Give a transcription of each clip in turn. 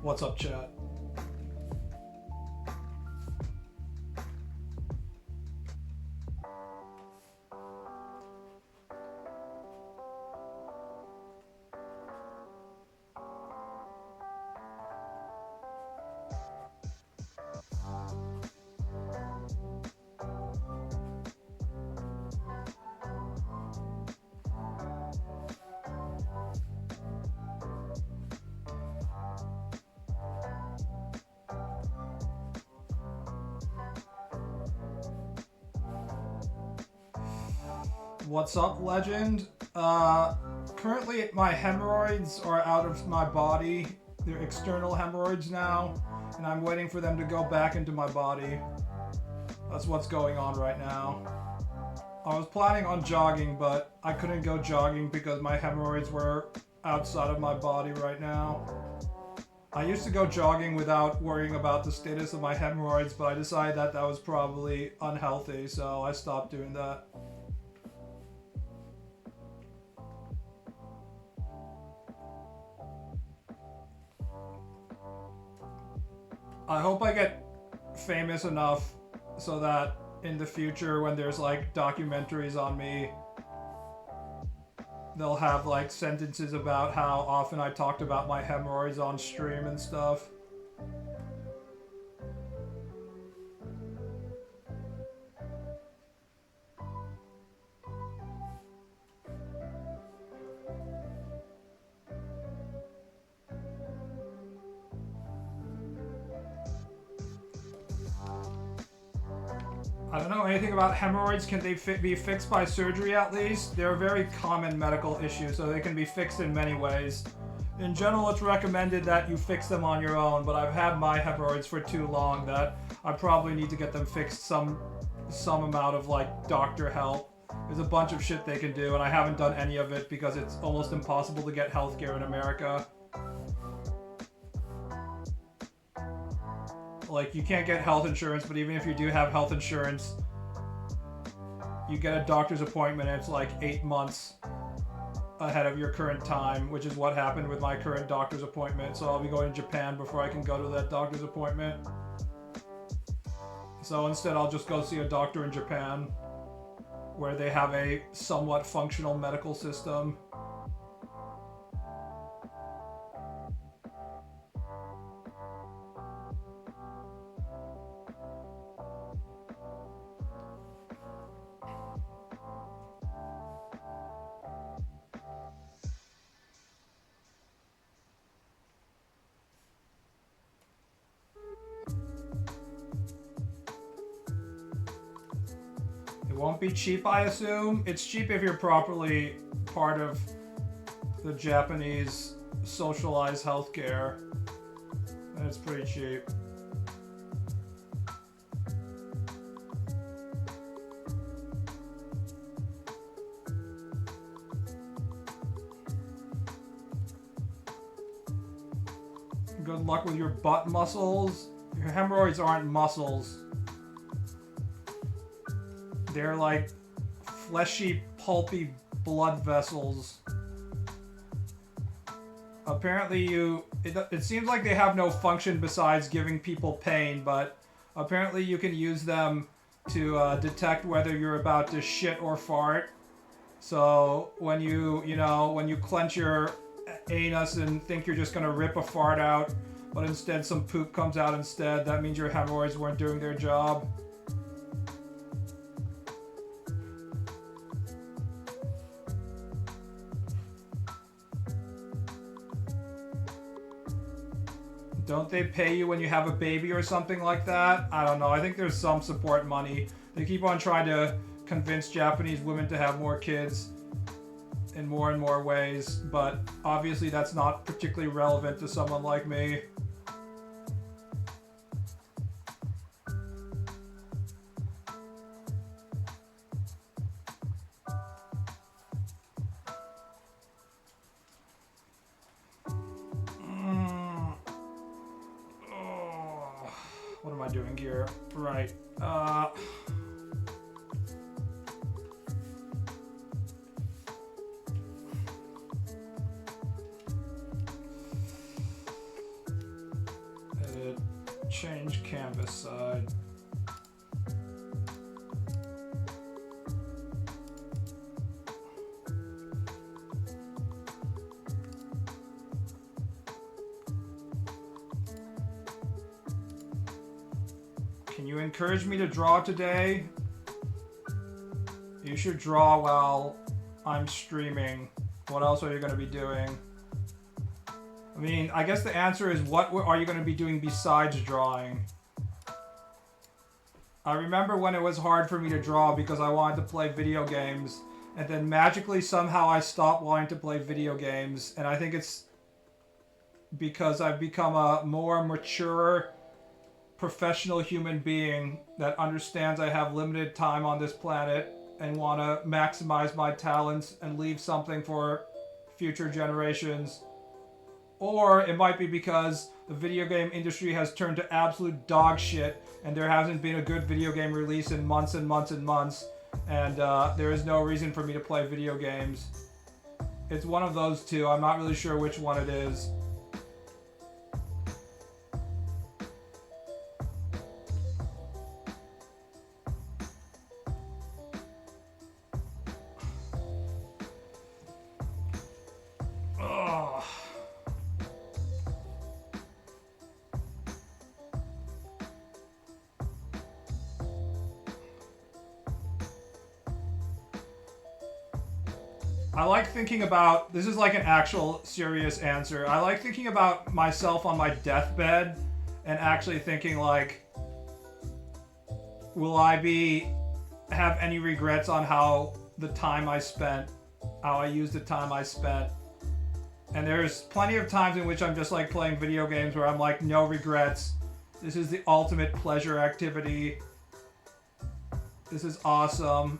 What's up, chat? What's up, legend? Currently my hemorrhoids are out of my body. They're external hemorrhoids now, and I'm waiting for them to go back into my body. That's what's going on right now. I was planning on jogging, but I couldn't go jogging because my hemorrhoids were outside of my body right now. I used to go jogging without worrying about the status of my hemorrhoids, but I decided that that was probably unhealthy, so I stopped doing that. I hope I get famous enough so that in the future when there's like documentaries on me, they'll have like sentences about how often I talked about my hemorrhoids on stream and stuff. I don't know anything about hemorrhoids. Can they be fixed by surgery at least? They're a very common medical issue, so they can be fixed in many ways. In general, it's recommended that you fix them on your own, but I've had my hemorrhoids for too long that I probably need to get them fixed some amount of like doctor help. There's a bunch of shit they can do, and I haven't done any of it because it's almost impossible to get healthcare in America. Like, you can't get health insurance, but even if you do have health insurance, you get a doctor's appointment and it's like 8 months ahead of your current time, which is what happened with my current doctor's appointment. So I'll be going to Japan before I can go to that doctor's appointment. So instead I'll just go see a doctor in Japan, where they have a somewhat functional medical system. It won't be cheap, I assume. It's cheap if you're properly part of the Japanese socialized healthcare. And it's pretty cheap. Good luck with your butt muscles. Your hemorrhoids aren't muscles. They're like fleshy, pulpy blood vessels. Apparently it seems like they have no function besides giving people pain, but apparently you can use them to detect whether you're about to shit or fart. So when when you clench your anus and think you're just gonna rip a fart out, but instead some poop comes out instead, that means your hemorrhoids weren't doing their job. Don't they pay you when you have a baby or something like that? I don't know. I think there's some support money. They keep on trying to convince Japanese women to have more kids in more and more ways, but obviously that's not particularly relevant to someone like me. What am I doing here? Right. Change canvas side. Can you encourage me to draw today? You should draw while I'm streaming. What else are you going to be doing? I mean, I guess the answer is what are you going to be doing besides drawing? I remember when it was hard for me to draw because I wanted to play video games, and then magically somehow I stopped wanting to play video games, and I think it's because I've become a more mature professional human being that understands I have limited time on this planet and want to maximize my talents and leave something for future generations. Or it might be because the video game industry has turned to absolute dog shit and there hasn't been a good video game release in months and months and months, and there is no reason for me to play video games. It's one of those two. I'm not really sure which one it is. I like thinking about, this is like an actual serious answer. I like thinking about myself on my deathbed and actually thinking like, will I have any regrets on how I used the time I spent? And there's plenty of times in which I'm just like playing video games where I'm like, no regrets. This is the ultimate pleasure activity. This is awesome.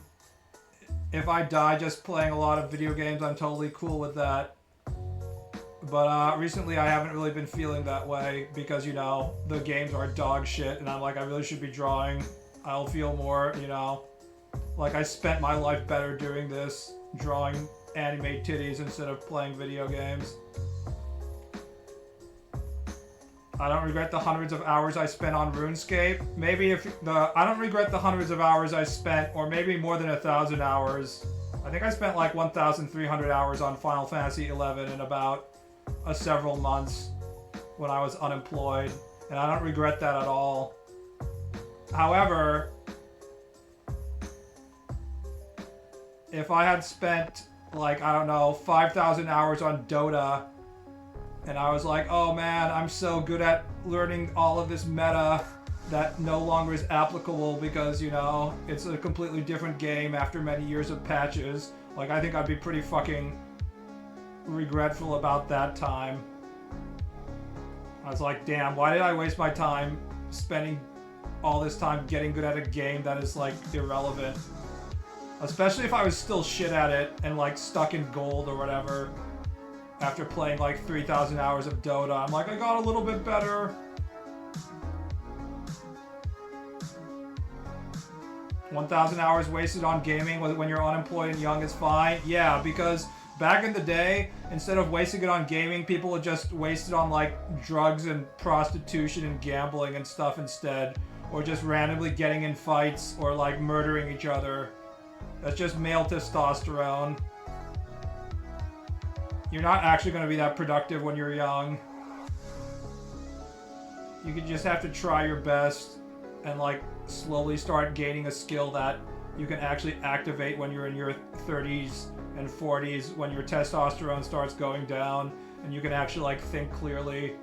If I die just playing a lot of video games, I'm totally cool with that. But recently I haven't really been feeling that way because, you know, the games are dog shit and I'm like, I really should be drawing. I'll feel more, you know, like I spent my life better doing this, drawing anime titties instead of playing video games. I don't regret the hundreds of hours I spent on RuneScape. I don't regret the hundreds of hours I spent, or maybe more than 1,000 hours. I think I spent like 1,300 hours on Final Fantasy XI in about several months when I was unemployed, and I don't regret that at all. However, if I had spent like, I don't know, 5,000 hours on Dota, and I was like, oh man, I'm so good at learning all of this meta that no longer is applicable because, you know, it's a completely different game after many years of patches. Like, I think I'd be pretty fucking regretful about that time. I was like, damn, why did I waste my time spending all this time getting good at a game that is, like, irrelevant? Especially if I was still shit at it and, like, stuck in gold or whatever. After playing like 3,000 hours of Dota, I'm like, I got a little bit better. 1,000 hours wasted on gaming when you're unemployed and young is fine. Yeah, because back in the day, instead of wasting it on gaming, people would just waste it on like drugs and prostitution and gambling and stuff instead. Or just randomly getting in fights or like murdering each other. That's just male testosterone. You're not actually going to be that productive when you're young. You just have to try your best and like slowly start gaining a skill that you can actually activate when you're in your 30s and 40s, when your testosterone starts going down and you can actually like think clearly.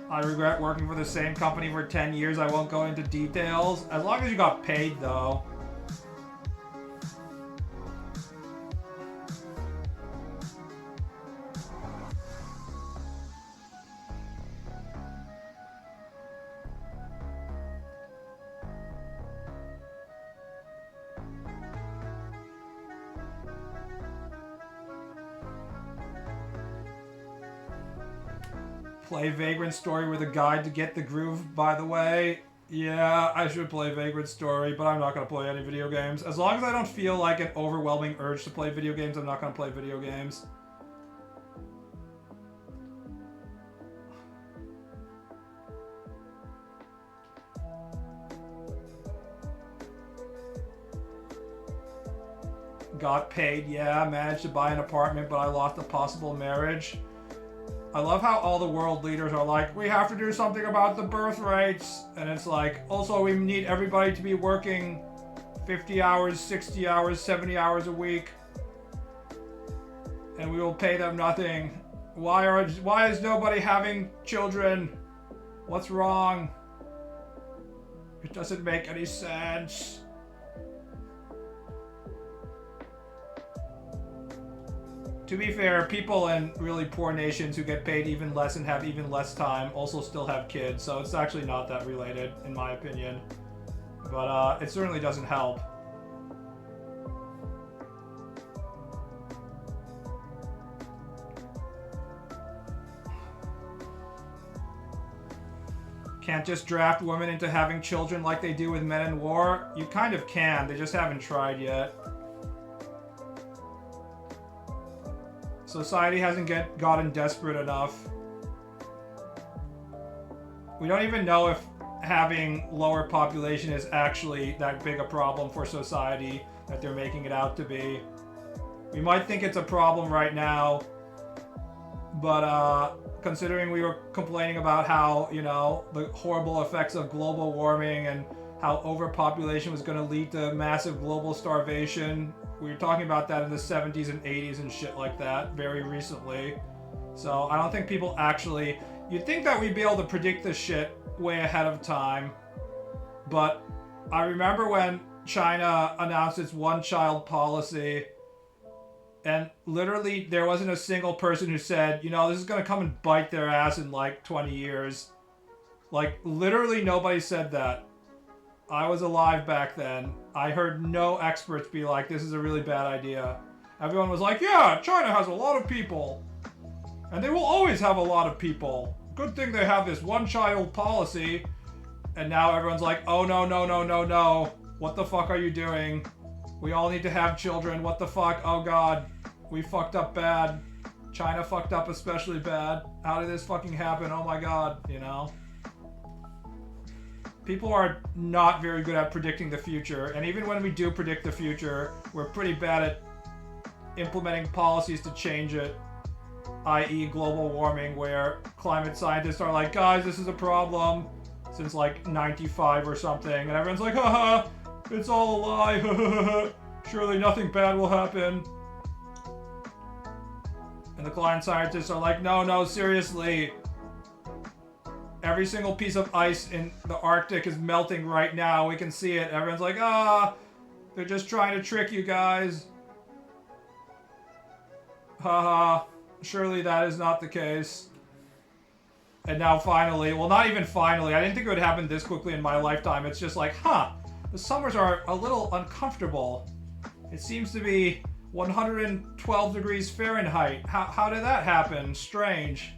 I regret working for the same company for 10 years. I won't go into details. As long as you got paid, though. Play Vagrant Story with a guide to get the groove, by the way. Yeah, I should play Vagrant Story, but I'm not gonna play any video games. As long as I don't feel like an overwhelming urge to play video games, I'm not gonna play video games. Got paid, yeah, managed to buy an apartment, but I lost a possible marriage. I love how all the world leaders are like, we have to do something about the birth rates. And it's like, also we need everybody to be working 50 hours, 60 hours, 70 hours a week. And we will pay them nothing. Why is nobody having children? What's wrong? It doesn't make any sense. To be fair, people in really poor nations who get paid even less and have even less time also still have kids, so it's actually not that related, in my opinion. But it certainly doesn't help. Can't just draft women into having children like they do with men in war. You kind of can, they just haven't tried yet. Society hasn't gotten desperate enough. We don't even know if having lower population is actually that big a problem for society that they're making it out to be. We might think it's a problem right now, but considering we were complaining about how, you know, the horrible effects of global warming and how overpopulation was going to lead to massive global starvation. We were talking about that in the 70s and 80s and shit like that very recently. So I don't think people actually... You'd think that we'd be able to predict this shit way ahead of time. But I remember when China announced its one-child policy, and literally there wasn't a single person who said, you know, this is going to come and bite their ass in like 20 years. Like, literally nobody said that. I was alive back then. I heard no experts be like, this is a really bad idea. Everyone was like, yeah, China has a lot of people. And they will always have a lot of people. Good thing they have this one-child policy. And now everyone's like, oh no, no, no, no, no. What the fuck are you doing? We all need to have children. What the fuck? Oh god. We fucked up bad. China fucked up especially bad. How did this fucking happen? Oh my god, you know? People are not very good at predicting the future, and even when we do predict the future, we're pretty bad at implementing policies to change it, i.e. global warming, where climate scientists are like, guys, this is a problem, since like 95 or something, and everyone's like, haha, it's all a lie, surely nothing bad will happen. And the climate scientists are like, no, no, seriously. Every single piece of ice in the Arctic is melting right now. We can see it. Everyone's like, ah, they're just trying to trick you guys. Haha, surely that is not the case. And now finally, well, not even finally, I didn't think it would happen this quickly in my lifetime. It's just like, huh, the summers are a little uncomfortable. It seems to be 112 degrees Fahrenheit. How did that happen? Strange.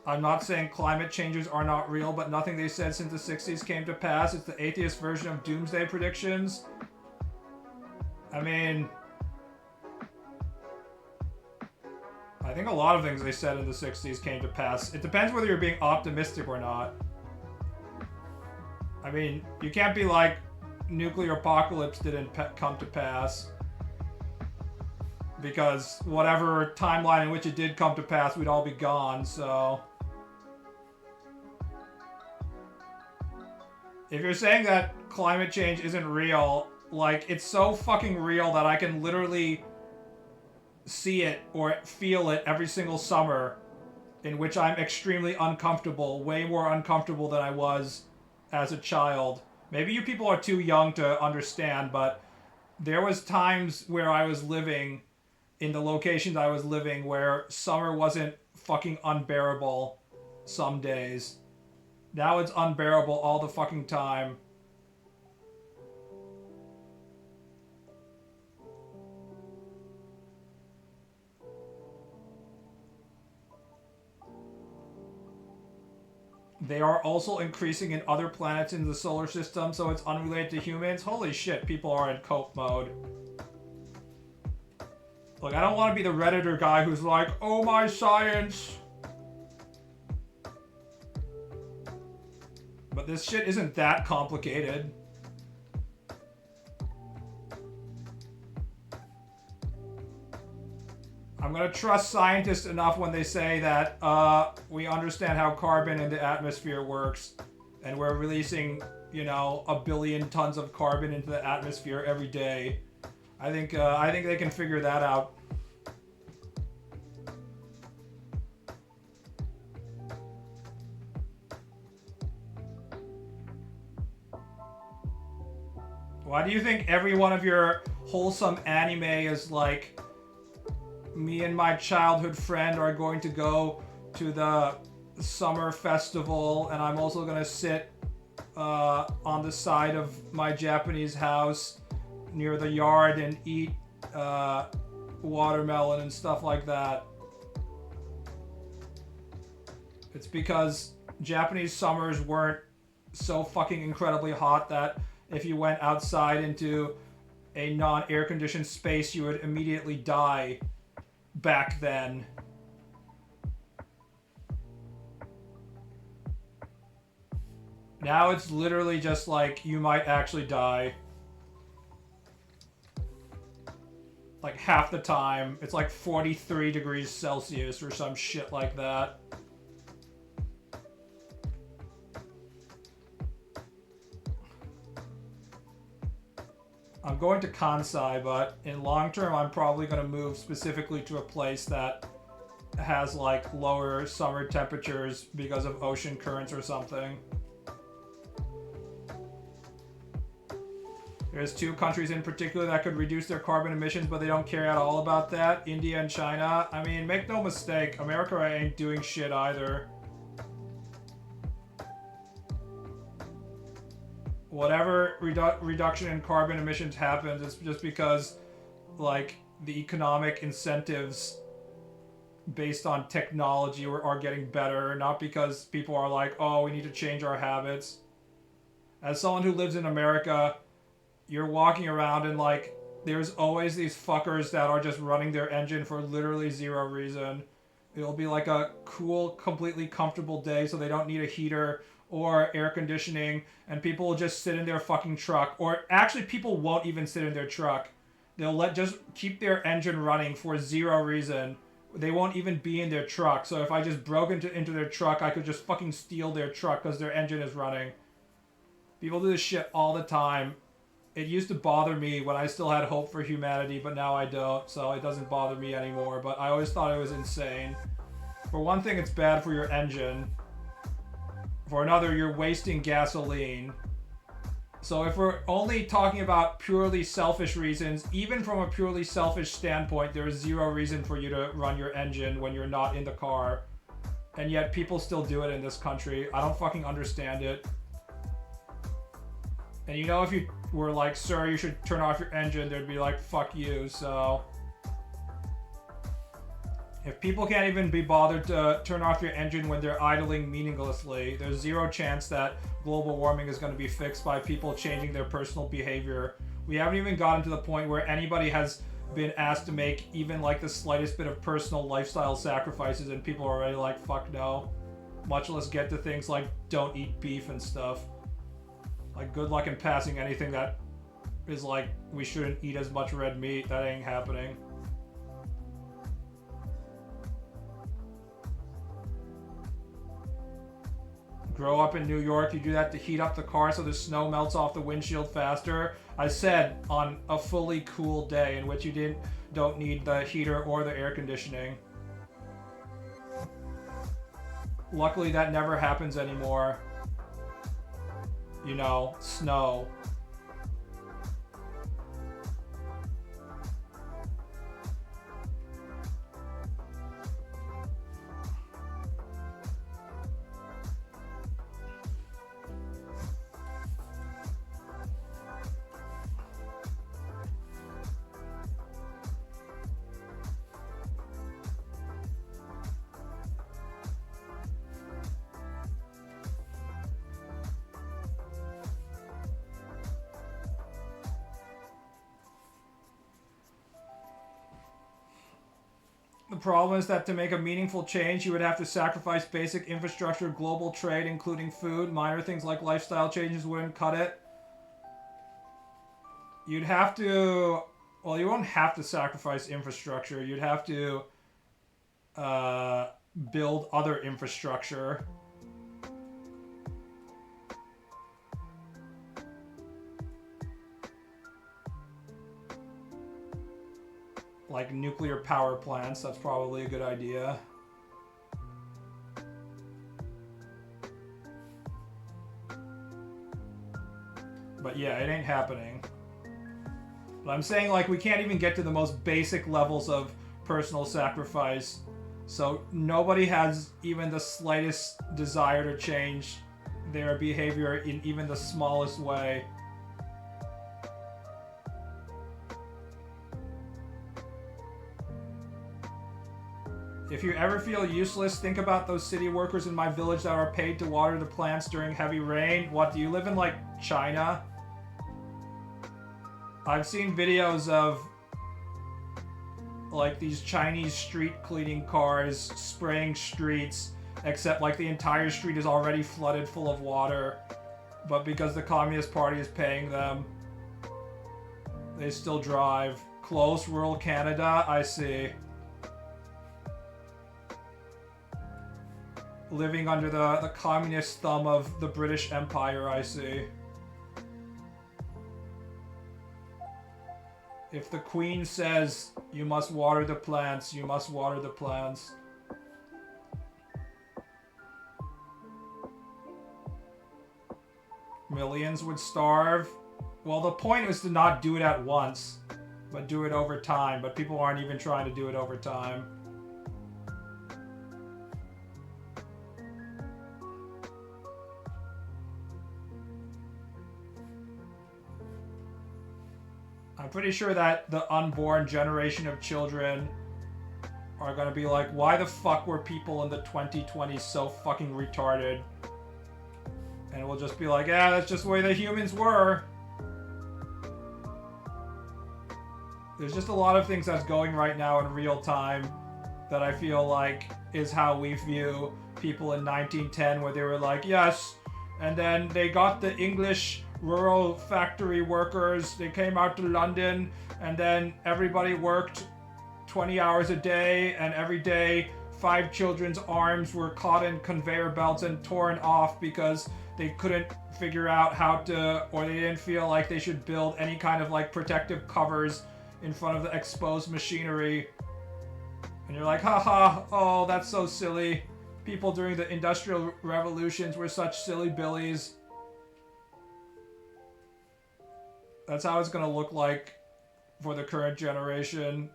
I'm not saying climate changes are not real, but nothing they said since the 60s came to pass. It's the atheist version of doomsday predictions. I mean, I think a lot of things they said in the 60s came to pass. It depends whether you're being optimistic or not. I mean, you can't be like, nuclear apocalypse didn't come to pass. Because whatever timeline in which it did come to pass, we'd all be gone, so... If you're saying that climate change isn't real, like, it's so fucking real that I can literally see it or feel it every single summer, in which I'm extremely uncomfortable, way more uncomfortable than I was as a child. Maybe you people are too young to understand, but there was times where I was living in the locations I was living where summer wasn't fucking unbearable some days. Now it's unbearable all the fucking time. They are also increasing in other planets in the solar system, so it's unrelated to humans. Holy shit, people are in cope mode. Look, I don't want to be the Redditor guy who's like, oh my science. But this shit isn't that complicated. I'm gonna trust scientists enough when they say that we understand how carbon in the atmosphere works, and we're releasing, you know, 1 billion tons of carbon into the atmosphere every day. I think they can figure that out. Why do you think every one of your wholesome anime is like, me and my childhood friend are going to go to the summer festival, and I'm also gonna sit on the side of my Japanese house near the yard and eat watermelon and stuff like that? It's because Japanese summers weren't so fucking incredibly hot that if you went outside into a non-air conditioned space, you would immediately die back then. Now it's literally just like, you might actually die. Like half the time. It's like 43 degrees Celsius or some shit like that. I'm going to Kansai, but in long term, I'm probably going to move specifically to a place that has like lower summer temperatures because of ocean currents or something. There's 2 countries in particular that could reduce their carbon emissions, but they don't care at all about that. India and China. I mean, make no mistake, America ain't doing shit either. Whatever reduction in carbon emissions happens, it's just because, like, the economic incentives based on technology are getting better, not because people are like, oh, we need to change our habits. As someone who lives in America, you're walking around and, like, there's always these fuckers that are just running their engine for literally 0 reason. It'll be like a cool, completely comfortable day, so they don't need a heater or air conditioning, and people will just sit in their fucking truck. Or actually, people won't even sit in their truck. They'll just keep their engine running for 0 reason. They won't even be in their truck. So if I just broke into their truck, I could just fucking steal their truck because their engine is running. People do this shit all the time. It used to bother me when I still had hope for humanity, but now I don't, so it doesn't bother me anymore. But I always thought it was insane. For one thing, it's bad for your engine. For another, you're wasting gasoline. So if we're only talking about purely selfish reasons, even from a purely selfish standpoint, there is 0 reason for you to run your engine when you're not in the car. And yet people still do it in this country. I don't fucking understand it. And you know, if you were like, sir, you should turn off your engine, they'd be like, fuck you, so... If people can't even be bothered to turn off your engine when they're idling meaninglessly, there's 0 chance that global warming is going to be fixed by people changing their personal behavior. We haven't even gotten to the point where anybody has been asked to make even like the slightest bit of personal lifestyle sacrifices, and people are already like, fuck no. Much less get to things like don't eat beef and stuff. Like, good luck in passing anything that is like, we shouldn't eat as much red meat. That ain't happening. Grow up in New York, you do that to heat up the car so the snow melts off the windshield faster. I said on a fully cool day in which you don't need the heater or the air conditioning. Luckily that never happens anymore. You know, snow. The problem is that to make a meaningful change, you would have to sacrifice basic infrastructure, global trade, including food. Minor things like lifestyle changes wouldn't cut it. You'd have to... Well, you won't have to sacrifice infrastructure. You'd have to build other infrastructure. Like nuclear power plants, that's probably a good idea. But yeah, it ain't happening. But I'm saying, like, we can't even get to the most basic levels of personal sacrifice. So nobody has even the slightest desire to change their behavior in even the smallest way. If you ever feel useless, think about those city workers in my village that are paid to water the plants during heavy rain. What, do you live in, like, China? I've seen videos of, like, these Chinese street cleaning cars spraying streets, except, like, the entire street is already flooded full of water. But because the Communist Party is paying them, they still drive. Close, rural Canada, I see. Living under the communist thumb of the British Empire, I see. If the Queen says, you must water the plants, you must water the plants. Millions would starve. Well, the point was to not do it at once, but do it over time. But people aren't even trying to do it over time. I'm pretty sure that the unborn generation of children are gonna be like, why the fuck were people in the 2020s so fucking retarded? And we'll just be like, yeah, that's just the way the humans were. There's just a lot of things that's going right now in real time that I feel like is how we view people in 1910, where they were like, yes, and then they got the English rural factory workers, they came out to London, and then everybody worked 20 hours a day, and every day 5 children's arms were caught in conveyor belts and torn off because they couldn't figure out how to, or they didn't feel like they should build any kind of like protective covers in front of the exposed machinery. And you're like, haha, oh, that's so silly. People during the Industrial Revolutions were such silly billies. That's how it's gonna look like for the current generation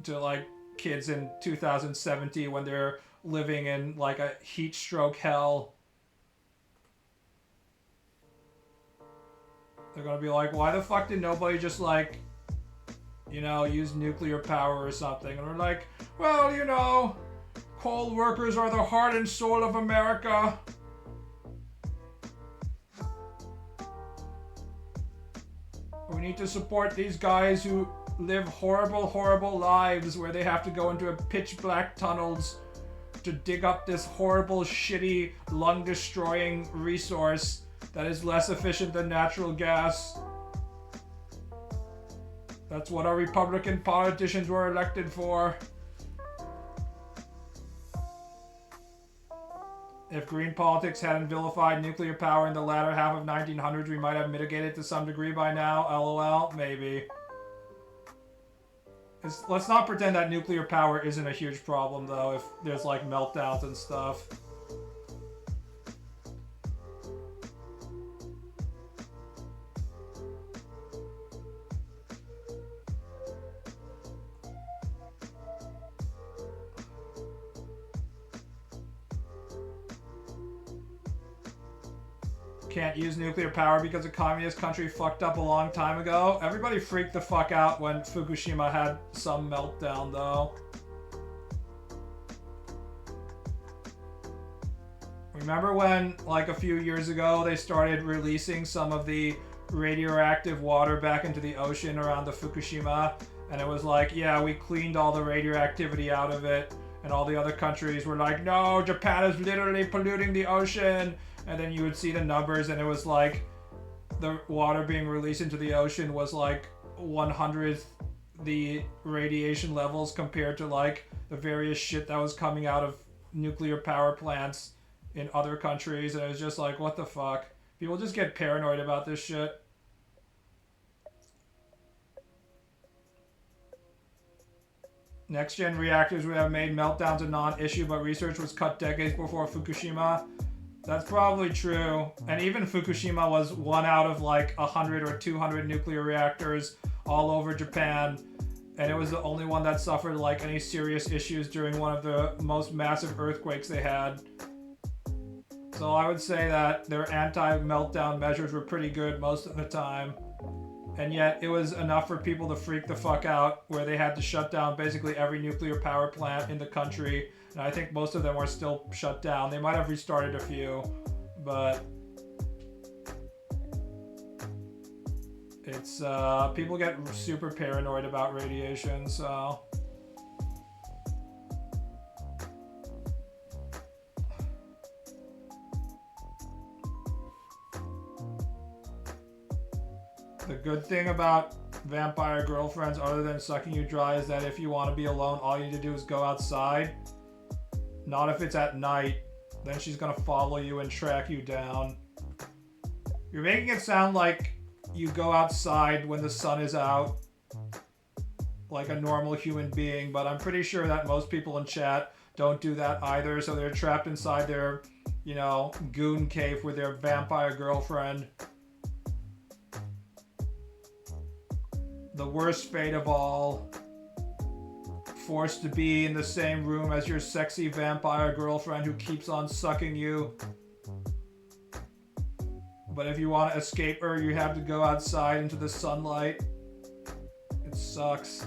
to like kids in 2070 when they're living in like a heat stroke hell. They're gonna be like, why the fuck did nobody just like, you know, use nuclear power or something? And we're like, well, you know, coal workers are the heart and soul of America. We need to support these guys who live horrible, horrible lives where they have to go into a pitch black tunnels to dig up this horrible, shitty, lung-destroying resource that is less efficient than natural gas. That's what our Republican politicians were elected for. If green politics hadn't vilified nuclear power in the latter half of 1900s, we might have mitigated to some degree by now. LOL, maybe. Let's not pretend that nuclear power isn't a huge problem, though, if there's, like, meltdowns and stuff. Can't use nuclear power because a communist country fucked up a long time ago. Everybody freaked the fuck out when Fukushima had some meltdown, though. Remember when, like a few years ago, they started releasing some of the radioactive water back into the ocean around the Fukushima, And it was like, yeah, we cleaned all the radioactivity out of it. And all the other countries were like, no, Japan is literally polluting the ocean. And then you would see the numbers, and it was like the water being released into the ocean was like 100th the radiation levels compared to like the various shit that was coming out of nuclear power plants in other countries. And it was just like, what the fuck? People just get paranoid about this shit. Next-gen reactors would have made meltdowns a non-issue, but research was cut decades before Fukushima. That's probably true. And even Fukushima was one out of like 100 or 200 nuclear reactors all over Japan. And it was the only one that suffered like any serious issues during one of the most massive earthquakes they had. So I would say that their anti-meltdown measures were pretty good most of the time. And yet it was enough for people to freak the fuck out, where they had to shut down basically every nuclear power plant in the country. And I think most of them are still shut down. They might have restarted a few, but it's people get super paranoid about radiation, so the good thing about vampire girlfriends, other than sucking you dry, is that if you want to be alone, all you need to do is go outside. Not if it's at night. Then she's gonna follow you and track you down. You're making it sound like you go outside when the sun is out, like a normal human being, but I'm pretty sure that most people in chat don't do that either, so they're trapped inside their, you know, goon cave with their vampire girlfriend. The worst fate of all. Forced to be in the same room as your sexy vampire girlfriend who keeps on sucking you. But if you want to escape her, you have to go outside into the sunlight. It sucks.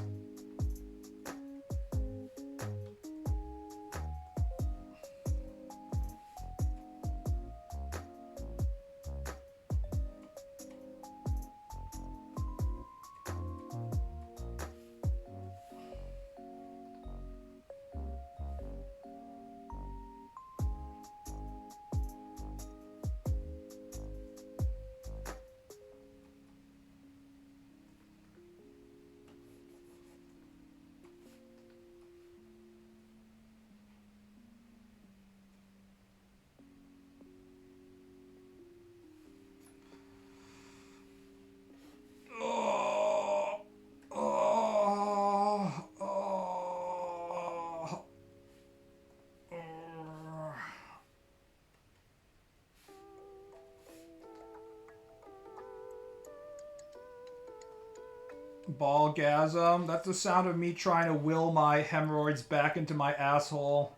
Ballgasm. That's the sound of me trying to will my hemorrhoids back into my asshole.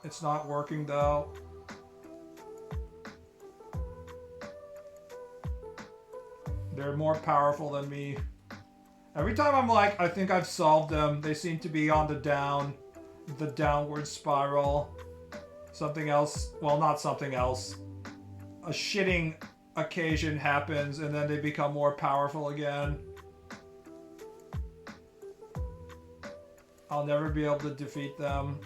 It's not working though. They're more powerful than me. Every time I'm like, I think I've solved them, they seem to be on the downward spiral. Something else, well, not something else. A shitting occasion happens and then they become more powerful again. I'll never be able to defeat them.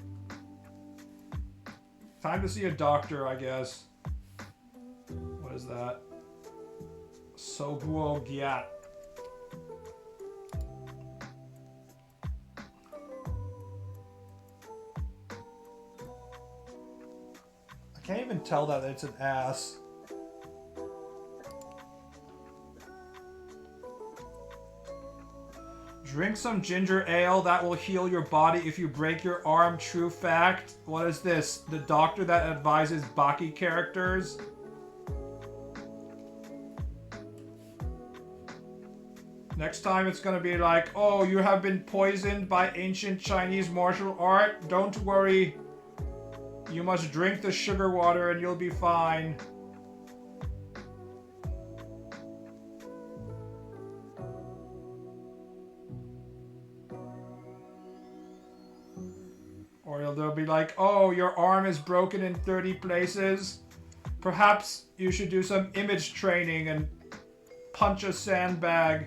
Time to see a doctor, I guess. What is that? Sobuo Gyat. I can't even tell that it's an ass. Drink some ginger ale that will heal your body if you break your arm. True fact. What is this? The doctor that advises Baki characters? Next time it's gonna be like, oh, you have been poisoned by ancient Chinese martial art? Don't worry. You must drink the sugar water and you'll be fine. Or they'll be like, oh, your arm is broken in 30 places. Perhaps you should do some image training and punch a sandbag.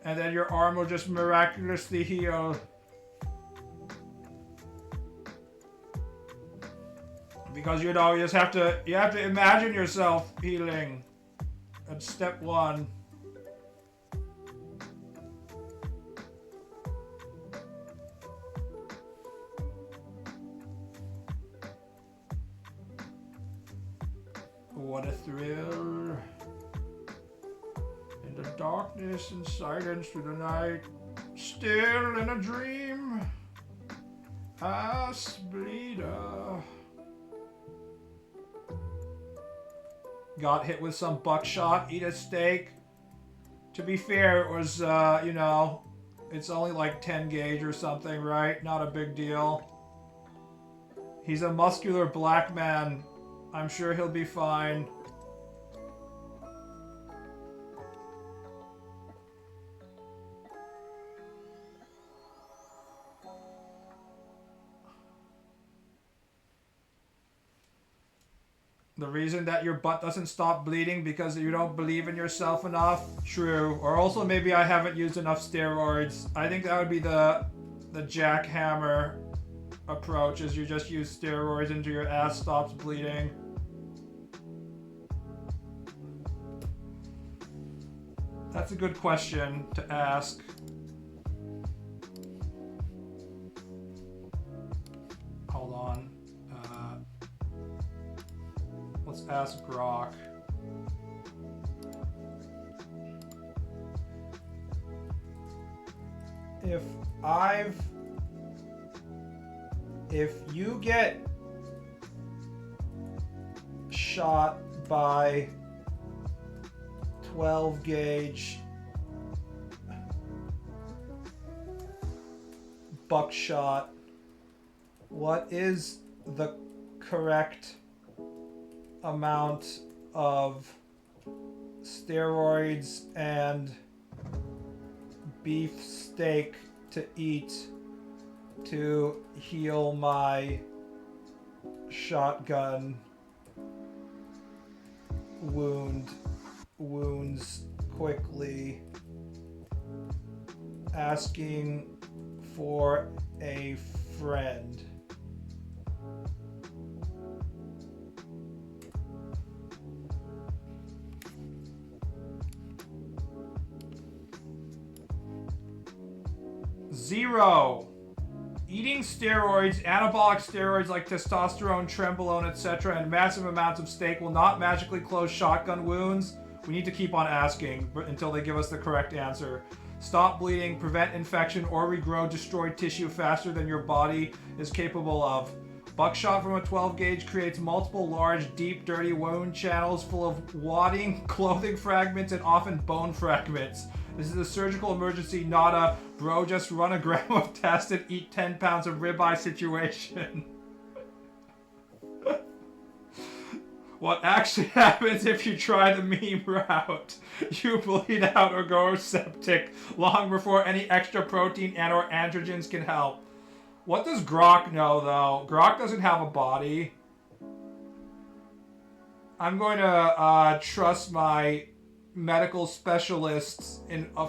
And then your arm will just miraculously heal. Because you know, you have to imagine yourself healing. That's step one. What a thrill. In the darkness and silence through the night, still in a dream, ass bleeder. Got hit with some buckshot, eat a steak. To be fair, it was, you know, it's only like 10 gauge or something, right? Not a big deal. He's a muscular black man. I'm sure he'll be fine. The reason that your butt doesn't stop bleeding because you don't believe in yourself enough? True. Or also maybe I haven't used enough steroids. I think that would be the jackhammer approach, is you just use steroids until your ass stops bleeding. That's a good question to ask. Hold on. Let's ask Grok. If you get shot by 12 gauge buckshot, what is the correct amount of steroids and beef steak to eat to heal my shotgun wounds quickly? Asking for a friend. Zero. Eating steroids, anabolic steroids like testosterone, trenbolone, etc., and massive amounts of steak will not magically close shotgun wounds. We need to keep on asking until they give us the correct answer. Stop bleeding, prevent infection, or regrow destroyed tissue faster than your body is capable of. Buckshot from a 12 gauge creates multiple large, deep, dirty wound channels full of wadding, clothing fragments, and often bone fragments. This is a surgical emergency, not a bro just run a gram of test and eat 10 pounds of ribeye situation. What actually happens if you try the meme route? You bleed out or go septic long before any extra protein and or androgens can help. What does Grok know, though? Grok doesn't have a body. I'm going to trust my medical specialists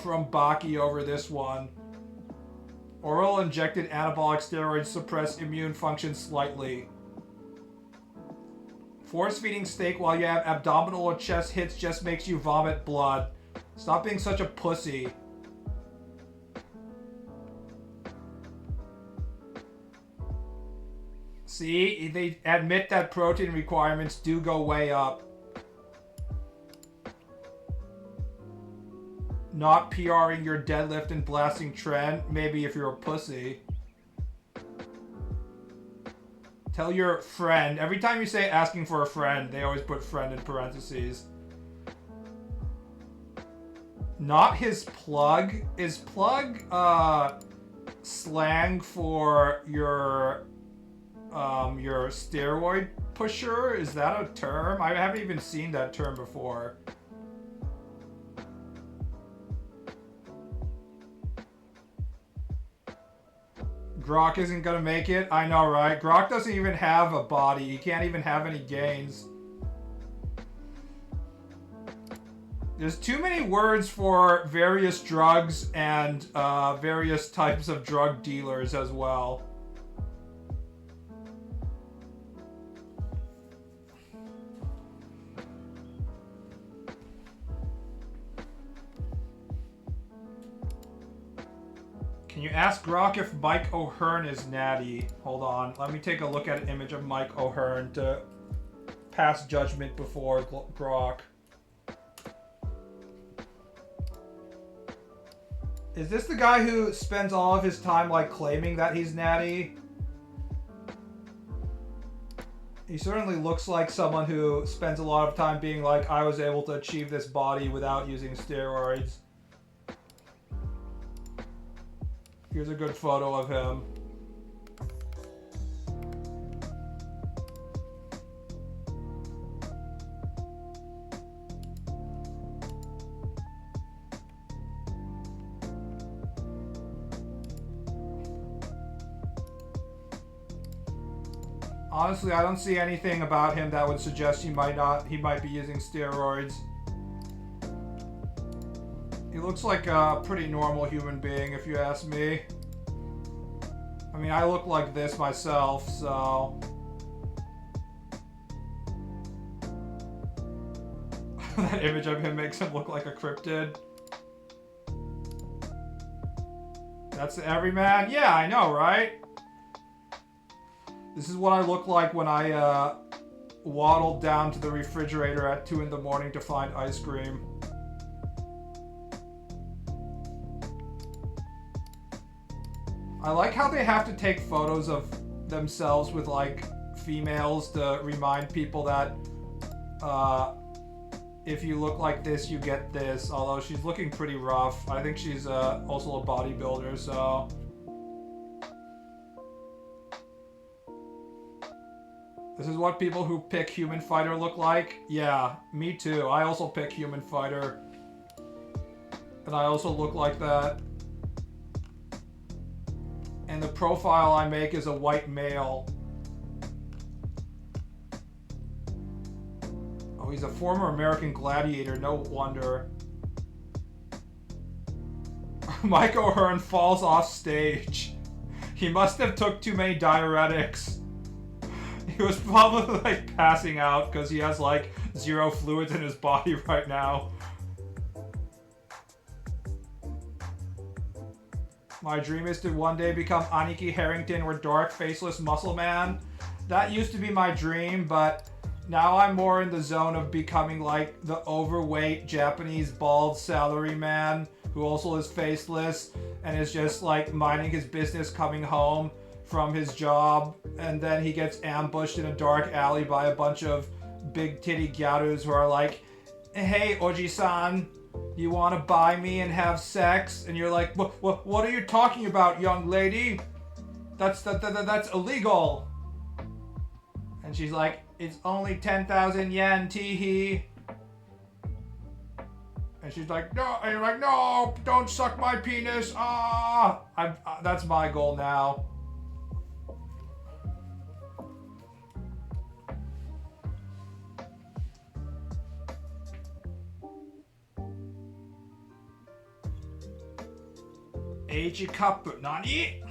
from Baki over this one. Oral injected anabolic steroids suppress immune function slightly. Force feeding steak while you have abdominal or chest hits just makes you vomit blood. Stop being such a pussy. See, they admit that protein requirements do go way up. Not PRing your deadlift and blasting trend, maybe if you're a pussy. Tell your friend. Every time you say asking for a friend, they always put friend in parentheses. Not his plug. Is plug slang for your steroid pusher? Is that a term? I haven't even seen that term before. Grok isn't gonna make it? I know, right? Grok doesn't even have a body. He can't even have any gains. There's too many words for various drugs and various types of drug dealers as well. Can you ask Grok if Mike O'Hearn is natty? Hold on. Let me take a look at an image of Mike O'Hearn to pass judgment before Grok. Is this the guy who spends all of his time like claiming that he's natty? He certainly looks like someone who spends a lot of time being like, I was able to achieve this body without using steroids. Here's a good photo of him. Honestly, I don't see anything about him that would suggest he might be using steroids. He looks like a pretty normal human being, if you ask me. I mean, I look like this myself, so... That image of him makes him look like a cryptid. That's the everyman? Yeah, I know, right? This is what I look like when I waddled down to the refrigerator at 2 in the morning to find ice cream. I like how they have to take photos of themselves with like females to remind people that if you look like this, you get this. Although she's looking pretty rough. I think she's also a bodybuilder, so... This is what people who pick Human Fighter look like? Yeah, me too. I also pick Human Fighter. And I also look like that. And the profile I make is a white male. Oh, he's a former American gladiator, no wonder. Mike O'Hearn falls off stage. He must have took too many diuretics. He was probably like passing out because he has like 0 fluids in his body right now. My dream is to one day become Aniki Harrington or Dark Faceless Muscle Man. That used to be my dream, but now I'm more in the zone of becoming like the overweight Japanese bald salary man who also is faceless and is just like minding his business coming home from his job, and then he gets ambushed in a dark alley by a bunch of big titty gyarus who are like, hey, Oji-san, you want to buy me and have sex? And you're like, what are you talking about, young lady? That's illegal. And she's like, it's only 10,000 yen, tee-hee. And she's like, no, and you're like, no, don't suck my penis, ah! That's my goal now. Eiji Kappu. Nani?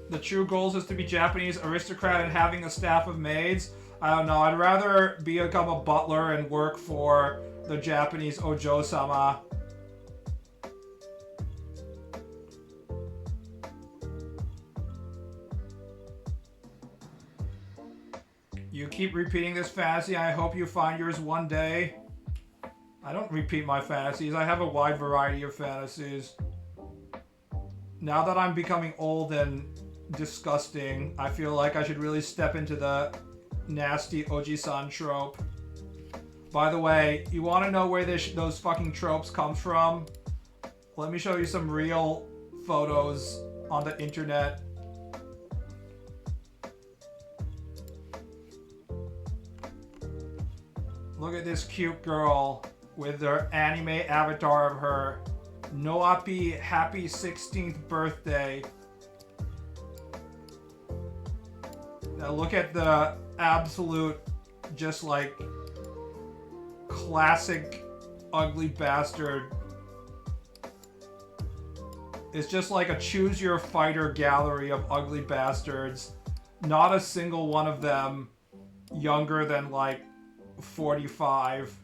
The true goal is to be Japanese aristocrat and having a staff of maids. I don't know. I'd rather become a butler and work for the Japanese Ojo-sama. You keep repeating this fantasy. I hope you find yours one day. I don't repeat my fantasies. I have a wide variety of fantasies. Now that I'm becoming old and disgusting, I feel like I should really step into the nasty Oji-san trope. By the way, you want to know where those fucking tropes come from? Let me show you some real photos on the internet. Look at this cute girl with their anime avatar of her. Noapi, happy 16th birthday. Now look at the absolute, just like, classic ugly bastard. It's just like a choose your fighter gallery of ugly bastards. Not a single one of them younger than like 45.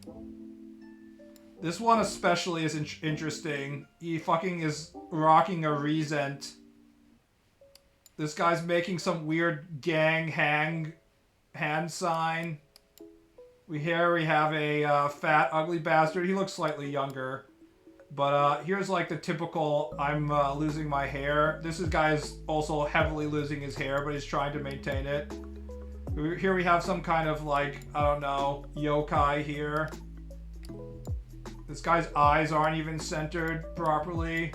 This one especially is interesting. He fucking is rocking a Resent. This guy's making some weird gang hand sign. Here we have a fat, ugly bastard. He looks slightly younger. But here's like the typical, I'm losing my hair. This guy is also heavily losing his hair, but he's trying to maintain it. Here we have some kind of like, I don't know, yokai here. This guy's eyes aren't even centered properly.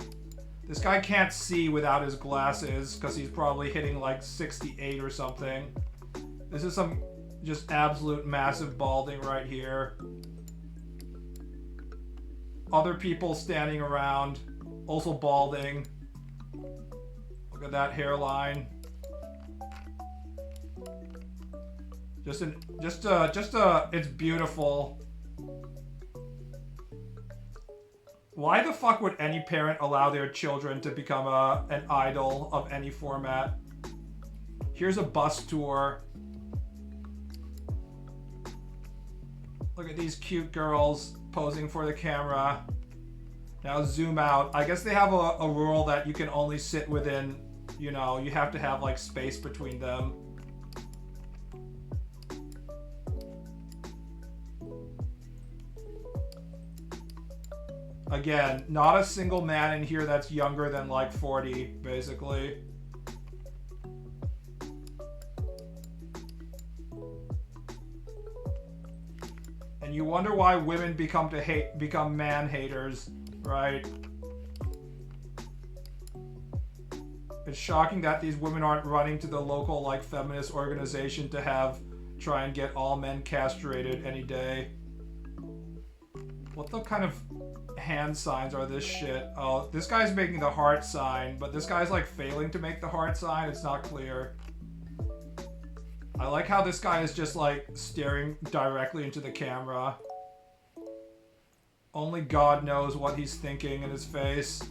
This guy can't see without his glasses because he's probably hitting like 68 or something. This is some just absolute massive balding right here. Other people standing around, also balding. Look at that hairline. It's beautiful. Why the fuck would any parent allow their children to become an idol of any format? Here's a bus tour. Look at these cute girls posing for the camera. Now zoom out. I guess they have a rule that you can only sit within, you know, you have to have like space between them. Again, not a single man in here that's younger than like 40, basically. And you wonder why women become man haters, right? It's shocking that these women aren't running to the local like feminist organization to try and get all men castrated any day. What the kind of hand signs are this shit? Oh, this guy's making the heart sign, but this guy's like failing to make the heart sign. It's not clear. I like how this guy is just like staring directly into the camera. Only God knows what he's thinking in his face.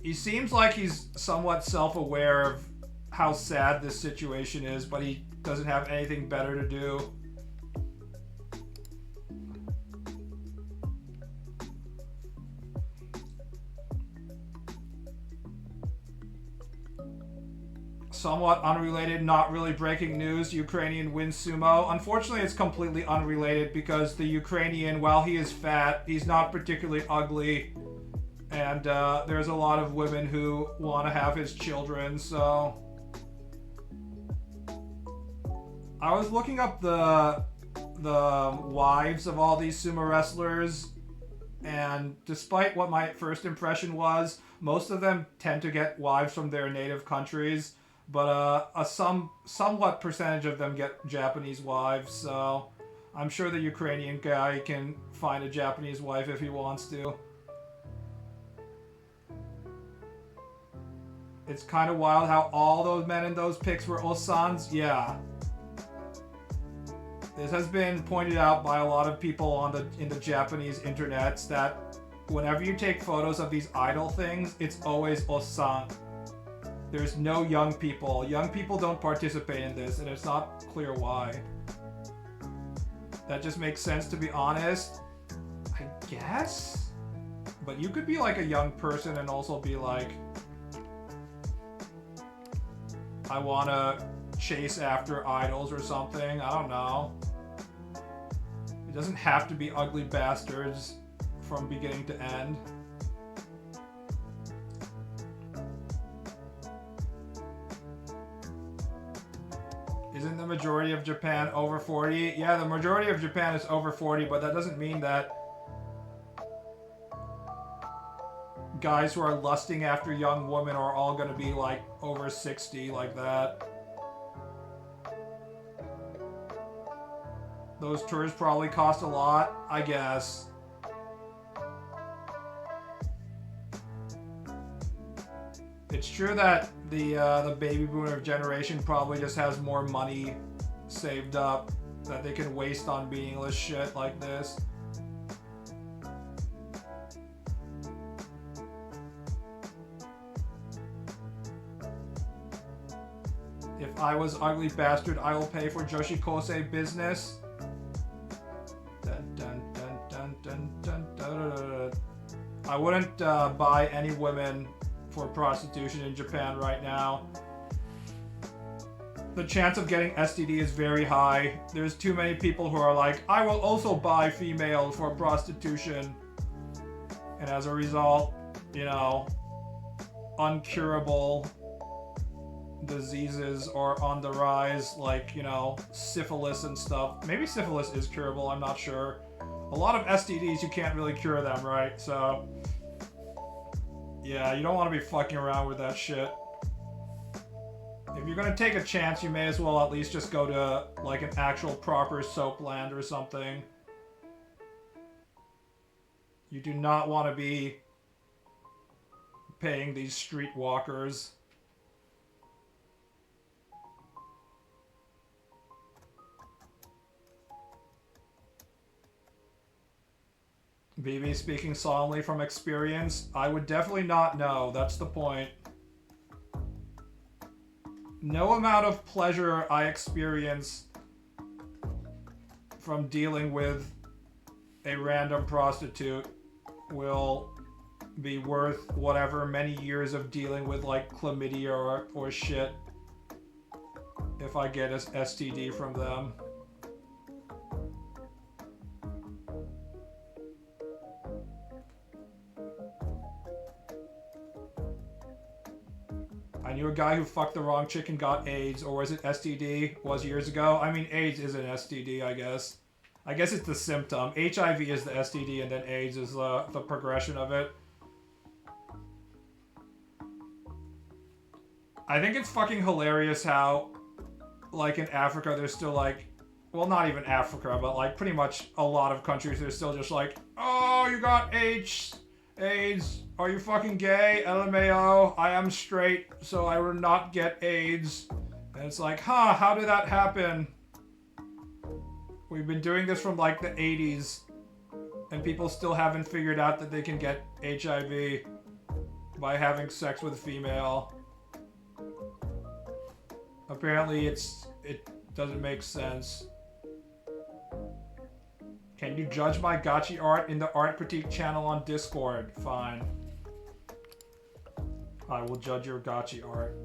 He seems like he's somewhat self-aware of how sad this situation is, but he doesn't have anything better to do. Somewhat unrelated, not really breaking news, Ukrainian wins sumo. Unfortunately, it's completely unrelated because the Ukrainian, while he is fat, he's not particularly ugly. And there's a lot of women who want to have his children, so... I was looking up the wives of all these sumo wrestlers, and despite what my first impression was, most of them tend to get wives from their native countries. But a somewhat percentage of them get Japanese wives, so I'm sure the Ukrainian guy can find a Japanese wife if he wants to. It's kind of wild how all those men in those pics were Osans. Yeah. This has been pointed out by a lot of people in the Japanese internets that whenever you take photos of these idol things, it's always Osan. There's no young people. Young people don't participate in this, and it's not clear why. That just makes sense, to be honest. I guess? But you could be like a young person and also be like, I want to chase after idols or something. I don't know. It doesn't have to be ugly bastards from beginning to end. Isn't the majority of Japan over 40? Yeah, the majority of Japan is over 40, but that doesn't mean that guys who are lusting after young women are all going to be like over 60 like that. Those tours probably cost a lot, I guess. It's true that the baby boomer generation probably just has more money saved up that they can waste on meaningless shit like this. If I was ugly bastard, I will pay for Joshi Kosei business. Dun, dun, dun, dun, dun, dun, dun, dun. I wouldn't buy any women for prostitution in Japan right now. The chance of getting STD is very high. There's too many people who are like, I will also buy female for prostitution. And as a result, you know, uncurable diseases are on the rise, like, you know, syphilis and stuff. Maybe syphilis is curable, I'm not sure. A lot of STDs, you can't really cure them, right? So, yeah, you don't want to be fucking around with that shit. If you're gonna take a chance, you may as well at least just go to, like, an actual proper soap land or something. You do not want to be paying these streetwalkers. BB speaking solemnly from experience. I would definitely not know. That's the point. No amount of pleasure I experience from dealing with a random prostitute will be worth whatever many years of dealing with, like, chlamydia or shit if I get an STD from them. I knew a guy who fucked the wrong chick and got AIDS, or was it STD? Was years ago. I mean, AIDS is an STD, I guess. I guess it's the symptom. HIV is the STD, and then AIDS is the progression of it. I think it's fucking hilarious how, like, in Africa, there's still, like, well, not even Africa, but, like, pretty much a lot of countries, they're still just like, oh, you got AIDS. Are you fucking gay? LMAO. I am straight, so I will not get AIDS. And it's like, huh, how did that happen? We've been doing this from, like, the 80s, and people still haven't figured out that they can get HIV by having sex with a female. Apparently it doesn't make sense. Can you judge my gotchi art in the art critique channel on Discord? Fine. I will judge your gotchi art.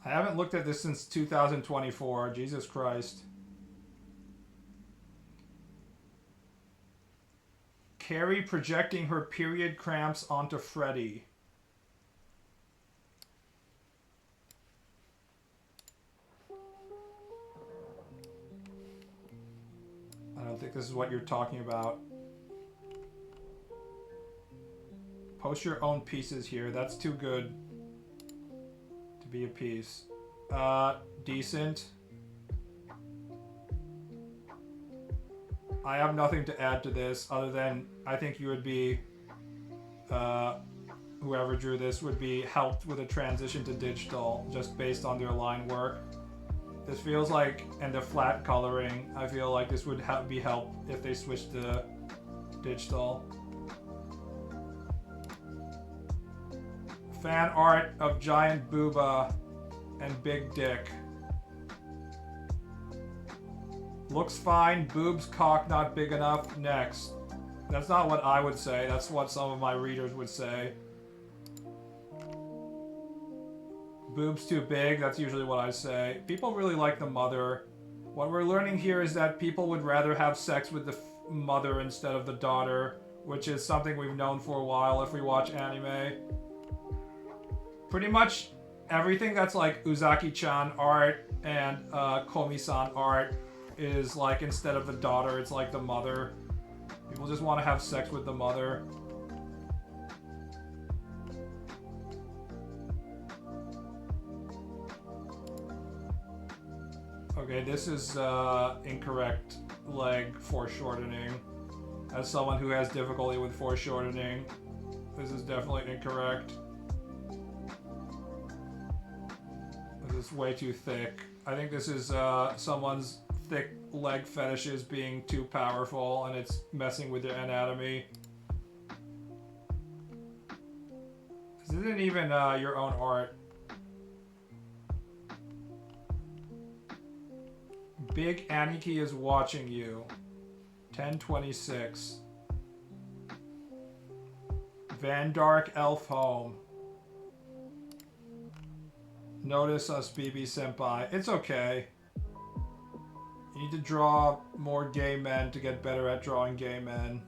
I haven't looked at this since 2024. Jesus Christ. Carrie projecting her period cramps onto Freddy. I don't think this is what you're talking about. Post your own pieces here. That's too good to be a piece. Decent. I have nothing to add to this other than I think you would be, whoever drew this would be helped with a transition to digital just based on their line work. This feels like, and the flat coloring, I feel like this would be helped if they switched to digital. Fan art of giant booba and big dick. Looks fine, boobs, cock not big enough, next. That's not what I would say, that's what some of my readers would say. Boobs too big, that's usually what I say. People really like the mother. What we're learning here is that people would rather have sex with the mother instead of the daughter, which is something we've known for a while if we watch anime. Pretty much everything that's like Uzaki-chan art and Komi-san art is like, instead of the daughter, it's like the mother. People just want to have sex with the mother. Okay, this is incorrect leg foreshortening. As someone who has difficulty with foreshortening, this is definitely incorrect. This is way too thick. I think this is someone's thick leg fetishes being too powerful and it's messing with their anatomy. This isn't even your own art. Big Aniki is watching you. 1026. Van Dark Elf Home. Notice us, BB Senpai. It's okay. You need to draw more gay men to get better at drawing gay men.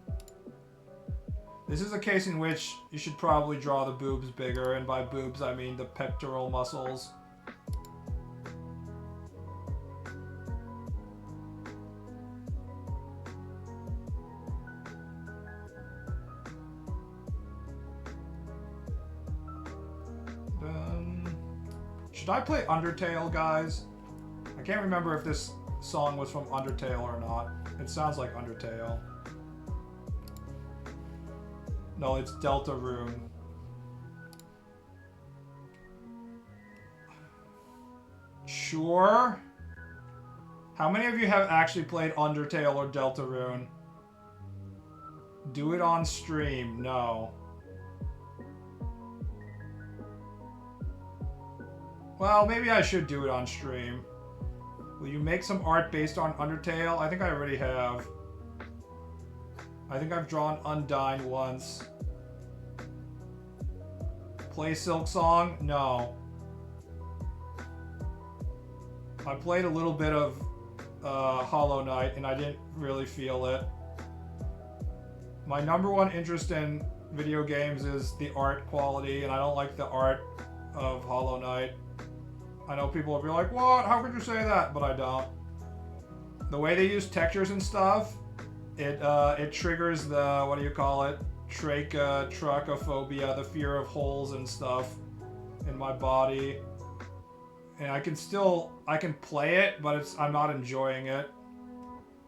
This is a case in which you should probably draw the boobs bigger, and by boobs I mean the pectoral muscles. Should I play Undertale, guys? I can't remember if this song was from Undertale or not. It sounds like Undertale. No, it's Deltarune. Sure? How many of you have actually played Undertale or Deltarune? Do it on stream. No. Well, maybe I should do it on stream. Will you make some art based on Undertale? I think I already have. I think I've drawn Undyne once. Play Silk Song? No. I played a little bit of Hollow Knight and I didn't really feel it. My #1 interest in video games is the art quality, and I don't like the art of Hollow Knight. I know people will be like, what? How could you say that? But I don't. The way they use textures and stuff, it triggers the, what do you call it? Trachophobia, the fear of holes and stuff in my body. And I can play it, but I'm not enjoying it.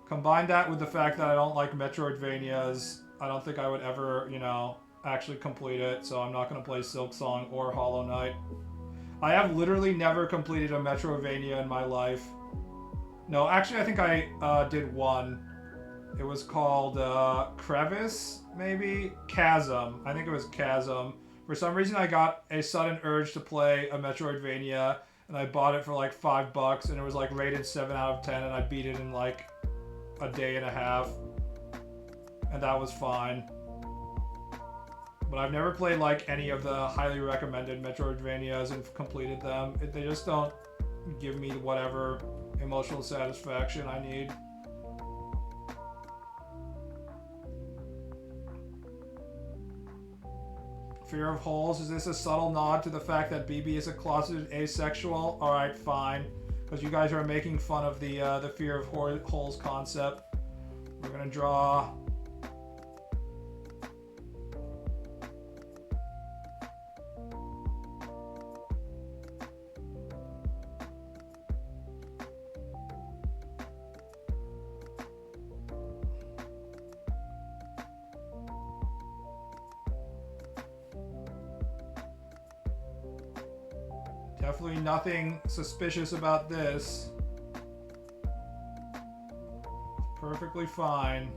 Combine that with the fact that I don't like Metroidvanias, I don't think I would ever, you know, actually complete it, so I'm not going to play Silk Song or Hollow Knight. I have literally never completed a Metroidvania in my life. No, actually I think I did one. It was called Crevice, maybe? Chasm. I think it was Chasm. For some reason I got a sudden urge to play a Metroidvania, and I bought it for like $5, and it was like rated 7 out of 10, and I beat it in like a day and a half. And that was fine. But I've never played like any of the highly recommended Metroidvanias and completed them. They just don't give me whatever emotional satisfaction I need. Fear of holes, is this a subtle nod to the fact that BB is a closeted asexual? Alright, fine. Because you guys are making fun of the fear of holes concept. We're gonna draw... Definitely nothing suspicious about this. Perfectly fine.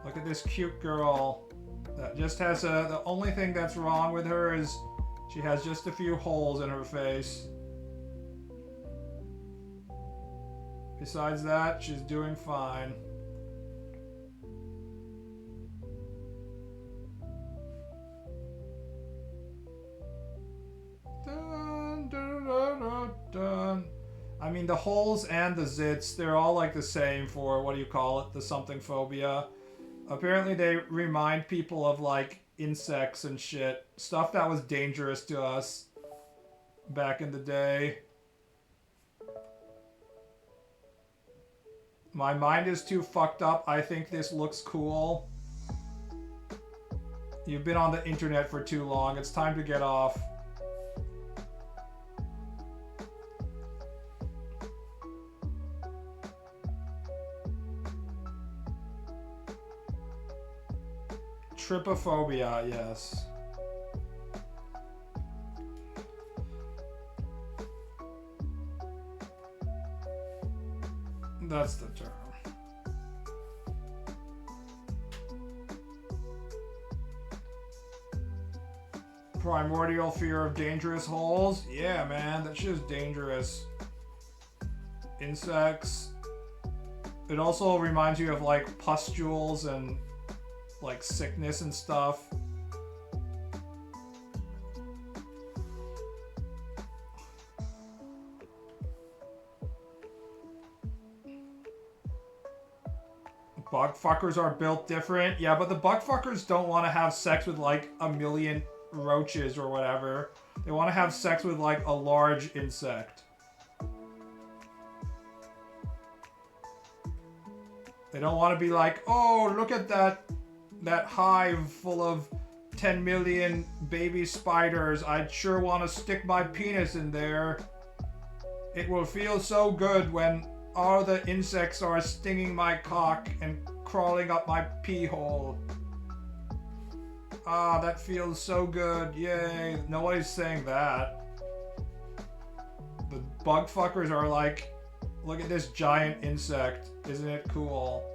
Look at this cute girl that just has the only thing that's wrong with her is she has just a few holes in her face. Besides that, she's doing fine. Dun. I mean, the holes and the zits, they're all like the same for, what do you call it, the something phobia. Apparently they remind people of like insects and shit. Stuff that was dangerous to us. back in the day. My mind is too fucked up. I think this looks cool. You've been on the internet for too long. It's time to get off. Trypophobia, yes. That's the term. Primordial fear of dangerous holes? Yeah, man, that shit is dangerous. Insects. It also reminds you of like pustules and like sickness and stuff. Bug fuckers are built different. Yeah, but the bug fuckers don't want to have sex with like a million roaches or whatever. They want to have sex with like a large insect. They don't want to be like, oh, look at that hive full of 10 million baby spiders. I'd sure want to stick my penis in there. It will feel so good when all the insects are stinging my cock and crawling up my pee hole. Ah, that feels so good. Yay. Nobody's saying that. The bug fuckers are like, look at this giant insect. Isn't it cool?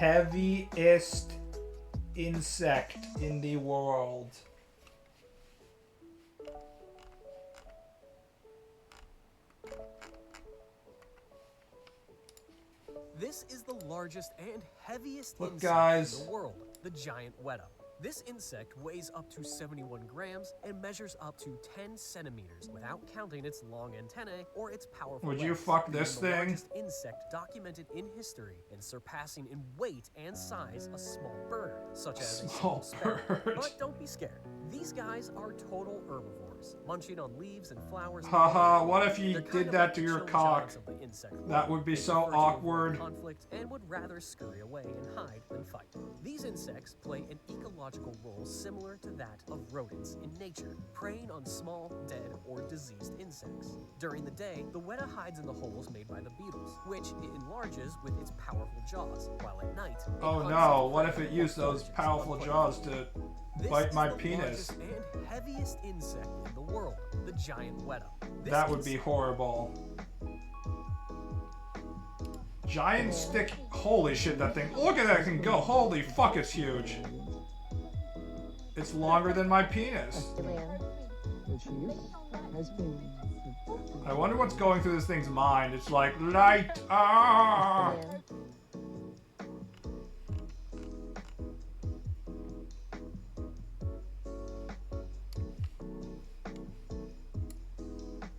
Heaviest insect in the world. This is the largest and heaviest Look, insect guys. in the world, the giant weta. This insect weighs up to 71 grams and measures up to 10 centimeters without counting its long antennae or its powerful Would you legs, fuck this being the thing? largest insect documented in history and surpassing in weight and size a small bird, such as a Small sparrow. bird. But don't be scared. These guys are total herbivores, munching on leaves and flowers. Haha, what if you They're kind did of that like to the your chill cock? giants of the insect world. That would be They so prefer to avoid awkward. conflict and would rather scurry away and hide than fight. These insects play an ecological role similar to that of rodents in nature, preying on small, dead, or diseased insects. During the day, the weta hides in the holes made by the beetles, which it enlarges with its powerful jaws, while at night, it Oh hunts no, its what prey if it or used those forages powerful on prey. jaws to This bite is my the penis? largest and heaviest insect in the world, the giant weta. This That would be insect- horrible. Giant stick. Holy shit, that thing. Look at that thing go. Holy fuck, it's huge. It's longer than my penis. I wonder what's going through this thing's mind. It's like, light. Ah!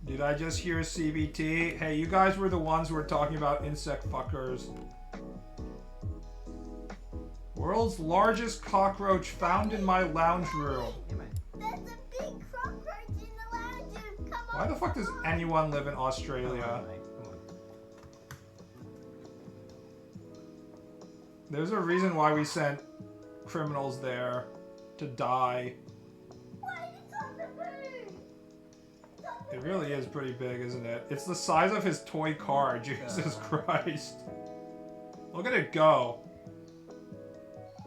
Did I just hear CBT? Hey, you guys were the ones who were talking about insect fuckers. World's largest cockroach found in my lounge room. There's a big cockroach in the lounge room. Come on. Why the fuck does anyone live in Australia? There's a reason why we sent criminals there to die. Why is it on the moon? It really is pretty big, isn't it? It's the size of his toy car, Jesus Christ. Look at it go.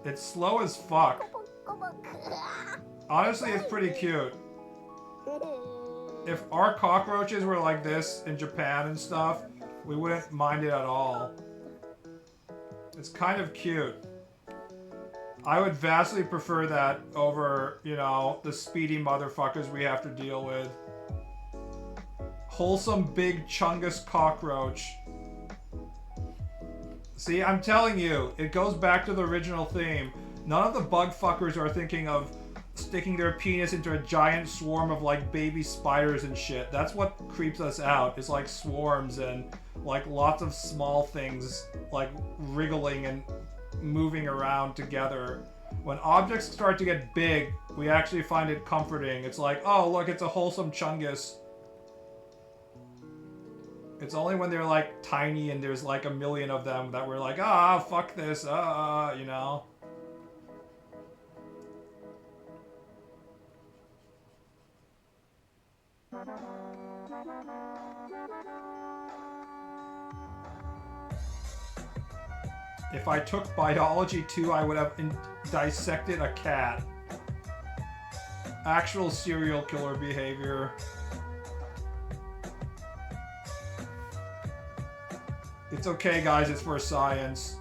It's slow as fuck. Honestly, it's pretty cute. If our cockroaches were like this in Japan and stuff, we wouldn't mind it at all. It's kind of cute. I would vastly prefer that over, you know, the speedy motherfuckers we have to deal with. Wholesome big chungus cockroach. See, I'm telling you, it goes back to the original theme. None of the bug fuckers are thinking of sticking their penis into a giant swarm of like baby spiders and shit. That's what creeps us out. It's like swarms and like lots of small things like wriggling and moving around together. When objects start to get big, we actually find it comforting. It's like, oh look, it's a wholesome chungus. It's only when they're like tiny and there's like a million of them that we're like, ah, fuck this, you know? If I took biology 2, I would have dissected a cat. Actual serial killer behavior. It's okay, guys, it's for science.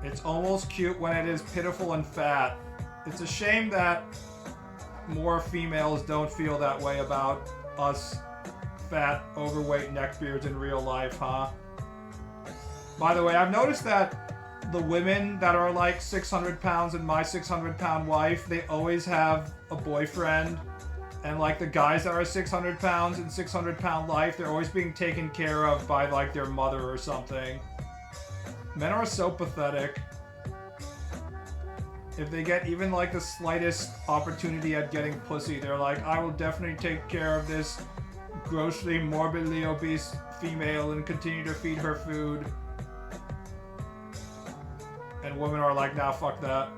It's almost cute when it is pitiful and fat. It's a shame that more females don't feel that way about us fat, overweight neckbeards in real life, huh? By the way, I've noticed that the women that are like 600 pounds and my 600-pound wife, they always have a boyfriend. And like the guys that are 600 pounds and 600-pound life, they're always being taken care of by like their mother or something. Men are so pathetic. If they get even like the slightest opportunity at getting pussy, they're like, I will definitely take care of this grossly, morbidly obese female and continue to feed her food. And women are like, nah, fuck that.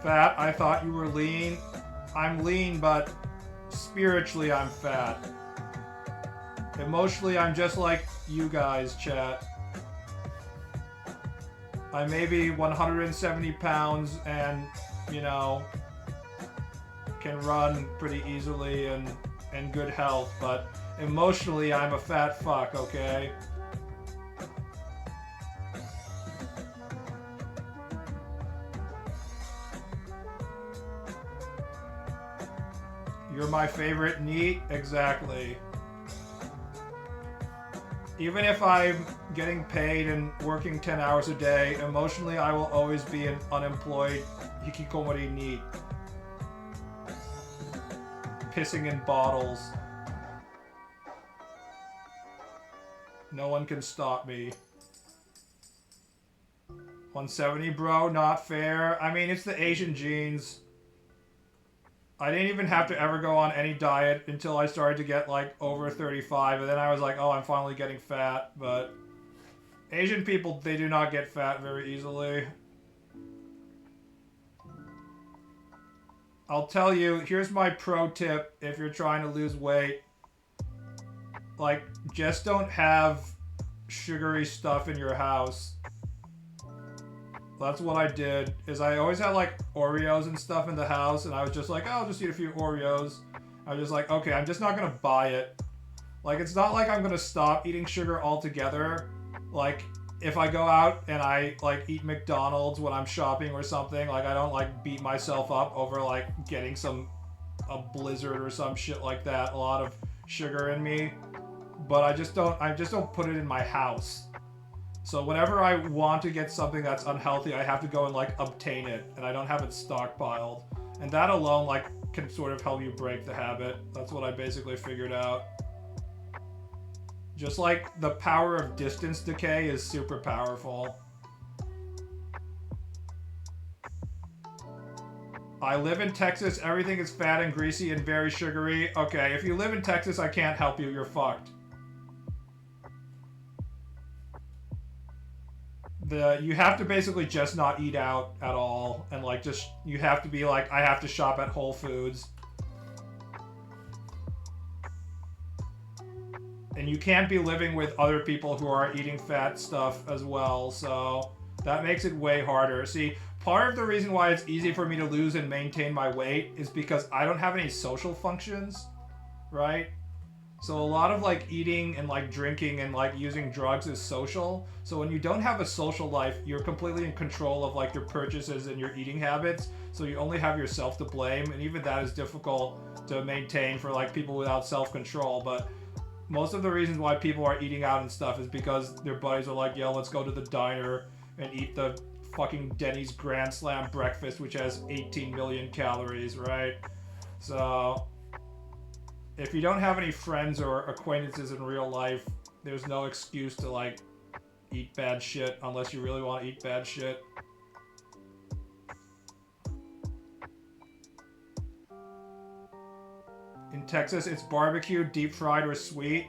Fat, I thought you were lean. I'm lean, but spiritually I'm fat. Emotionally, I'm just like you guys, chat. I may be 170 pounds and, you know, can run pretty easily and in good health, but emotionally I'm a fat fuck, okay? You're my favorite NEET? Exactly. Even if I'm getting paid and working 10 hours a day, emotionally I will always be an unemployed hikikomori NEET. Pissing in bottles. No one can stop me. 170, bro? Not fair. I mean, it's the Asian genes. I didn't even have to ever go on any diet until I started to get like over 35, and then I was like, oh, I'm finally getting fat. But Asian people, they do not get fat very easily. I'll tell you, here's my pro tip if you're trying to lose weight. Like, just don't have sugary stuff in your house. That's what I did, is I always had like Oreos and stuff in the house, and I was just like, oh, I'll just eat a few Oreos. I was just like, okay, I'm just not gonna buy it. Like, it's not like I'm gonna stop eating sugar altogether. Like, if I go out and I like eat McDonald's when I'm shopping or something, like I don't like beat myself up over like getting a blizzard or some shit like that, a lot of sugar in me. But I just don't put it in my house. So whenever I want to get something that's unhealthy, I have to go and like obtain it, and I don't have it stockpiled. And that alone like can sort of help you break the habit. That's what I basically figured out. Just like the power of distance decay is super powerful. I live in Texas, everything is fat and greasy and very sugary. Okay, if you live in Texas, I can't help you, you're fucked. You have to basically just not eat out at all, and like just, you have to be like, I have to shop at Whole Foods. And you can't be living with other people who are eating fat stuff as well, so that makes it way harder. See, part of the reason why it's easy for me to lose and maintain my weight is because I don't have any social functions, right? So a lot of like eating and like drinking and like using drugs is social. So when you don't have a social life, you're completely in control of like your purchases and your eating habits. So you only have yourself to blame, and even that is difficult to maintain for like people without self-control. But most of the reasons why people are eating out and stuff is because their buddies are like, yo, let's go to the diner and eat the fucking Denny's Grand Slam breakfast, which has 18 million calories, right? So if you don't have any friends or acquaintances in real life, there's no excuse to like eat bad shit unless you really want to eat bad shit. In Texas, it's barbecue, deep fried, or sweet.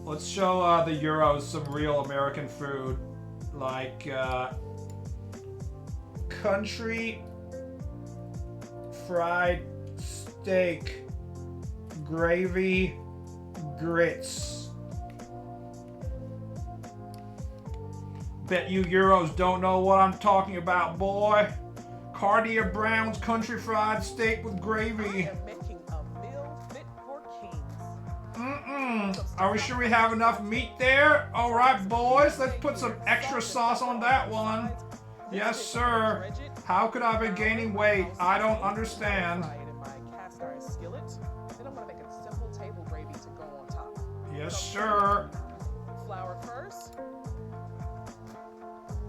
Let's show the Euros some real American food, like country fried steak, gravy, grits. Bet you Euros don't know what I'm talking about, boy. Cartier Brown's country fried steak with gravy. I am making a meal fit for kings. Are we sure we have enough meat there? All right, boys, let's put some extra sauce on that one. Yes, sir. How could I be gaining weight? I don't understand. Fry it in my cast iron skillet. Then I'm gonna make a simple table gravy to go on top. Yes, sir. Flour first.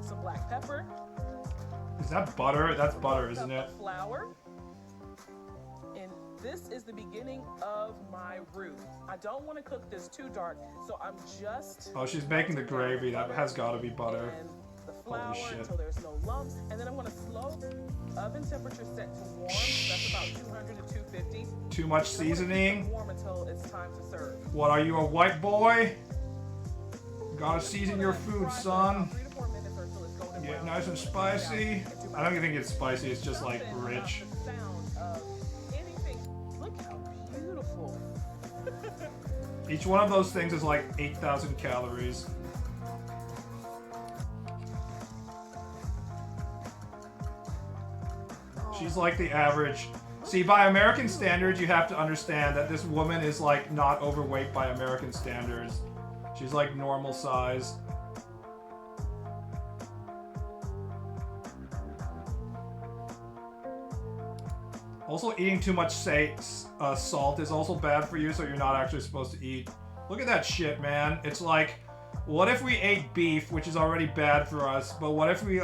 Some black pepper. Is that butter? That's butter, isn't Cup it? of flour. And this is the beginning of my roux. I don't want to cook this too dark, so I'm just... Oh, she's making the gravy. That has got to be butter. And the flour shit. until there's no lumps. And then I'm going to slow oven temperature set to warm. That's about 200 to 250. Too much seasoning? Warm until it's time to serve. What, are you a white boy? Gotta season your food, son. 3 to 4 minutes or until it's golden Get brown. nice and spicy. I don't even think it's spicy, it's just like rich. The sound of anything. Look how beautiful. Each one of those things is like 8,000 calories. She's like the average. See, by American standards, you have to understand that this woman is like not overweight by American standards. She's like normal size. Also, eating too much salt is also bad for you, so you're not actually supposed to eat. Look at that shit, man. It's like, what if we ate beef, which is already bad for us, but what if we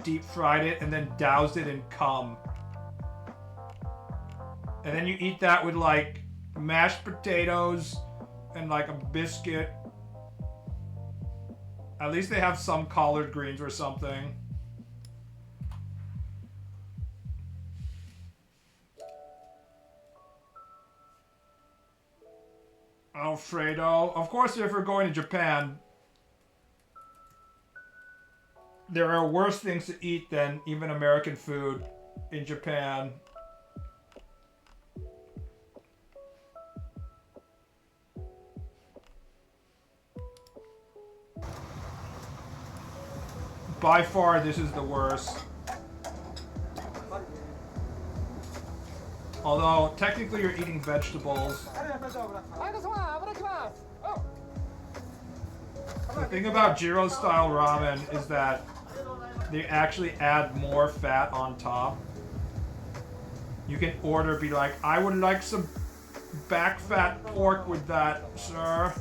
deep fried it and then doused it in cum? And then you eat that with like mashed potatoes and like a biscuit. At least they have some collard greens or something. Alfredo. Of course, if we're going to Japan, there are worse things to eat than even American food in Japan. By far, this is the worst. Although, technically you're eating vegetables. The thing about Jiro-style ramen is that they actually add more fat on top. You can order, be like, I would like some back fat pork with that, sir.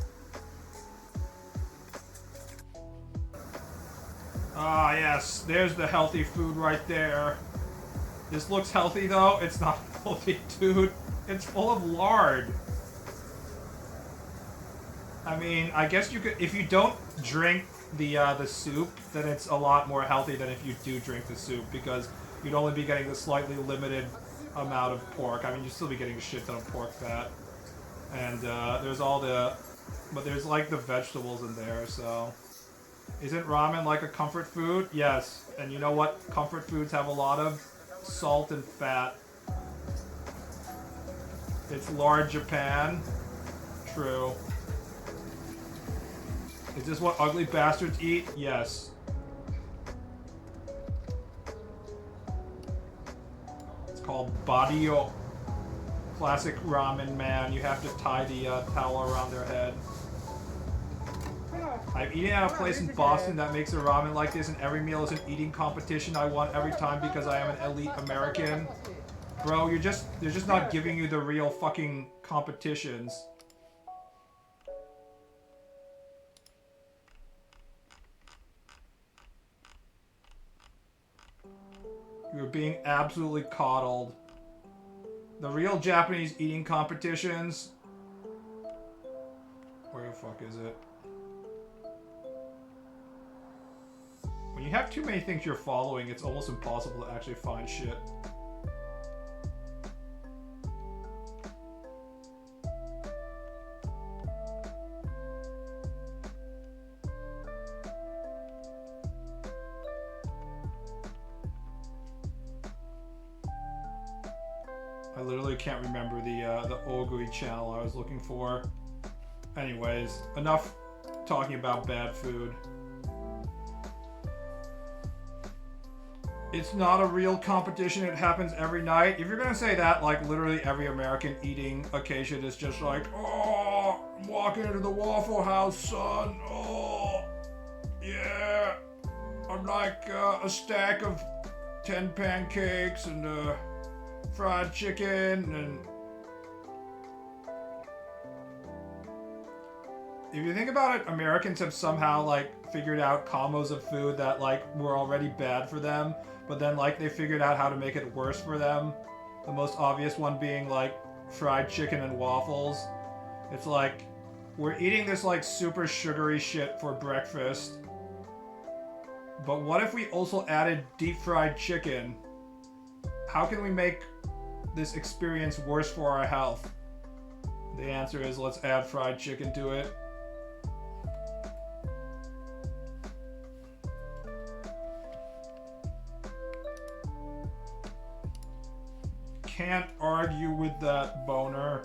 Ah, yes, there's the healthy food right there. This looks healthy, though. It's not healthy, dude. It's full of lard. I mean, I guess you could, if you don't drink the soup, then it's a lot more healthy than if you do drink the soup, because you'd only be getting the slightly limited amount of pork. I mean, you'd still be getting a shit ton of pork fat. And there's all the, but there's like the vegetables in there, so. Isn't ramen like a comfort food? Yes. And you know what comfort foods have a lot of? Salt and fat. It's lard Japan. True. Is this what ugly bastards eat? Yes. It's called Badio. Classic ramen man. You have to tie the towel around their head. I'm eating at a place in Boston that makes a ramen like this, and every meal is an eating competition I want every time because I am an elite American. Bro, they're just not giving you the real fucking competitions. You're being absolutely coddled. The real Japanese eating competitions. Where the fuck is it? When you have too many things you're following, it's almost impossible to actually find shit. I literally can't remember the Ogui channel I was looking for. Anyways, enough talking about bad food. It's not a real competition, it happens every night. If you're gonna say that, like literally every American eating occasion is just like, oh, I'm walking into the Waffle House, son. Oh, yeah. I'm like a stack of 10 pancakes and fried chicken and... If you think about it, Americans have somehow like figured out combos of food that like were already bad for them, but then like they figured out how to make it worse for them. The most obvious one being like fried chicken and waffles. It's like we're eating this like super sugary shit for breakfast, but what if we also added deep fried chicken? How can we make this experience worse for our health? The answer is let's add fried chicken to it. Can't argue with that, boner.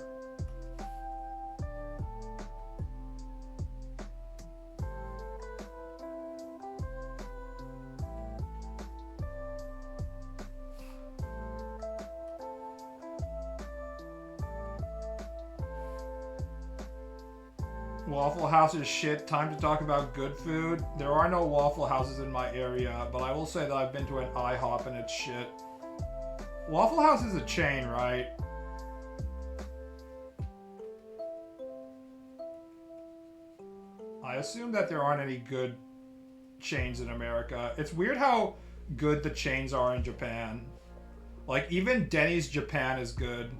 Waffle House is shit. Time to talk about good food. There are no Waffle Houses in my area, but I will say that I've been to an IHOP and it's shit. Waffle House is a chain, right? I assume that there aren't any good chains in America. It's weird how good the chains are in Japan. Like, even Denny's Japan is good.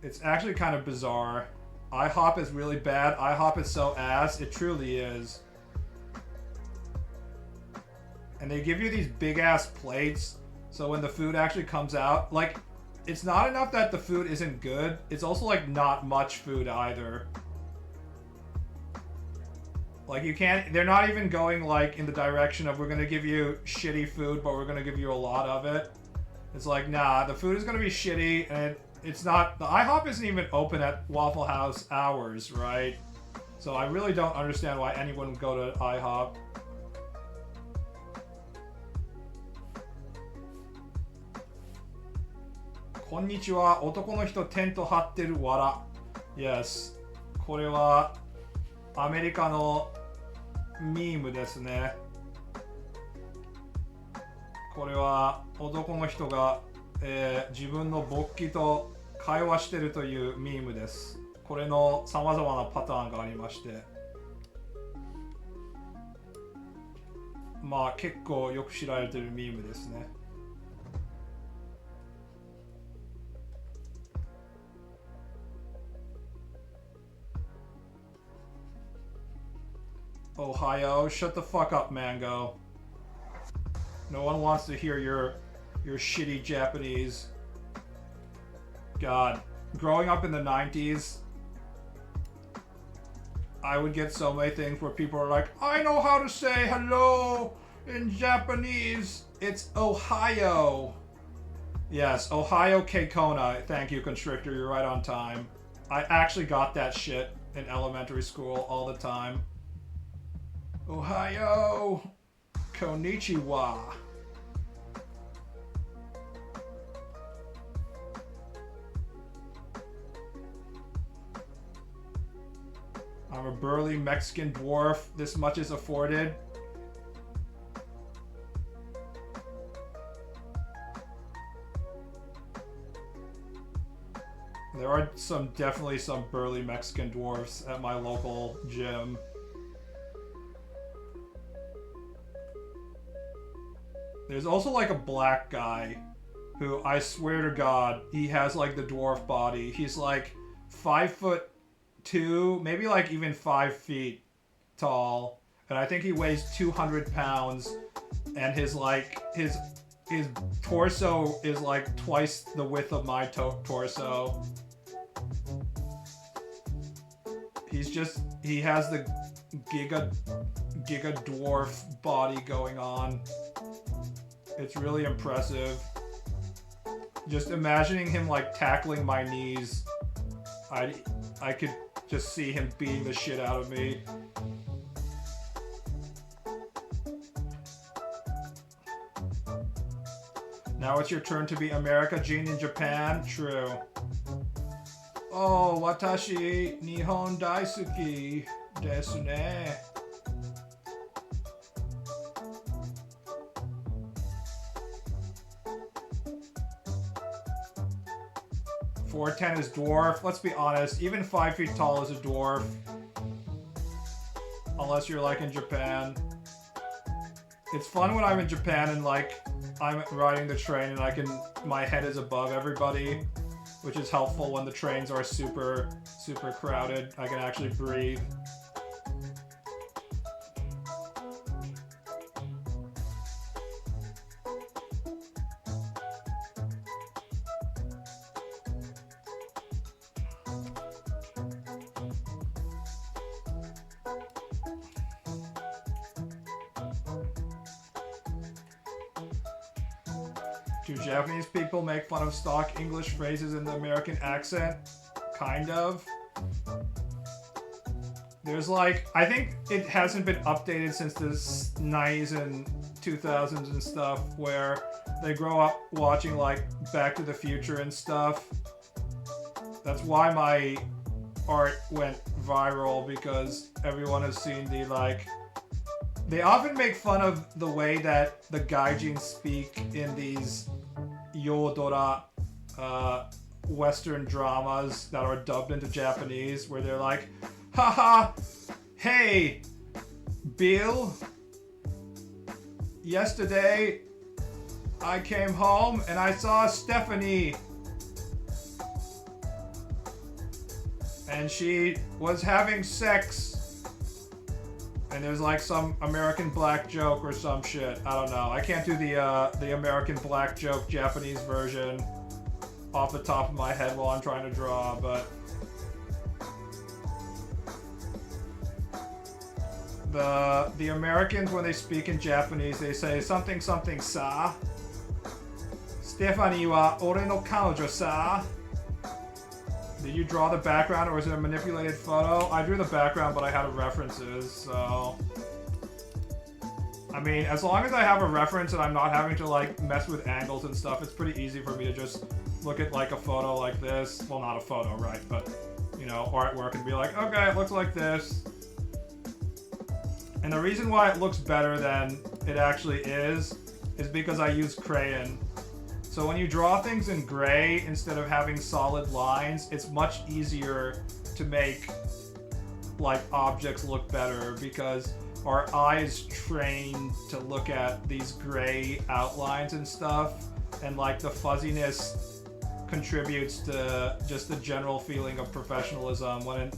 It's actually kind of bizarre. IHOP is really bad. IHOP is so ass. It truly is. And they give you these big ass plates, so when the food actually comes out, like, it's not enough that the food isn't good, it's also like not much food either. Like, you can't, they're not even going like in the direction of we're gonna give you shitty food, but we're gonna give you a lot of it. It's like, nah, the food is gonna be shitty, and it's not, the IHOP isn't even open at Waffle House hours, right? So I really don't understand why anyone would go to IHOP. Konnichiwa, 男の人テント張ってる笑。Yes. これはアメリカのミームですね。これは男の人が、自分の勃起と会話してるというミームです。これの様々なパターンがありまして。まあ結構よく知られてるミームですね。Ohio, shut the fuck up, Mango. No one wants to hear your shitty Japanese. God, growing up in the 90s, I would get so many things where people are like, I know how to say hello in Japanese. It's Ohio. Yes, Ohio Keikona. Thank you, Constrictor. You're right on time. I actually got that shit in elementary school all the time. Ohio. Konnichiwa. I'm a burly Mexican dwarf. This much is afforded. There are definitely some burly Mexican dwarfs at my local gym. There's also like a black guy who, I swear to God, he has like the dwarf body. He's like 5'2", maybe like even 5 feet tall, and I think he weighs 200 pounds, and his torso is like twice the width of my torso. He has the giga dwarf body going on. It's really impressive. Just imagining him like tackling my knees, I could just see him beating the shit out of me. Now it's your turn to be America Gene in Japan. True. Oh, watashi Nihon daisuki desu ne. .410 is dwarf. Let's be honest, even 5 feet tall is a dwarf. Unless you're like in Japan. It's fun when I'm in Japan and like I'm riding the train and my head is above everybody, which is helpful when the trains are super crowded. I can actually breathe. Do Japanese people make fun of stock English phrases in the American accent? Kind of. There's like, I think it hasn't been updated since the 90s and 2000s and stuff, where they grow up watching like Back to the Future and stuff. That's why my art went viral, because everyone has seen the like... They often make fun of the way that the gaijin speak in these Yodora Western dramas that are dubbed into Japanese, where they're like, haha, hey, Bill, yesterday I came home and I saw Stephanie and she was having sex. And there's like some American black joke or some shit. I don't know. I can't do the American black joke Japanese version off the top of my head while I'm trying to draw, but the Americans, when they speak in Japanese, they say something something sa. Stephanie wa ore no kanojo sa. Did you draw the background or is it a manipulated photo? I drew the background, but I had references, so... I mean, as long as I have a reference and I'm not having to, like, mess with angles and stuff, it's pretty easy for me to just look at, like, a photo like this. Well, not a photo, right? But, you know, artwork and be like, okay, it looks like this. And the reason why it looks better than it actually is because I use crayon. So when you draw things in gray instead of having solid lines, it's much easier to make like objects look better, because our eyes train to look at these gray outlines and stuff, and like the fuzziness contributes to just the general feeling of professionalism, when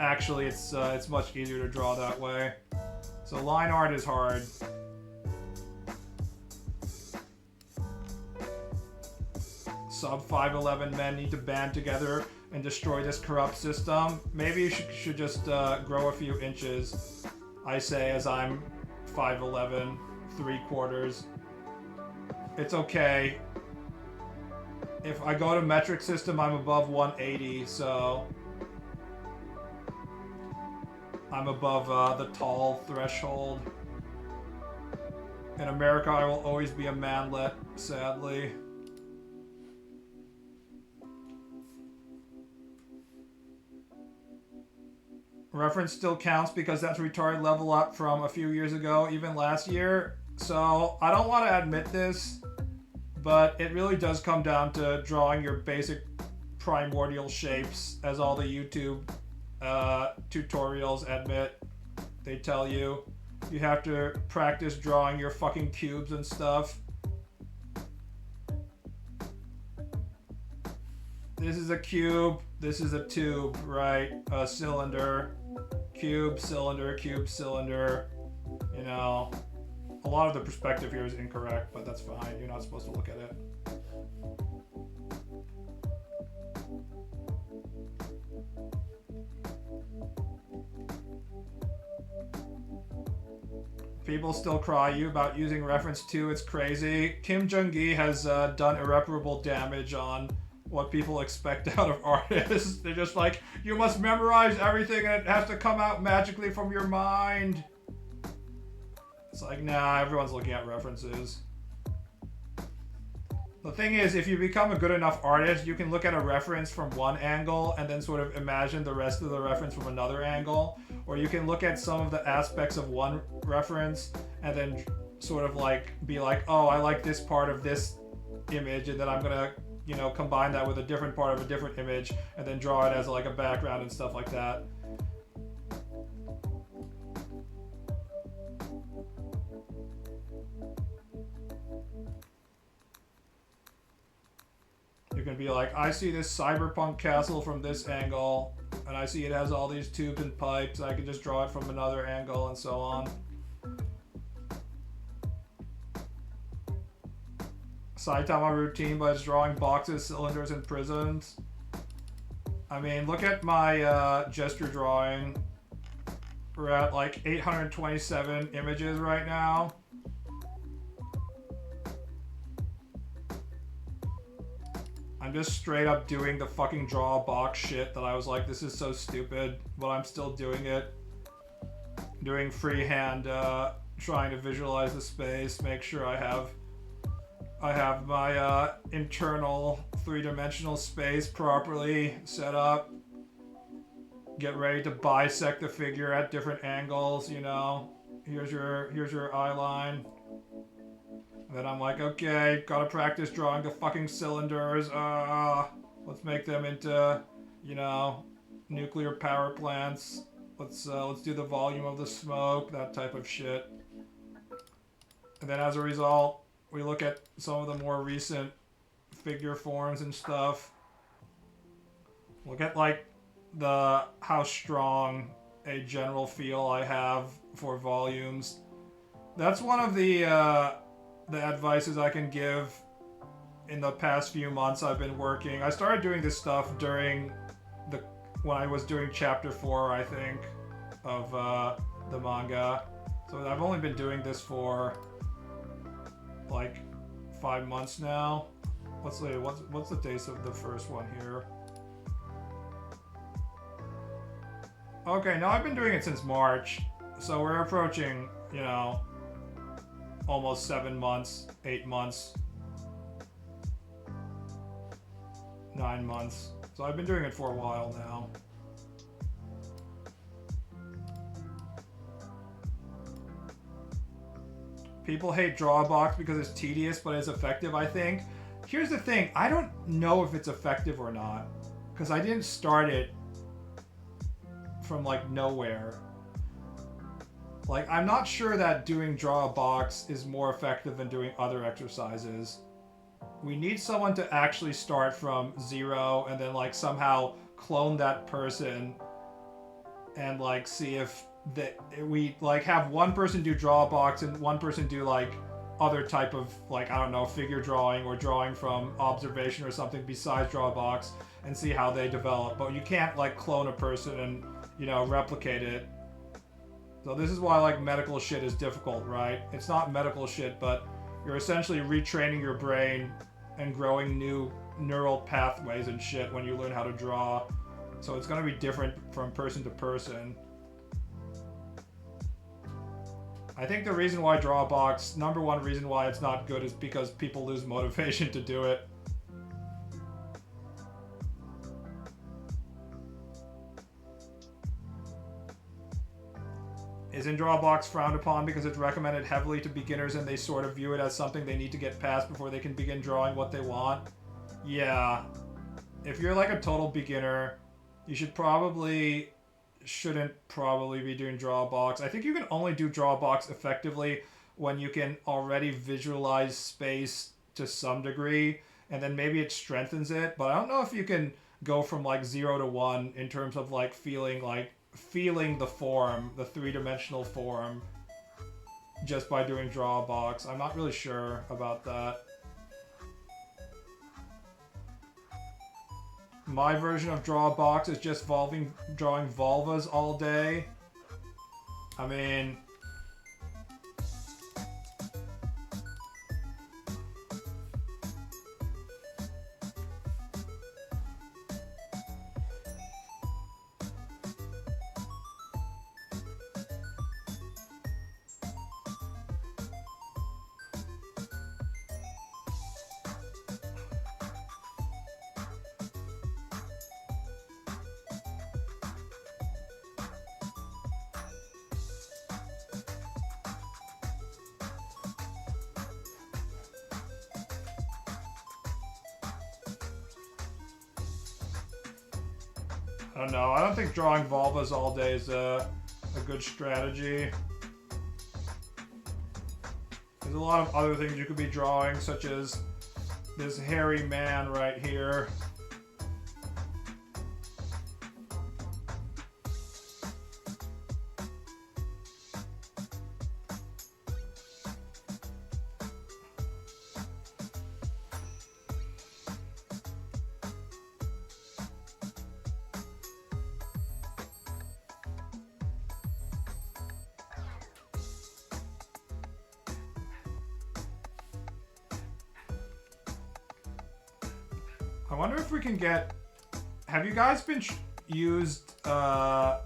actually it's much easier to draw that way. So line art is hard. Sub 5'11" men need to band together and destroy this corrupt system. Maybe you should just grow a few inches, I say, as I'm 5'11", 3/4. It's okay. If I go to metric system, I'm above 180, so I'm above the tall threshold. In America, I will always be a manlet, sadly. Reference still counts because that's retarded level up from a few years ago, even last year. So I don't want to admit this, but it really does come down to drawing your basic primordial shapes, as all the YouTube tutorials admit. They tell you you have to practice drawing your fucking cubes and stuff. This is a cube, this is a tube, right? A cylinder, cube, cylinder, cube, cylinder. You know, a lot of the perspective here is incorrect, but that's fine. You're not supposed to look at it. People still cry you about using reference 2. It's crazy. Kim Jong-gi has done irreparable damage on what people expect out of artists. They're just like, you must memorize everything and it has to come out magically from your mind. It's like, nah, everyone's looking at references. The thing is, if you become a good enough artist, you can look at a reference from one angle and then sort of imagine the rest of the reference from another angle. Or you can look at some of the aspects of one reference and then sort of like be like, oh, I like this part of this image, and then I'm gonna, you know, combine that with a different part of a different image and then draw it as like a background and stuff like that. You can be like, I see this cyberpunk castle from this angle, and I see it has all these tubes and pipes. I can just draw it from another angle and so on. Saitama routine by just drawing boxes, cylinders, and prisms. I mean, look at my gesture drawing. We're at like 827 images right now. I'm just straight up doing the fucking draw a box shit that I was like, this is so stupid, but I'm still doing it. Doing freehand, trying to visualize the space, make sure I have my internal three-dimensional space properly set up. Get ready to bisect the figure at different angles, you know. Here's your eye line. And then I'm like, okay, gotta practice drawing the fucking cylinders. Let's make them into, you know, nuclear power plants. Let's do the volume of the smoke, that type of shit. And then as a result, we look at some of the more recent figure forms and stuff. Look at like how strong a general feel I have for volumes. That's one of the advices I can give. In the past few months I've been working. I started doing this stuff during when I was doing chapter 4, I think, of the manga. So I've only been doing this for like 5 months now. Let's see, what's the date of the first one here? Okay, now I've been doing it since March. So we're approaching, you know, almost 7 months, 8 months, 9 months. So I've been doing it for a while now. People hate Drawbox because it's tedious, but it's effective, I think. Here's the thing, I don't know if it's effective or not, because I didn't start it from like nowhere. Like, I'm not sure that doing Draw a Box is more effective than doing other exercises. We need someone to actually start from 0 and then like somehow clone that person and like see if we like have one person do Draw a Box and one person do like other type of like, I don't know, figure drawing or drawing from observation or something besides Draw a Box, and see how they develop. But you can't like clone a person and, you know, replicate it. So this is why like medical shit is difficult, right? It's not medical shit, but you're essentially retraining your brain and growing new neural pathways and shit when you learn how to draw. So it's going to be different from person to person. I think the reason why Draw a Box, number one reason why it's not good, is because people lose motivation to do it. Isn't Drawbox frowned upon because it's recommended heavily to beginners and they sort of view it as something they need to get past before they can begin drawing what they want? Yeah. If you're like a total beginner, you shouldn't probably be doing Drawbox. I think you can only do Drawbox effectively when you can already visualize space to some degree, and then maybe it strengthens it, but I don't know if you can go from like 0 to 1 in terms of like feeling the form, the three-dimensional form, just by doing Drawbox. I'm not really sure about that. My version of Drawbox is just drawing vulvas all day. I mean... I don't know. I don't think drawing vulvas all day is a good strategy. There's a lot of other things you could be drawing, such as this hairy man right here. I wonder if we can get... Have you guys been used the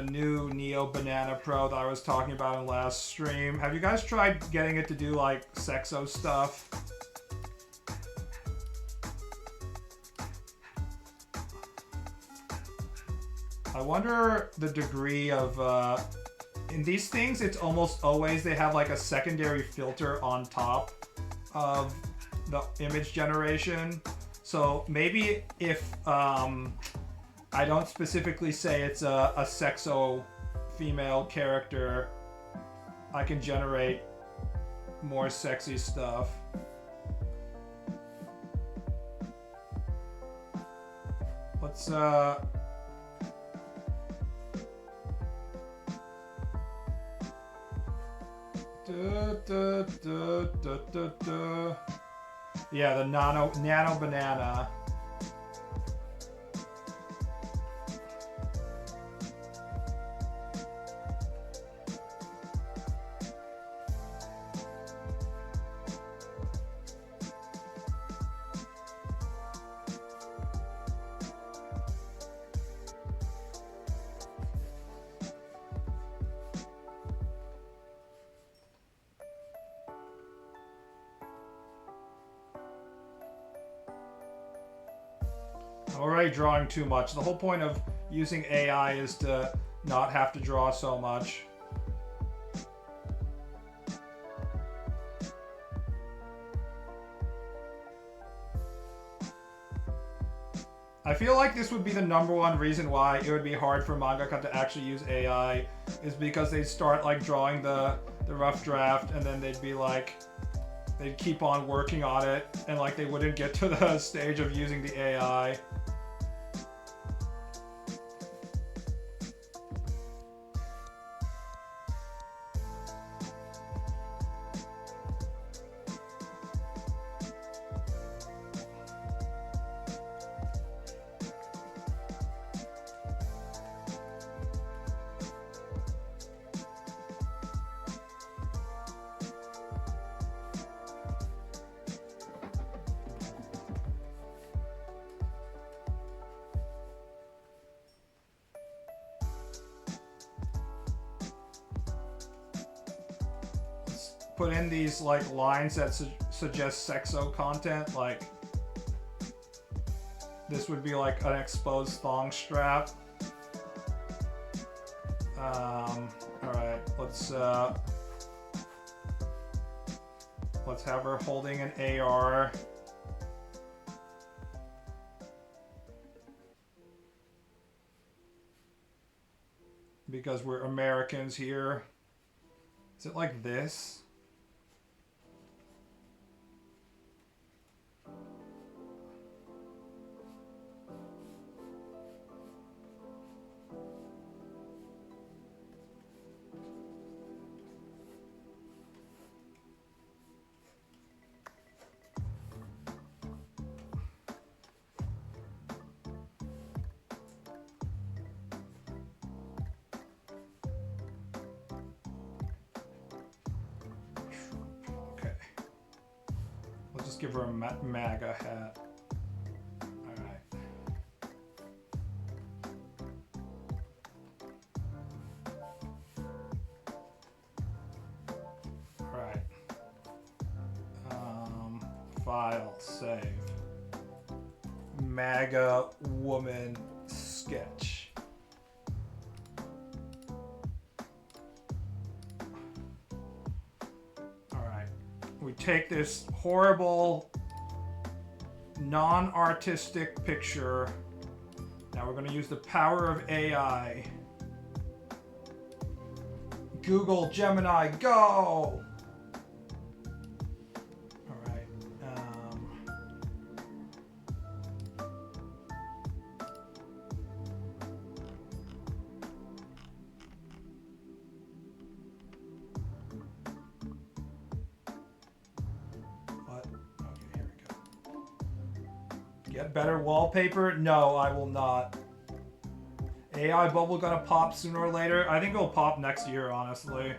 new Neo Banana Pro that I was talking about in last stream? Have you guys tried getting it to do like sexo stuff? I wonder the degree of... in these things, it's almost always they have like a secondary filter on top of the image generation. So maybe if I don't specifically say it's a sexo female character, I can generate more sexy stuff. Let's yeah, the nano banana. I'm already drawing too much. The whole point of using AI is to not have to draw so much. I feel like this would be the #1 reason why it would be hard for mangaka to actually use AI, is because they'd start like drawing the rough draft and then they'd be like, they'd keep on working on it and like they wouldn't get to the stage of using the AI. Put in these like lines that suggest sexo content, like this would be like an exposed thong strap. All right. let's have her holding an AR. Because we're Americans here. Is it like this? Just give her a MAGA hat. Alright. Alright. File, save. MAGA woman sketch. We take this horrible, non-artistic picture. Now we're going to use the power of AI. Google, Gemini, go! Alright. Get better wallpaper? No, I will not. AI bubble gonna pop sooner or later? I think it'll pop next year, honestly.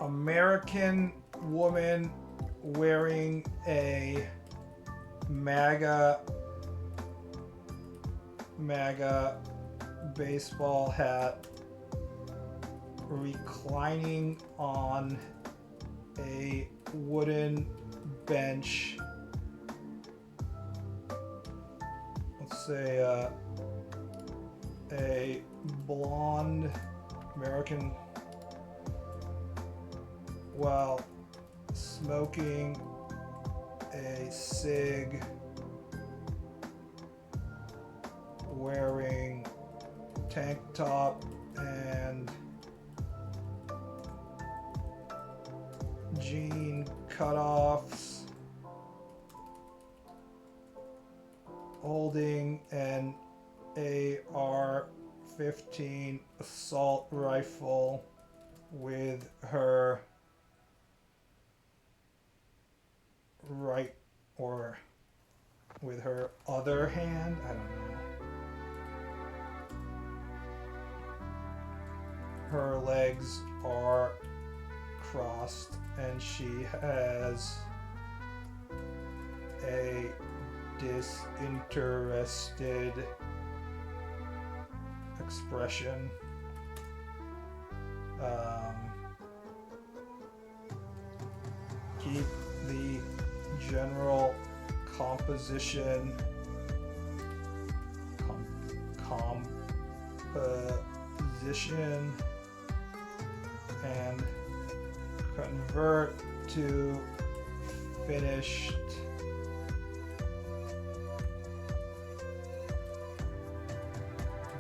American woman wearing a MAGA baseball hat, reclining on a wooden bench. Let's say a blonde American while smoking a cig, wearing tank top and jean cutoffs, holding an AR-15 assault rifle with her right, or with her other hand, I don't know. Her legs are crossed and she has a disinterested expression. Keep the general composition composition and convert to finished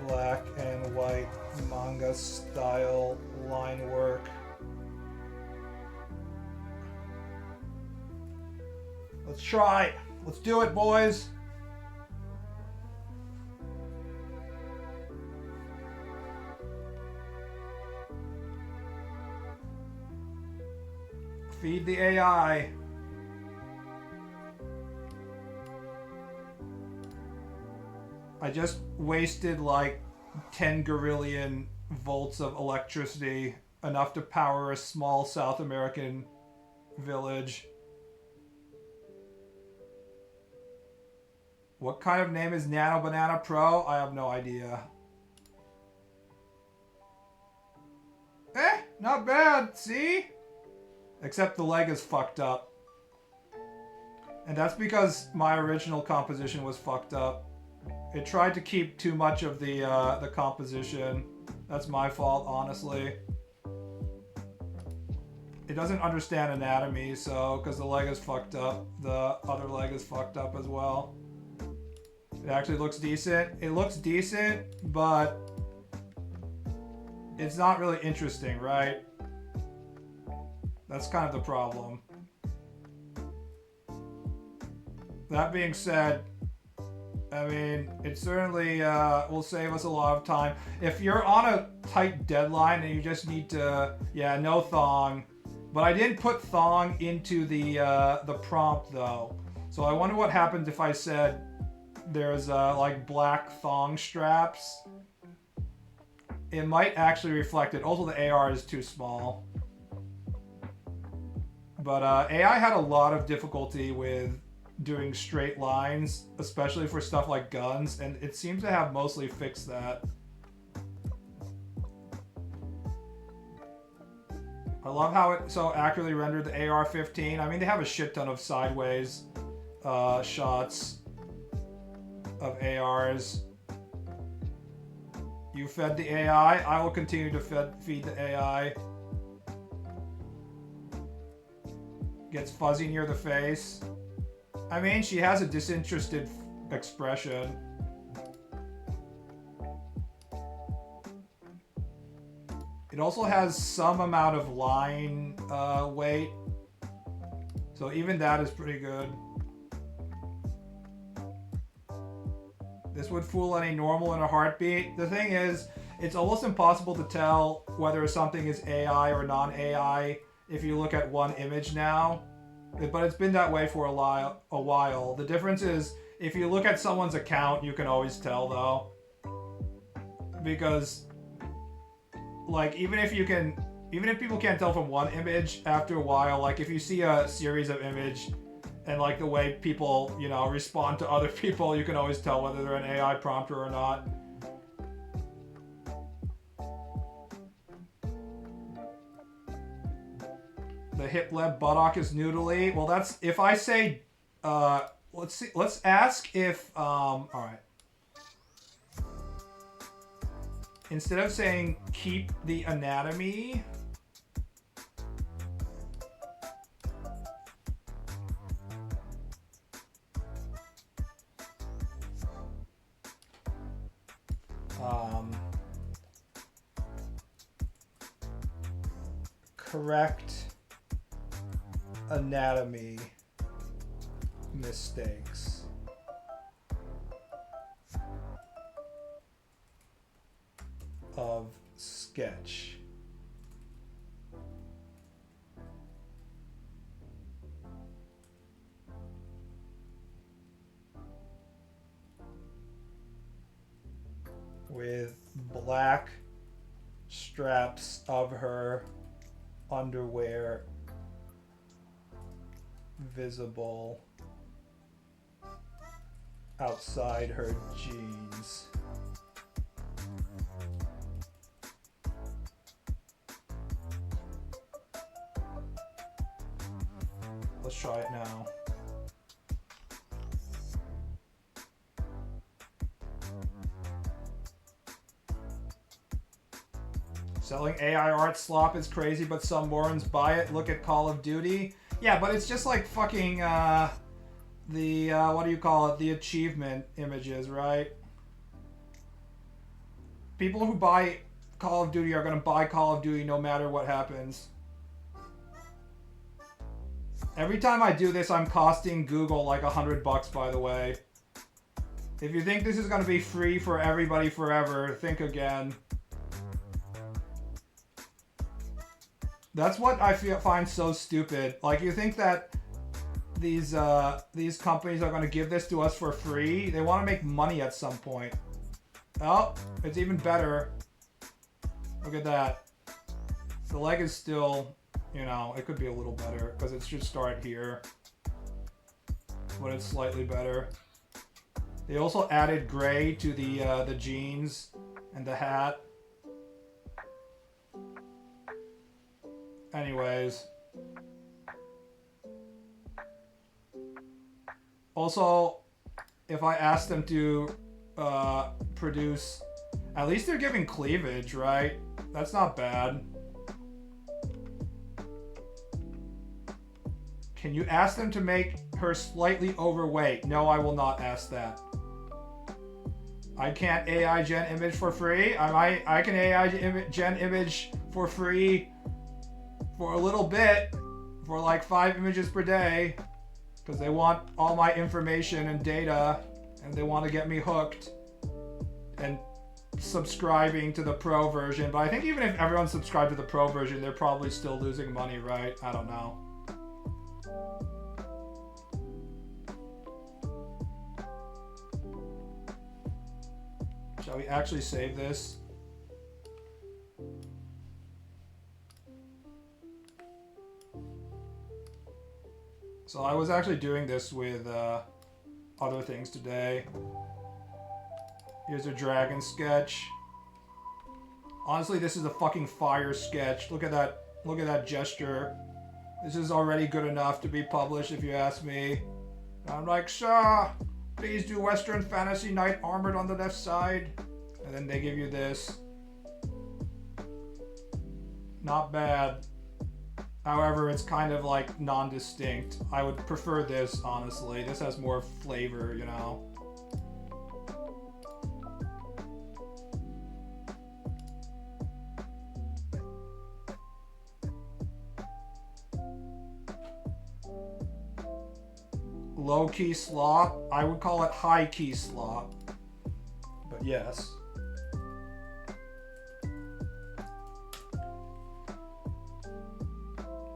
black and white manga style line work. Let's try. Let's do it, boys. Feed the AI. I just wasted like 10 gorillion volts of electricity, enough to power a small South American village. What kind of name is Nano Banana Pro? I have no idea. Not bad, see? Except the leg is fucked up. And that's because my original composition was fucked up. It tried to keep too much of the composition. That's my fault, honestly. It doesn't understand anatomy, so because the leg is fucked up, the other leg is fucked up as well. It actually looks decent. It looks decent, but it's not really interesting, right? That's kind of the problem. That being said, I mean, it certainly will save us a lot of time. If you're on a tight deadline and you just need to, yeah, no thong. But I didn't put thong into the prompt though. So I wonder what happens if I said there's like black thong straps. It might actually reflect it. Also, the AR is too small. But AI had a lot of difficulty with doing straight lines, especially for stuff like guns, and it seems to have mostly fixed that. I love how it so accurately rendered the AR-15. I mean, they have a shit ton of sideways shots of ARs. You fed the AI. I will continue to feed the AI. Gets fuzzy near the face. I mean, she has a disinterested expression. It also has some amount of line weight. So even that is pretty good. This would fool any normal in a heartbeat. The thing is, it's almost impossible to tell whether something is AI or non-AI if you look at one image now. But it's been that way for a while. The difference is, if you look at someone's account, you can always tell though. Because, like, even if people can't tell from one image, after a while, like if you see a series of images and like the way people, you know, respond to other people, you can always tell whether they're an AI prompter or not. The hip leb buttock is noodly. Well, that's if I say, let's see, let's ask if, all right. Instead of saying keep the anatomy, correct anatomy mistakes. Of sketch. With black straps of her underwear visible outside her jeans. Let's try it now. Selling AI art slop is crazy, but some morons buy it. Look at Call of Duty. Yeah, but it's just like fucking, what do you call it? The achievement images, right? People who buy Call of Duty are gonna buy Call of Duty no matter what happens. Every time I do this, I'm costing Google like $100, by the way. If you think this is gonna be free for everybody forever, think again. That's what I find so stupid. Like, you think that these companies are gonna give this to us for free? They want to make money at some point. Oh, it's even better. Look at that. The leg is still, you know, it could be a little better because it should start here, but it's slightly better. They also added gray to the jeans and the hat. Anyways. Also, if I ask them to produce. At least they're giving cleavage, right? That's not bad. Can you ask them to make her slightly overweight? No, I will not ask that. I can't AI gen image for free. I can AI gen image for free for a little bit, for like 5 images per day, because they want all my information and data, and they want to get me hooked and subscribing to the pro version. But I think even if everyone subscribed to the pro version, they're probably still losing money, right? I don't know. Shall we actually save this? So I was actually doing this with other things today. Here's a dragon sketch. Honestly, this is a fucking fire sketch. Look at that gesture. This is already good enough to be published if you ask me. I'm like, sir, please do Western Fantasy Knight armored on the left side. And then they give you this. Not bad. However, it's kind of like non-distinct. I would prefer this, honestly. This has more flavor, you know. Low-key slop. I would call it high-key slop. But yes.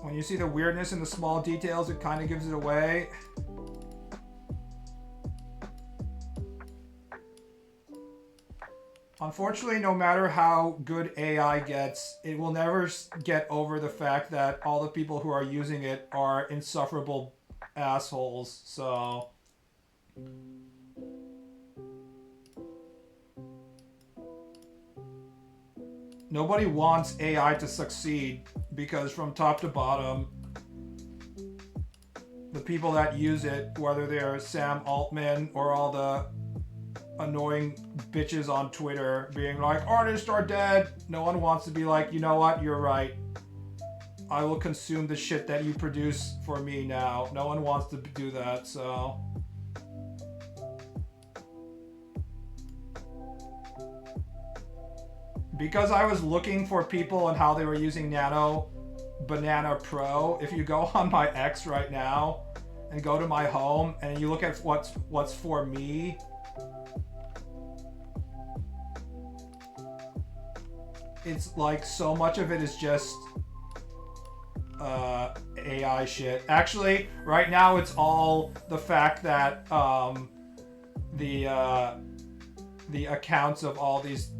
When you see the weirdness in the small details, it kind of gives it away. Unfortunately, no matter how good AI gets, it will never get over the fact that all the people who are using it are insufferable assholes, so... Nobody wants AI to succeed because from top to bottom, the people that use it, whether they're Sam Altman or all the annoying bitches on Twitter being like, artists are dead, no one wants to be like, you know what, you're right. I will consume the shit that you produce for me now. No one wants to do that, so... Because I was looking for people and how they were using Nano Banana Pro, if you go on my X right now and go to my home and you look at what's for me, it's like so much of it is just AI shit. Actually, right now it's all the fact that the accounts of all these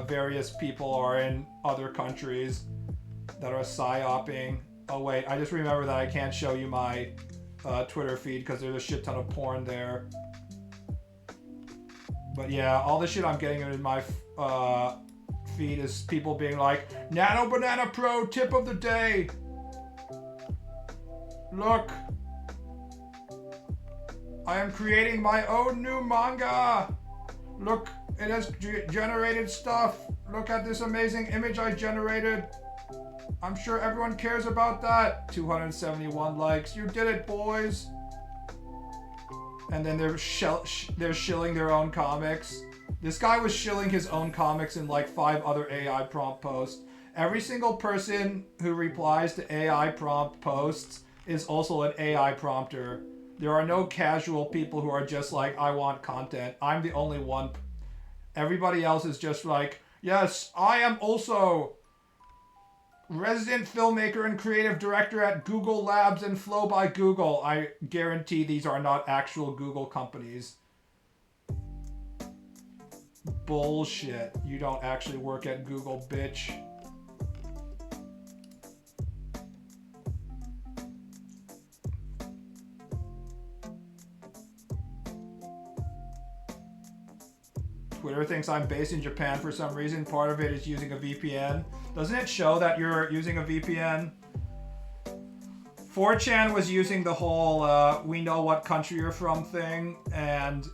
various people are in other countries that are psyoping. Oh wait, I just remember that I can't show you my Twitter feed because there's a shit ton of porn there. But yeah, all the shit I'm getting in my feed is people being like, Nano Banana Pro tip of the day. Look, I am creating my own new manga. Look, it has generated stuff. Look at this amazing image I generated. I'm sure everyone cares about that. 271 likes. You did it, boys. And then they're shilling their own comics. This guy was shilling his own comics in like 5 other AI prompt posts. Every single person who replies to AI prompt posts is also an AI prompter. There are no casual people who are just like, I want content. I'm the only one. Everybody else is just like, yes, I am also resident filmmaker and creative director at Google Labs and Flow by Google. I guarantee these are not actual Google companies. Bullshit. You don't actually work at Google, bitch. Twitter thinks I'm based in Japan for some reason. Part of it is using a VPN. Doesn't it show that you're using a VPN? 4chan was using the whole we know what country you're from thing, and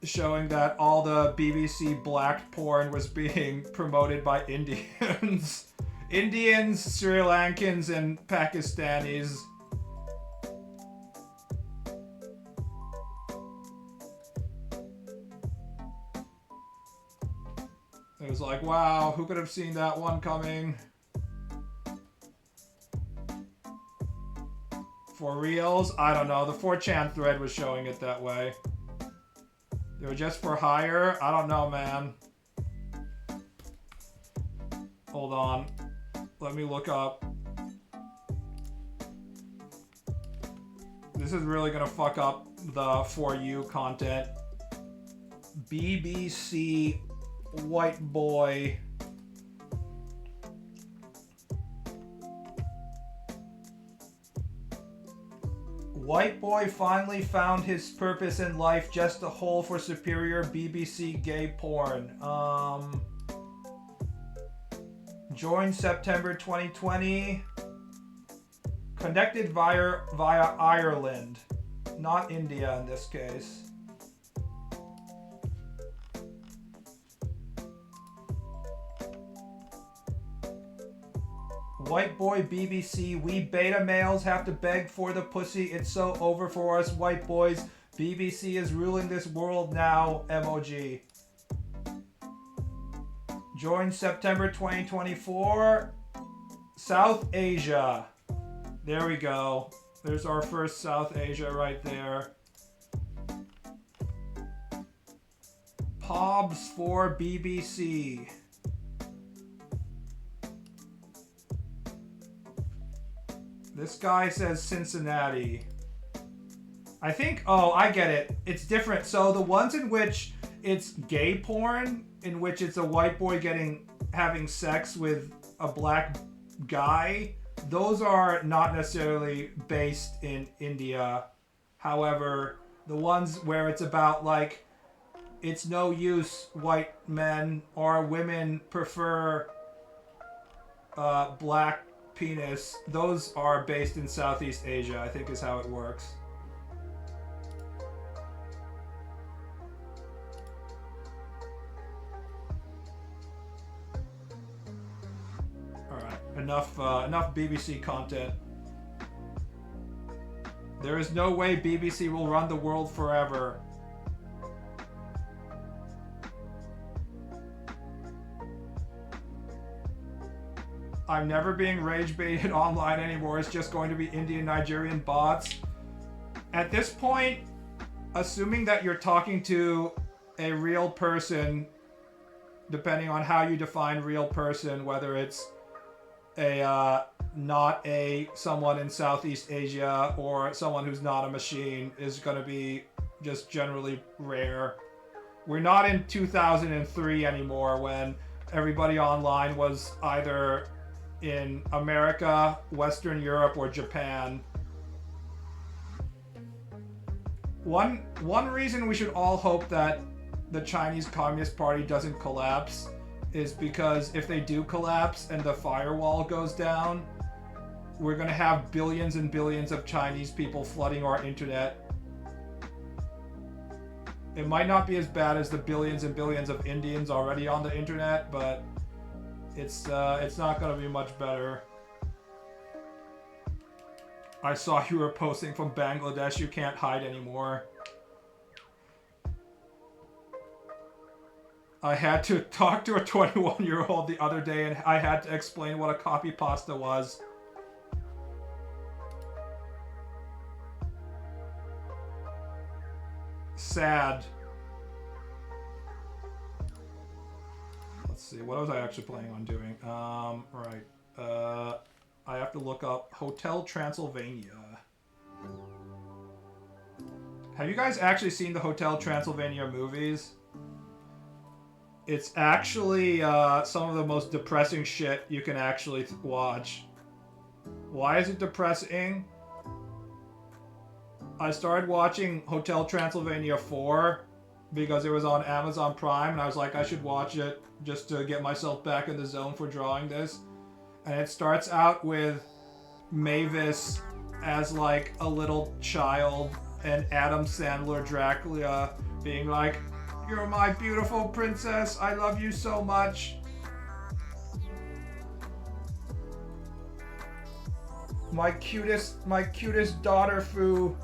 showing that all the BBC black porn was being promoted by Indians. Indians, Sri Lankans, and Pakistanis. It was like, wow, who could have seen that one coming? For reals? I don't know. The 4chan thread was showing it that way. They were just for hire? I don't know, man. Hold on. Let me look up. This is really gonna fuck up the For You content. BBC white boy. White boy finally found his purpose in life, just a hole for superior BBC gay porn. Joined September 2020. Connected via Ireland, not India in this case. White boy BBC, we beta males have to beg for the pussy. It's so over for us white boys. BBC is ruling this world now, MOG. Joined September 2024. South Asia. There we go. There's our first South Asia right there. Pobs for BBC. This guy says Cincinnati. I think, oh, I get it. It's different. So the ones in which it's gay porn, in which it's a white boy having sex with a black guy, those are not necessarily based in India. However, the ones where it's about like, it's no use, white men or women prefer black penis, those are based in Southeast Asia, I think is how it works. Alright, enough BBC content. There is no way BBC will run the world forever. I'm never being rage baited online anymore. It's just going to be Indian Nigerian bots. At this point, assuming that you're talking to a real person, depending on how you define real person, whether it's a not a someone in Southeast Asia or someone who's not a machine, is going to be just generally rare. We're not in 2003 anymore when everybody online was either in America, Western Europe, or Japan. One reason we should all hope that the Chinese Communist Party doesn't collapse is because if they do collapse and the firewall goes down, we're gonna have billions and billions of Chinese people flooding our internet. It might not be as bad as the billions and billions of Indians already on the internet, but it's not gonna be much better. I saw you were posting from Bangladesh. You can't hide anymore. I had to talk to a 21-year-old the other day and I had to explain what a copy pasta was. Sad. Let's see, what was I actually planning on doing? Right. I have to look up Hotel Transylvania. Have you guys actually seen the Hotel Transylvania movies? It's actually some of the most depressing shit you can actually watch. Why is it depressing? I started watching Hotel Transylvania 4 because it was on Amazon Prime and I was like, I should watch it just to get myself back in the zone for drawing this. And it starts out with Mavis as like a little child and Adam Sandler Dracula being like, You're my beautiful princess. I love you so much. My cutest daughter, Fu.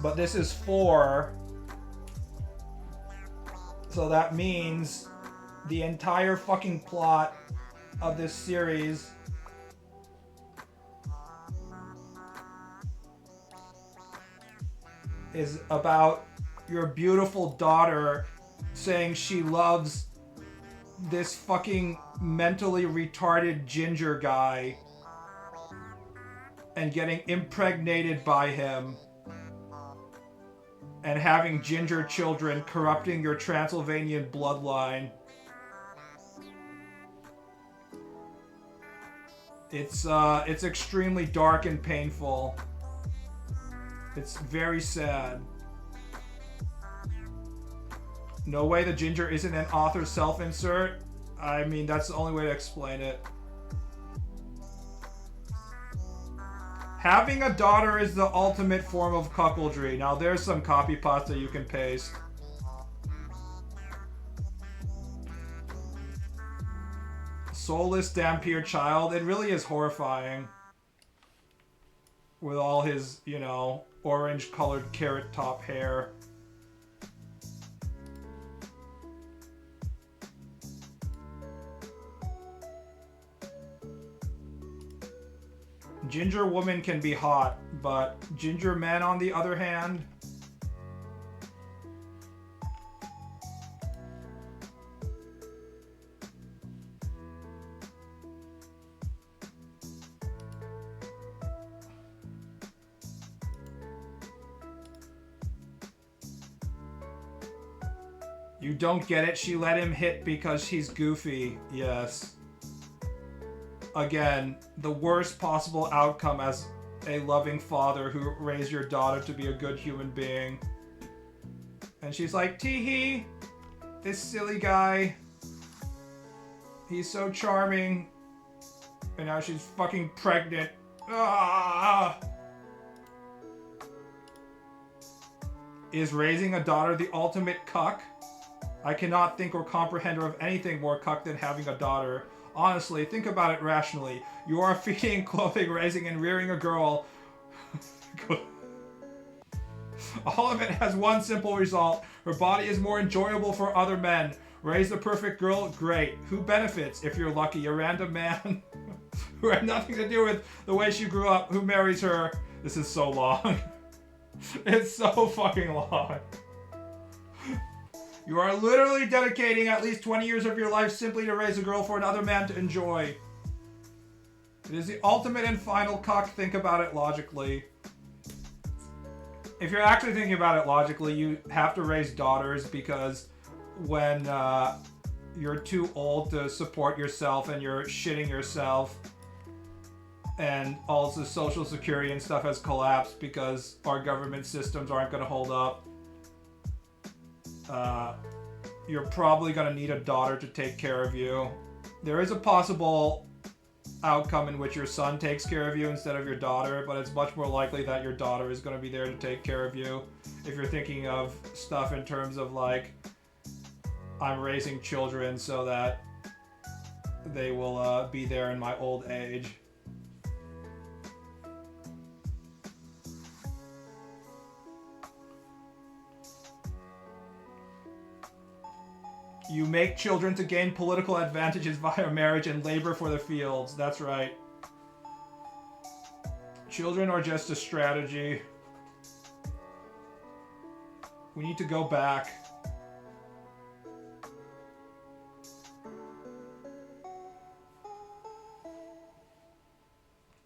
But this is 4. So that means the entire fucking plot of this series is about your beautiful daughter saying she loves this fucking mentally retarded ginger guy and getting impregnated by him and having ginger children, corrupting your Transylvanian bloodline. It's extremely dark and painful. It's very sad. No way the ginger isn't an author self-insert. I mean, that's the only way to explain it. Having a daughter is the ultimate form of cuckoldry. Now there's some copy pasta you can paste. Soulless Dampier child. It really is horrifying. With all his, you know, orange colored carrot top hair. Ginger woman can be hot, but ginger men on the other hand... You don't get it? She let him hit because he's goofy. Yes. Again, the worst possible outcome as a loving father who raised your daughter to be a good human being. And she's like, tee-hee, this silly guy. He's so charming. And now she's fucking pregnant. Ah! Is raising a daughter the ultimate cuck? I cannot think or comprehend of anything more cuck than having a daughter. Honestly, think about it rationally. You are feeding, clothing, raising, and rearing a girl. All of it has one simple result. Her body is more enjoyable for other men. Raise the perfect girl? Great. Who benefits? If you're lucky, a random man who had nothing to do with the way she grew up, who marries her. This is so long. It's so fucking long. You are literally dedicating at least 20 years of your life simply to raise a girl for another man to enjoy. It is the ultimate and final cuck. Think about it logically. If you're actually thinking about it logically, you have to raise daughters because when you're too old to support yourself and you're shitting yourself and also social security and stuff has collapsed because our government systems aren't going to hold up, you're probably going to need a daughter to take care of you. There is a possible outcome in which your son takes care of you instead of your daughter, but it's much more likely that your daughter is going to be there to take care of you. If you're thinking of stuff in terms of like, I'm raising children so that they will be there in my old age. You make children to gain political advantages via marriage and labor for the fields. That's right. Children are just a strategy. We need to go back.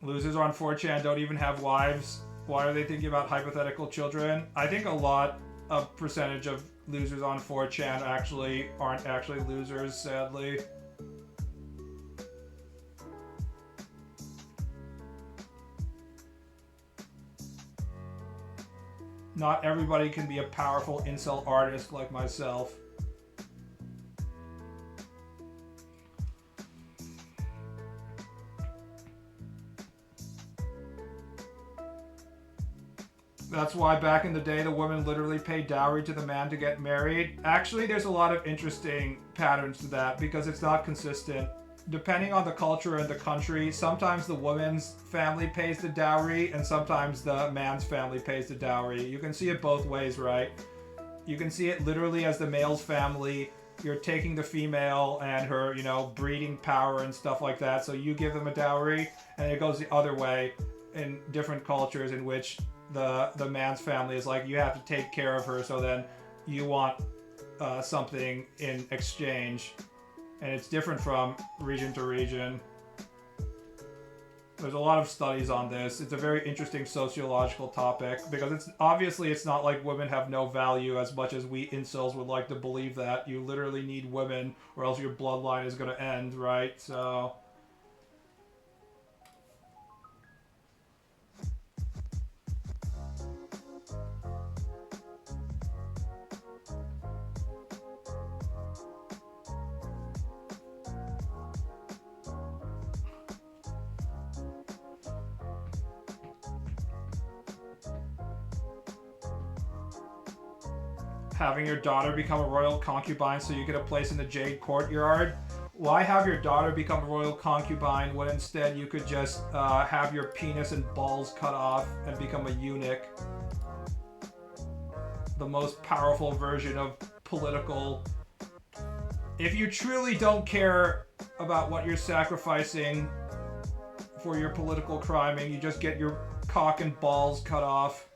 Losers on 4chan don't even have wives. Why are they thinking about hypothetical children? I think a percentage of losers on 4chan aren't actually losers, sadly. Not everybody can be a powerful incel artist like myself. That's why back in the day the woman literally paid dowry to the man to get married. Actually, there's a lot of interesting patterns to that because it's not consistent. Depending on the culture and the country, sometimes the woman's family pays the dowry and sometimes the man's family pays the dowry. You can see it both ways, right? You can see it literally as the male's family. You're taking the female and her, you know, breeding power and stuff like that. So you give them a dowry, and it goes the other way in different cultures in which the man's family is like, you have to take care of her, so then you want something in exchange. And it's different from region to region. There's a lot of studies on this. It's a very interesting sociological topic because it's not like women have no value as much as we incels would like to believe that. You literally need women or else your bloodline is going to end, right? So having your daughter become a royal concubine so you get a place in the Jade Courtyard. Why have your daughter become a royal concubine when instead you could just have your penis and balls cut off and become a eunuch? The most powerful version of political... If you truly don't care about what you're sacrificing for your political criming, you just get your cock and balls cut off.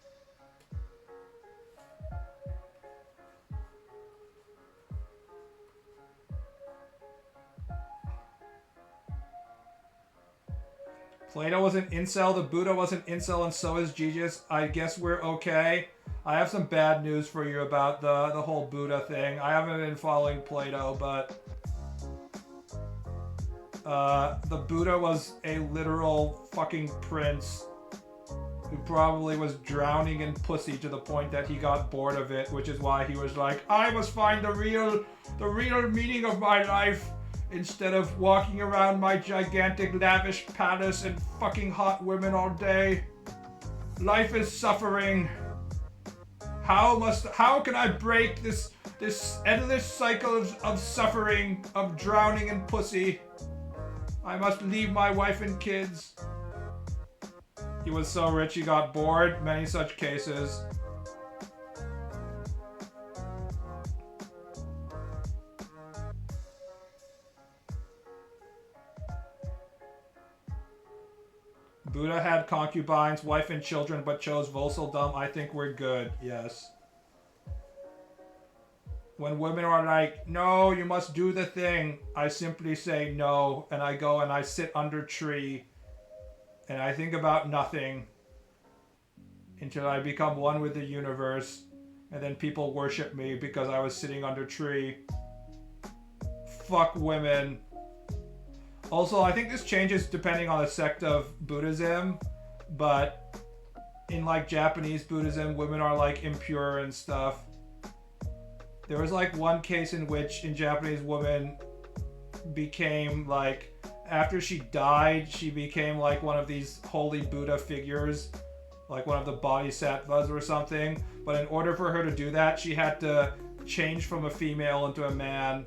Plato was an incel, the Buddha was an incel, and so is Jesus. I guess we're okay. I have some bad news for you about the whole Buddha thing. I haven't been following Plato, but the Buddha was a literal fucking prince who probably was drowning in pussy to the point that he got bored of it, which is why he was like, I must find the real meaning of my life. Instead of walking around my gigantic lavish palace and fucking hot women all day. Life is suffering. How can I break this endless cycle of suffering, of drowning in pussy? I must leave my wife and kids. He was so rich he got bored. Many such cases. Buddha had concubines, wife and children, but chose Voseldom. I think we're good. Yes. When women are like, no, you must do the thing, I simply say no, and I go and I sit under a tree, and I think about nothing until I become one with the universe, and then people worship me because I was sitting under a tree. Fuck women. Also, I think this changes depending on the sect of Buddhism, but in like Japanese Buddhism, women are like impure and stuff. There was like one case in which a Japanese woman became like, after she died, she became like one of these holy Buddha figures, like one of the bodhisattvas or something. But in order for her to do that, she had to change from a female into a man.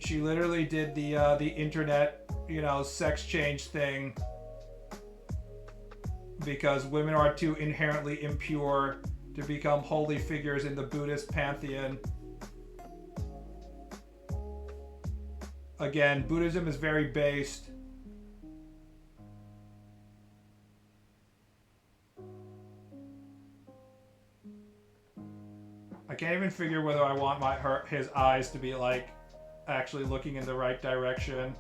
She literally did the internet, you know, sex change thing because women are too inherently impure to become holy figures in the Buddhist pantheon. Again, Buddhism is very based. I can't even figure whether I want his eyes to be like actually looking in the right direction.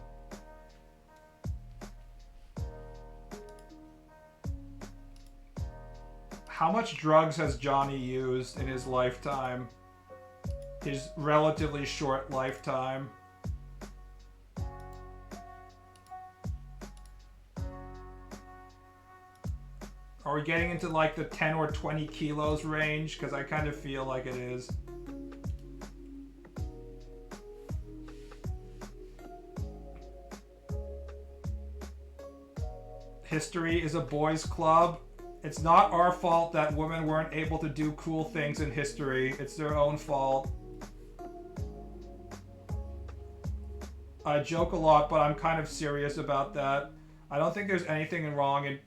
How much drugs has Johnny used in his lifetime? His relatively short lifetime. Are we getting into like the 10 or 20 kilos range? Because I kind of feel like it is. History is a boys' club. It's not our fault that women weren't able to do cool things in history. It's their own fault. I joke a lot, but I'm kind of serious about that. I don't think there's anything wrong in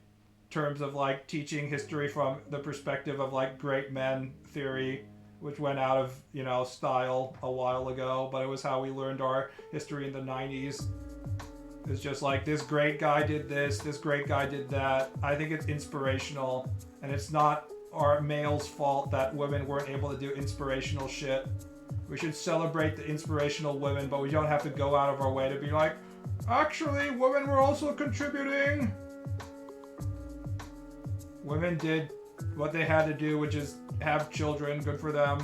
terms of like teaching history from the perspective of like great men theory, which went out of, you know, style a while ago, but it was how we learned our history in the 90s. It's just like, this great guy did this great guy did that. I think it's inspirational, and it's not our males' fault that women weren't able to do inspirational shit. We should celebrate the inspirational women, but we don't have to go out of our way to be like, actually, women were also contributing. Women did what they had to do, which is have children. Good for them.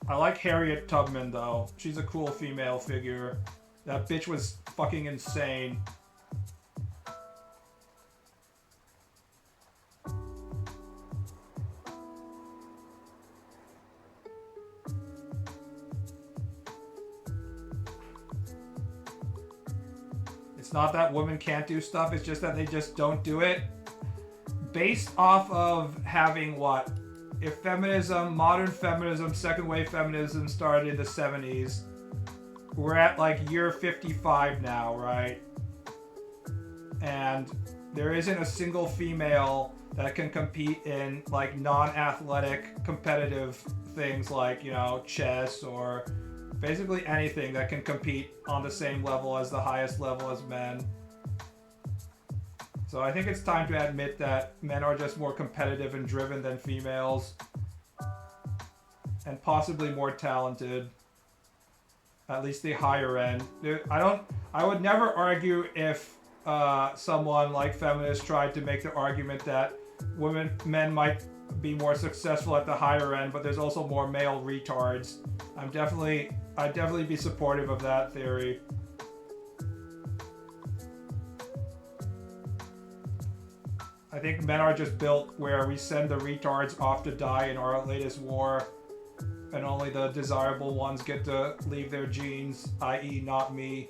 I like Harriet Tubman, though. She's a cool female figure. That bitch was fucking insane. It's not that women can't do stuff, it's just that they just don't do it. Based off of having what? If feminism, modern feminism, second wave feminism started in the 70s, we're at like year 55 now, right? And there isn't a single female that can compete in like non-athletic competitive things like, you know, chess or basically anything that can compete on the same level as the highest level as men. So I think it's time to admit that men are just more competitive and driven than females. And possibly more talented. At least the higher end. I would never argue if someone like feminists tried to make the argument that men might be more successful at the higher end, but there's also more male retards. I'd definitely be supportive of that theory. I think men are just built where we send the retards off to die in our latest war, and only the desirable ones get to leave their genes, i.e. not me.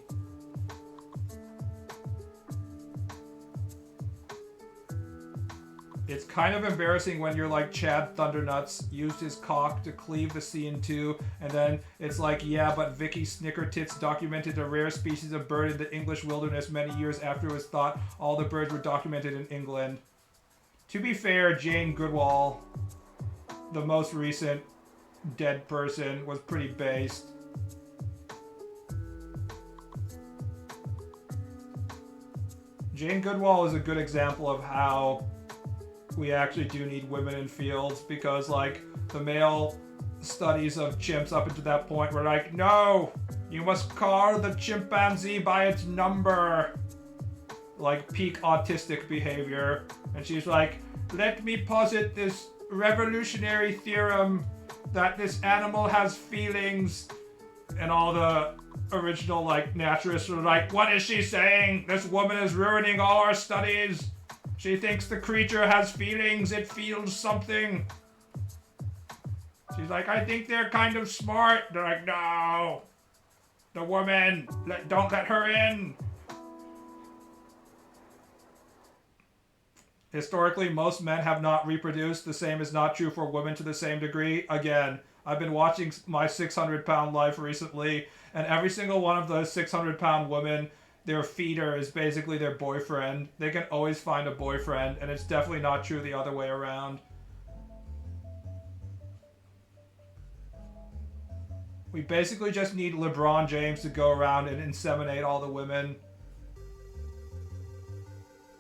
It's kind of embarrassing when you're like Chad Thundernuts used his cock to cleave the sea in two, and then it's like, yeah, but Vicky Snickertits documented a rare species of bird in the English wilderness many years after it was thought all the birds were documented in England. To be fair, Jane Goodall, the most recent dead person, was pretty based. Jane Goodall is a good example of how we actually do need women in fields, because like the male studies of chimps up until that point were like, no, you must call the chimpanzee by its number. Like peak autistic behavior. And she's like, let me posit this revolutionary theorem that this animal has feelings. And all the original like naturalists were like, what is she saying? This woman is ruining all our studies. She thinks the creature has feelings, it feels something. She's like, I think they're kind of smart. They're like, no, the woman, don't let her in. Historically, most men have not reproduced. The same is not true for women to the same degree. Again, I've been watching My 600-Pound Life recently, and every single one of those 600-pound women, their feeder is basically their boyfriend. They can always find a boyfriend, and it's definitely not true the other way around. We basically just need LeBron James to go around and inseminate all the women,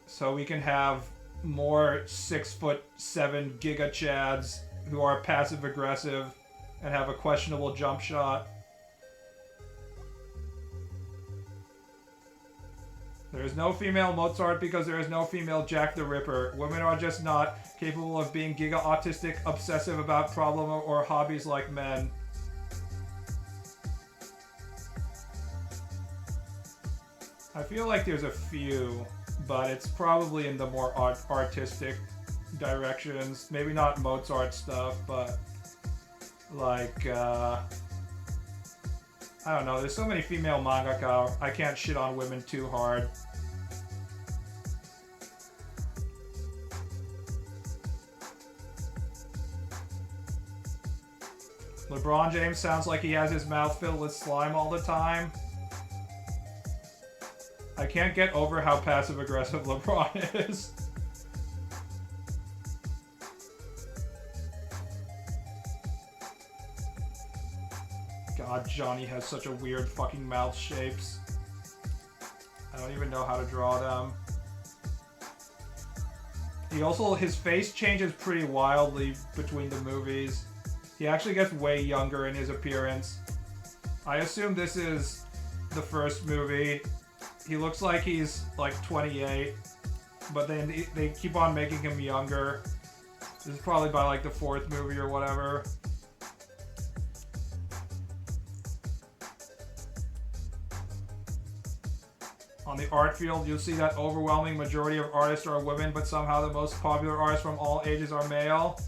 so we can have more 6'7" Giga Chads who are passive aggressive and have a questionable jump shot. There is no female Mozart because there is no female Jack the Ripper. Women are just not capable of being giga autistic, obsessive about problem or hobbies like men. I feel like there's a few, but it's probably in the more artistic directions. Maybe not Mozart stuff, but like, I don't know. There's so many female mangaka. I can't shit on women too hard. LeBron James sounds like he has his mouth filled with slime all the time. I can't get over how passive-aggressive LeBron is. God, Johnny has such a weird fucking mouth shapes. I don't even know how to draw them. He also, his face changes pretty wildly between the movies. He actually gets way younger in his appearance. I assume this is the first movie. He looks like he's like 28, but then they keep on making him younger. This is probably by like the fourth movie or whatever. On the art field, you'll see that overwhelming majority of artists are women, but somehow the most popular artists from all ages are male.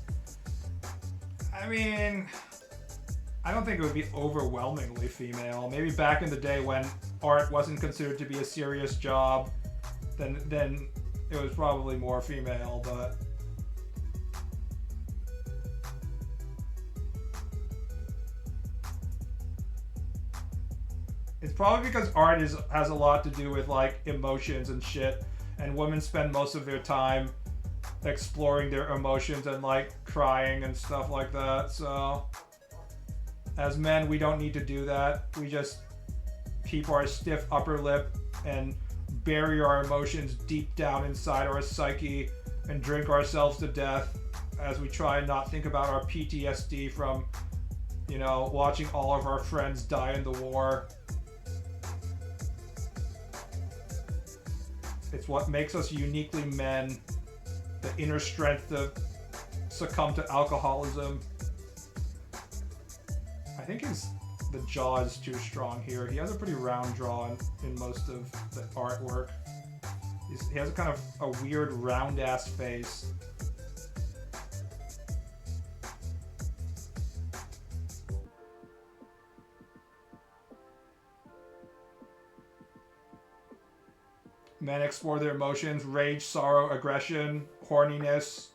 I mean, I don't think it would be overwhelmingly female. Maybe back in the day when art wasn't considered to be a serious job, then it was probably more female, but... It's probably because art has a lot to do with like emotions and shit, and women spend most of their time exploring their emotions and like crying and stuff like that. So as men, we don't need to do that. We just keep our stiff upper lip and bury our emotions deep down inside our psyche and drink ourselves to death as we try and not think about our PTSD from, you know, watching all of our friends die in the war. It's what makes us uniquely men, the inner strength to succumb to alcoholism. I think the jaw is too strong here. He has a pretty round jaw in most of the artwork. He has a kind of a weird round-ass face. Men explore their emotions: rage, sorrow, aggression, horniness.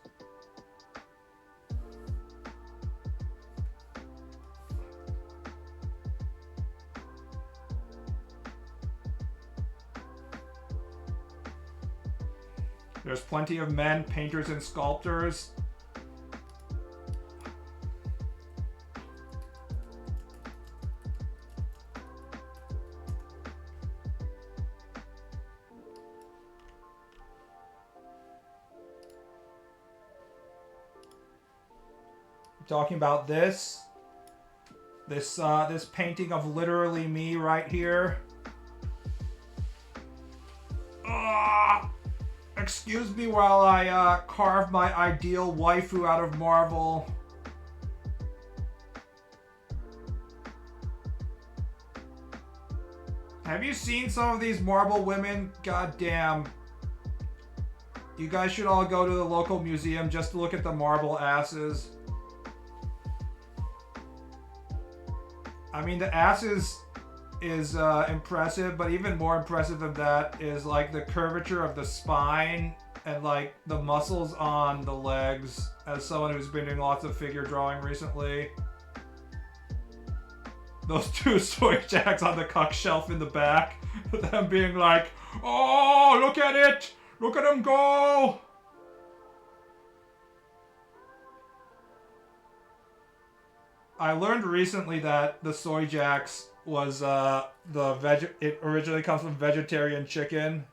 There's plenty of men, painters and sculptors. Talking about this painting of literally me right here. Excuse me while I carve my ideal waifu out of marble. Have you seen some of these marble women? God damn. You guys should all go to the local museum just to look at the marble asses. I mean, the ass is impressive, but even more impressive than that is like the curvature of the spine and like the muscles on the legs, as someone who's been doing lots of figure drawing recently. Those two soy jacks on the cuck shelf in the back, them being like, oh, look at it! Look at him go! I learned recently that the soy jacks was it originally comes from vegetarian chicken.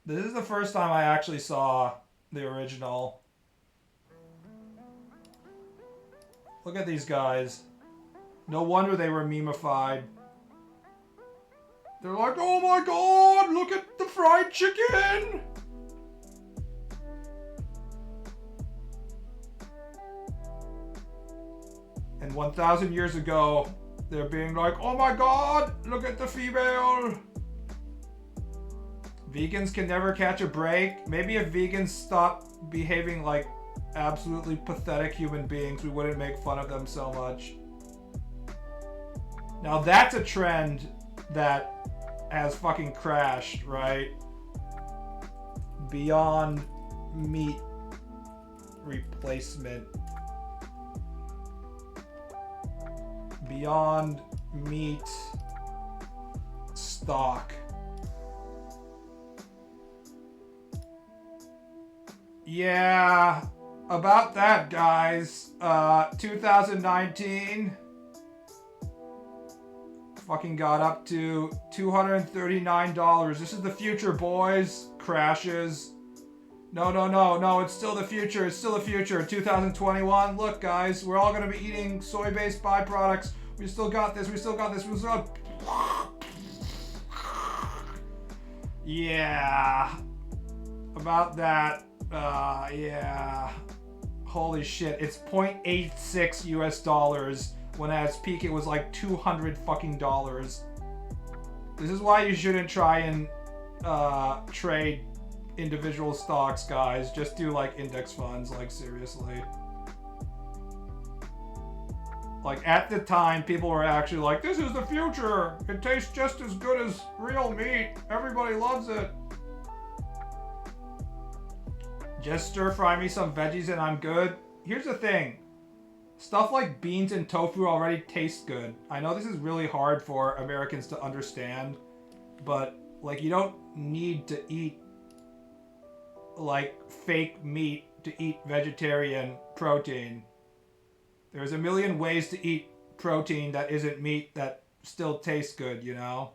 This is the first time I actually saw the original. Look at these guys. No wonder they were meme-ified. They're like, oh my god, look at the fried chicken! 1,000 years ago, they're being like, oh my god, look at the female. Vegans can never catch a break. Maybe if vegans stopped behaving like absolutely pathetic human beings, we wouldn't make fun of them so much. Now that's a trend that has fucking crashed, right? Beyond meat replacement. Beyond meat stock. Yeah, about that, guys. 2019 fucking got up to $239. This is the future, boys. Crashes. No, it's still the future. It's still the future. 2021. Look, guys, we're all gonna be eating soy-based byproducts. We still got this. We still got this. We still got... Yeah. About that. Yeah. Holy shit. It's 0.86 US dollars when at its peak it was like $200 fucking dollars. This is why you shouldn't try and trade individual stocks, guys. Just do like index funds, like seriously. Like at the time, people were actually like, this is the future. It tastes just as good as real meat. Everybody loves it. Just stir fry me some veggies and I'm good. Here's the thing. Stuff like beans and tofu already tastes good. I know this is really hard for Americans to understand, but like you don't need to eat like fake meat to eat vegetarian protein. There's a million ways to eat protein that isn't meat that still tastes good, you know?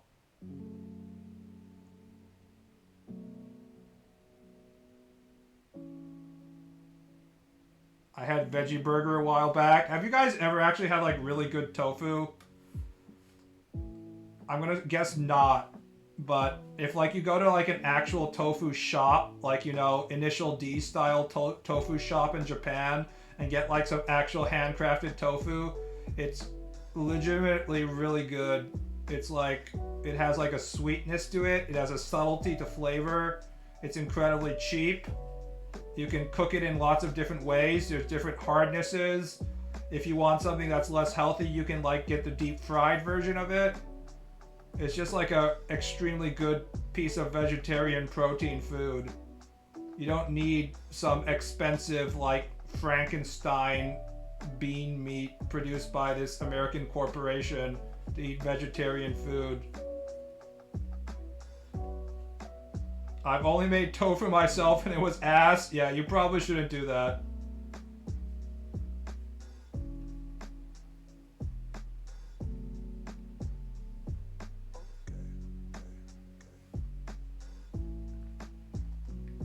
I had veggie burger a while back. Have you guys ever actually had like really good tofu? I'm gonna guess not. But if like you go to like an actual tofu shop, like, you know, Initial D style tofu shop in Japan and get like some actual handcrafted tofu, it's legitimately really good. It's like, it has like a sweetness to it. It has a subtlety to flavor. It's incredibly cheap. You can cook it in lots of different ways. There's different hardnesses. If you want something that's less healthy, you can like get the deep fried version of it. It's just like a extremely good piece of vegetarian protein food. You don't need some expensive like Frankenstein bean meat produced by this American corporation to eat vegetarian food. I've only made tofu myself and it was ass. Yeah, you probably shouldn't do that.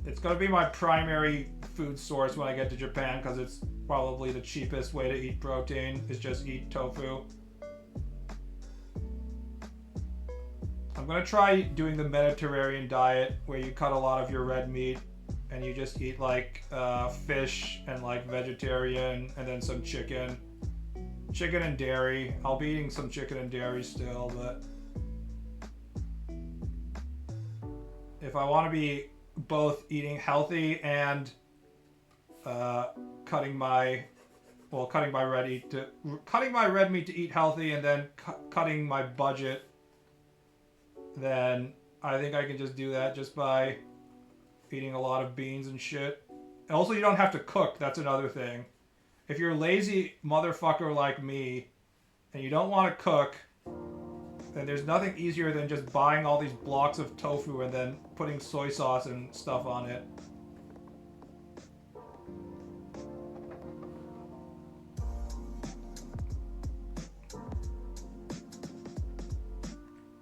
It's gonna be my primary food source when I get to Japan because it's probably the cheapest way to eat protein is just eat tofu. I'm gonna try doing the Mediterranean diet where you cut a lot of your red meat and you just eat like fish and like vegetarian and then some chicken. Chicken and dairy. I'll be eating some chicken and dairy still, but if I want to be both eating healthy and cutting my red meat to eat healthy and then cutting my budget, then I think I can just do that just by eating a lot of beans and shit. Also, you don't have to cook. That's another thing. If you're a lazy motherfucker like me and you don't want to cook, then there's nothing easier than just buying all these blocks of tofu and then putting soy sauce and stuff on it.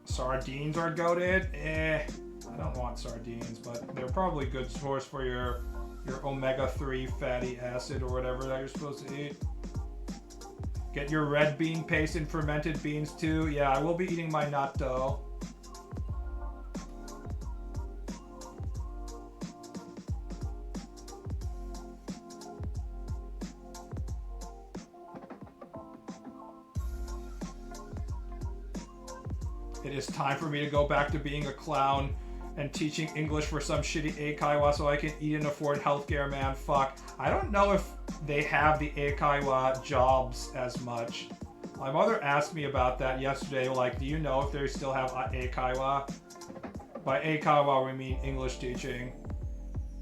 Sardines are goated? I don't want sardines, but they're probably a good source for your omega-3 fatty acid or whatever that you're supposed to eat. Get your red bean paste and fermented beans too. Yeah, I will be eating my natto. It is time for me to go back to being a clown and teaching English for some shitty eikaiwa so I can eat and afford healthcare, man. Fuck. I don't know if they have the eikaiwa jobs as much. My mother asked me about that yesterday, like, do you know if they still have eikaiwa? By eikaiwa we mean English teaching.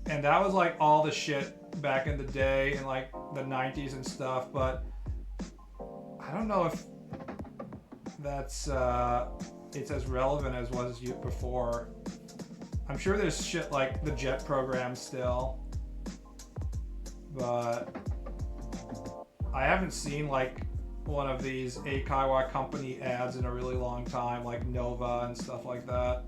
And that was like all the shit back in the day in like the 90s and stuff, but I don't know if that's it's as relevant as was before. I'm sure there's shit like the JET program still, but I haven't seen like one of these eikaiwa company ads in a really long time, like Nova and stuff like that.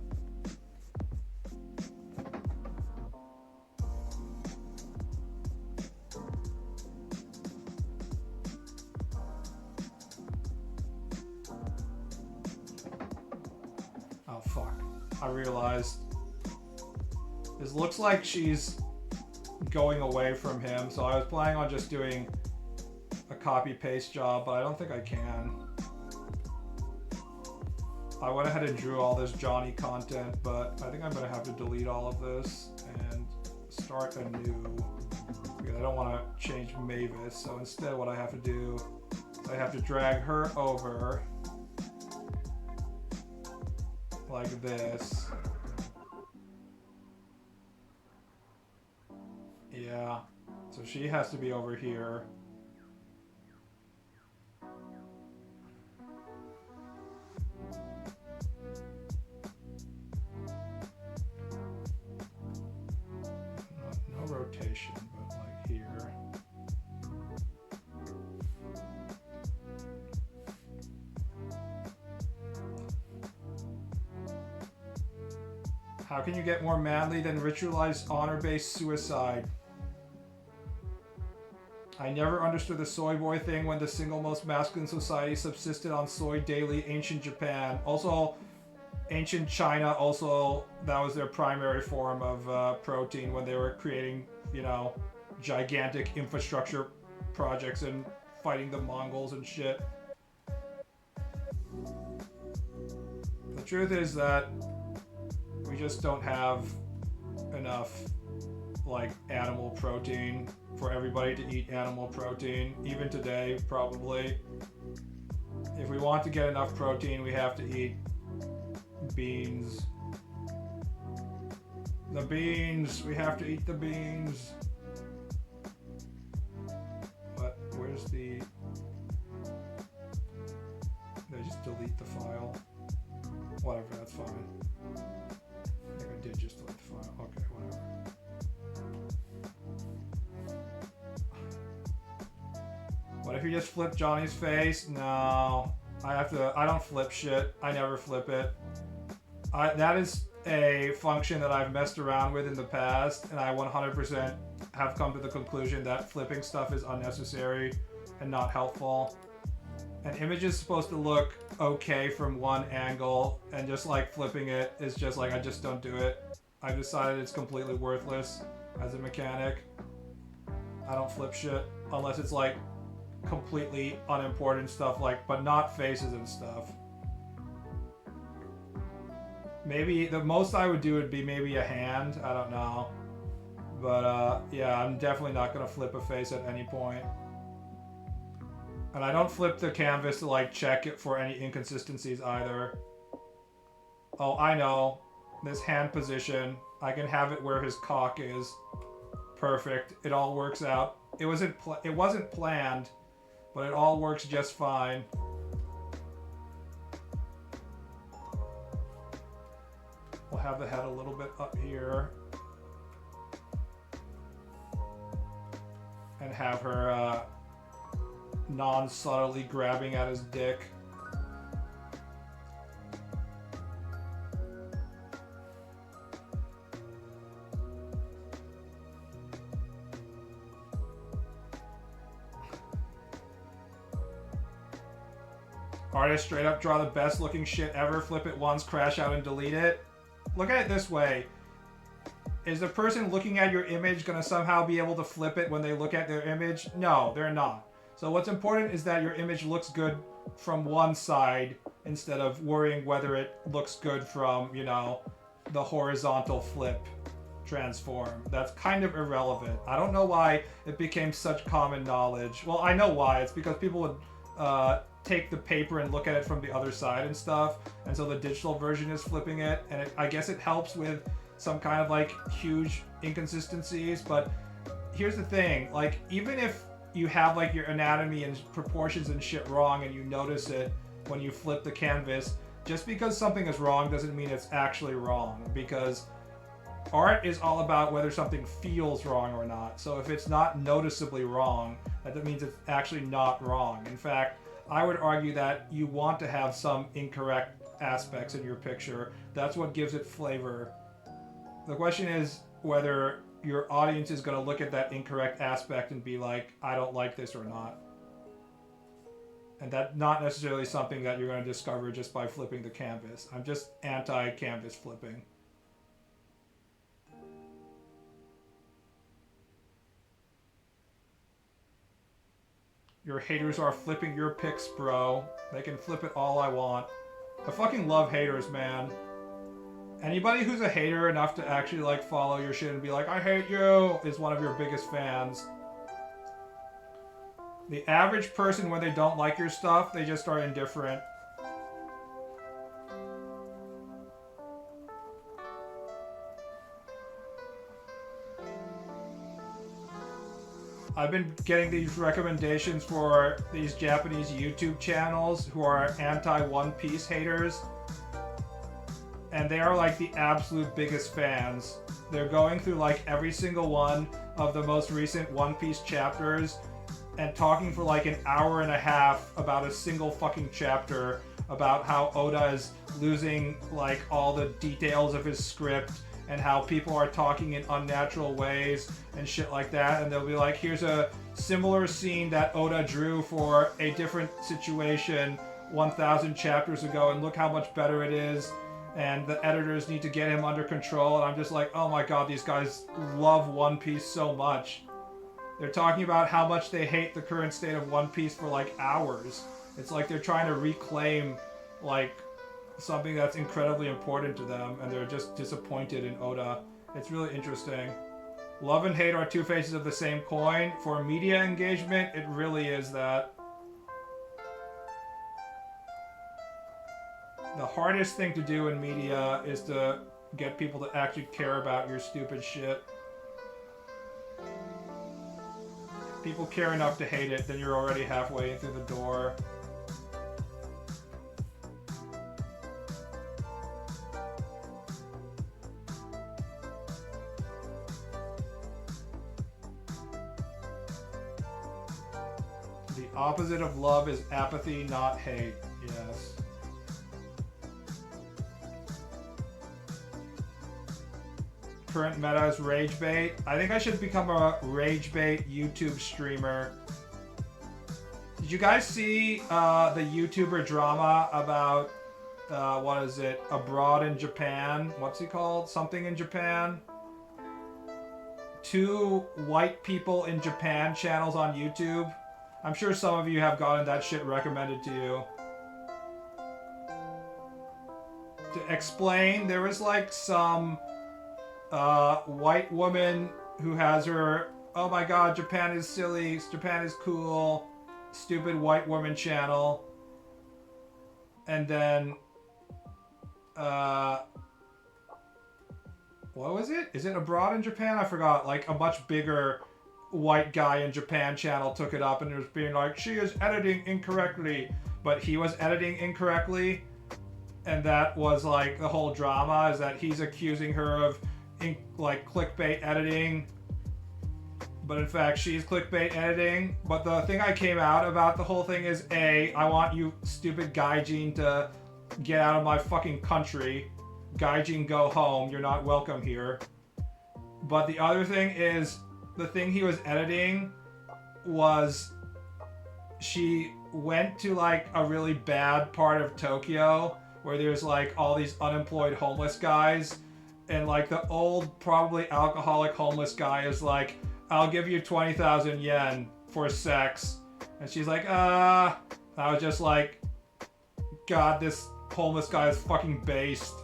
Oh fuck, I realized this looks like she's going away from him, so I was planning on just doing a copy-paste job, but I don't think I can. I went ahead and drew all this Johnny content, but I think I'm gonna have to delete all of this and start anew because I don't want to change Mavis. So instead what I have to do is I have to drag her over like this. Yeah, so she has to be over here. No rotation, but like here. How can you get more manly than ritualized honor-based suicide? I never understood the soy boy thing when the single most masculine society subsisted on soy daily. Ancient Japan. Also, ancient China, also, that was their primary form of protein when they were creating, you know, gigantic infrastructure projects and fighting the Mongols and shit. The truth is that we just don't have enough, like, animal protein for everybody to eat animal protein. Even today, probably. If we want to get enough protein, we have to eat beans. The beans! We have to eat the beans! But where's the... Did I just delete the file? Whatever, that's fine. I think I did just delete the file. Okay, whatever. What if you just flip Johnny's face? No. I don't flip shit. I never flip it. That is a function that I've messed around with in the past, and I 100% have come to the conclusion that flipping stuff is unnecessary and not helpful. An image is supposed to look okay from one angle, and just like flipping it is just like, I just don't do it. I've decided it's completely worthless as a mechanic. I don't flip shit unless it's like completely unimportant stuff, like, but not faces and stuff. Maybe the most I would do would be maybe a hand, I don't know. But yeah, I'm definitely not gonna flip a face at any point. And I don't flip the canvas to like check it for any inconsistencies either. Oh, I know. This hand position, I can have it where his cock is. Perfect. It all works out. It wasn't planned, but it all works just fine. We'll have the head a little bit up here. And have her non-subtly grabbing at his dick. Artists straight up draw the best looking shit ever, flip it once, crash out and delete it. Look at it this way. Is the person looking at your image gonna somehow be able to flip it when they look at their image? No, they're not. So what's important is that your image looks good from one side instead of worrying whether it looks good from, you know, the horizontal flip transform. That's kind of irrelevant. I don't know why it became such common knowledge. Well, I know why. It's because people would take the paper and look at it from the other side and stuff, and so the digital version is flipping it, and I guess it helps with some kind of like huge inconsistencies. But here's the thing, like, even if you have like your anatomy and proportions and shit wrong and you notice it when you flip the canvas, just because something is wrong doesn't mean it's actually wrong, because art is all about whether something feels wrong or not. So if it's not noticeably wrong, that means it's actually not wrong. In fact, I would argue that you want to have some incorrect aspects in your picture. That's what gives it flavor. The question is whether your audience is going to look at that incorrect aspect and be like, I don't like this or not. And that's not necessarily something that you're going to discover just by flipping the canvas. I'm just anti-canvas flipping. Your haters are flipping your pics, bro. They can flip it all I want. I fucking love haters, man. Anybody who's a hater enough to actually like follow your shit and be like, I hate you, is one of your biggest fans. The average person, when they don't like your stuff, they just are indifferent. I've been getting these recommendations for these Japanese YouTube channels who are anti-One Piece haters. And they are like the absolute biggest fans. They're going through like every single one of the most recent One Piece chapters and talking for like an hour and a half about a single fucking chapter, about how Oda is losing like all the details of his script and how people are talking in unnatural ways and shit like that. And they'll be like, here's a similar scene that Oda drew for a different situation 1,000 chapters ago, and look how much better it is. And the editors need to get him under control. And I'm just like, oh my god, these guys love One Piece so much. They're talking about how much they hate the current state of One Piece for like hours. It's like they're trying to reclaim like something that's incredibly important to them, and they're just disappointed in Oda. It's really interesting. Love and hate are two faces of the same coin. For media engagement, it really is that. The hardest thing to do in media is to get people to actually care about your stupid shit. If people care enough to hate it, then you're already halfway in through the door. The opposite of love is apathy, not hate. Yes. Current meta is rage bait. I think I should become a rage bait YouTube streamer. Did you guys see the YouTuber drama about what is it? Abroad in Japan? What's he called? Something in Japan? 2 white people in Japan channels on YouTube. I'm sure some of you have gotten that shit recommended to you. To explain, there was like some white woman who has her, oh my god, Japan is silly, Japan is cool, stupid white woman channel. And then, what was it? Is it Abroad in Japan? I forgot. Like a much bigger white guy in Japan channel took it up and it was being like, she is editing incorrectly, but he was editing incorrectly. And that was like the whole drama, is that he's accusing her of like clickbait editing, but in fact she's clickbait editing. But the thing I came out about the whole thing is, A, I want you stupid gaijin to get out of my fucking country. Gaijin, go home, you're not welcome here. But the other thing is, the thing he was editing was, she went to like a really bad part of Tokyo where there's like all these unemployed homeless guys. And like the old, probably alcoholic homeless guy is like, I'll give you 20,000 yen for sex. And she's like, I was just like, God, this homeless guy is fucking based.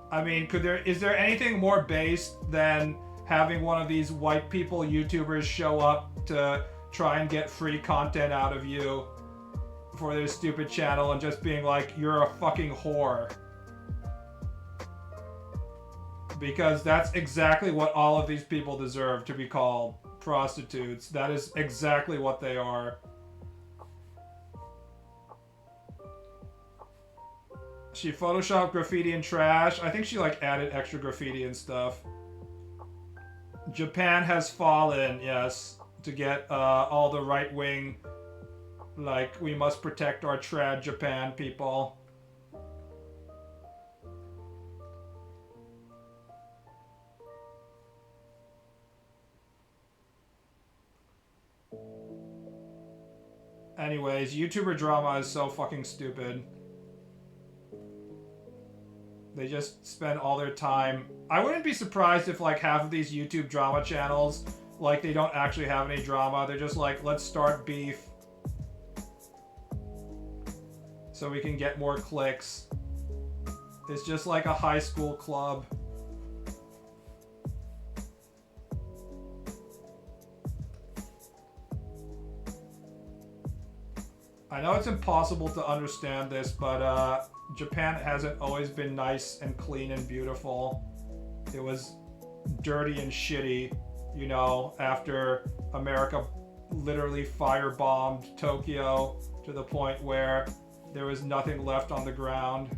I mean, is there anything more based than having one of these white people YouTubers show up to try and get free content out of you for their stupid channel and just being like, you're a fucking whore? Because that's exactly what all of these people deserve, to be called prostitutes. That is exactly what they are. She photoshopped graffiti and trash. I think she like added extra graffiti and stuff. Japan has fallen, yes, to get all the right-wing, like, we must protect our trad Japan people. Anyways, YouTuber drama is so fucking stupid. They just spend all their time. I wouldn't be surprised if like half of these YouTube drama channels, like they don't actually have any drama. They're just like, let's start beef so we can get more clicks. It's just like a high school club. I know it's impossible to understand this, but Japan hasn't always been nice and clean and beautiful. It was dirty and shitty, you know, after America literally firebombed Tokyo to the point where there was nothing left on the ground.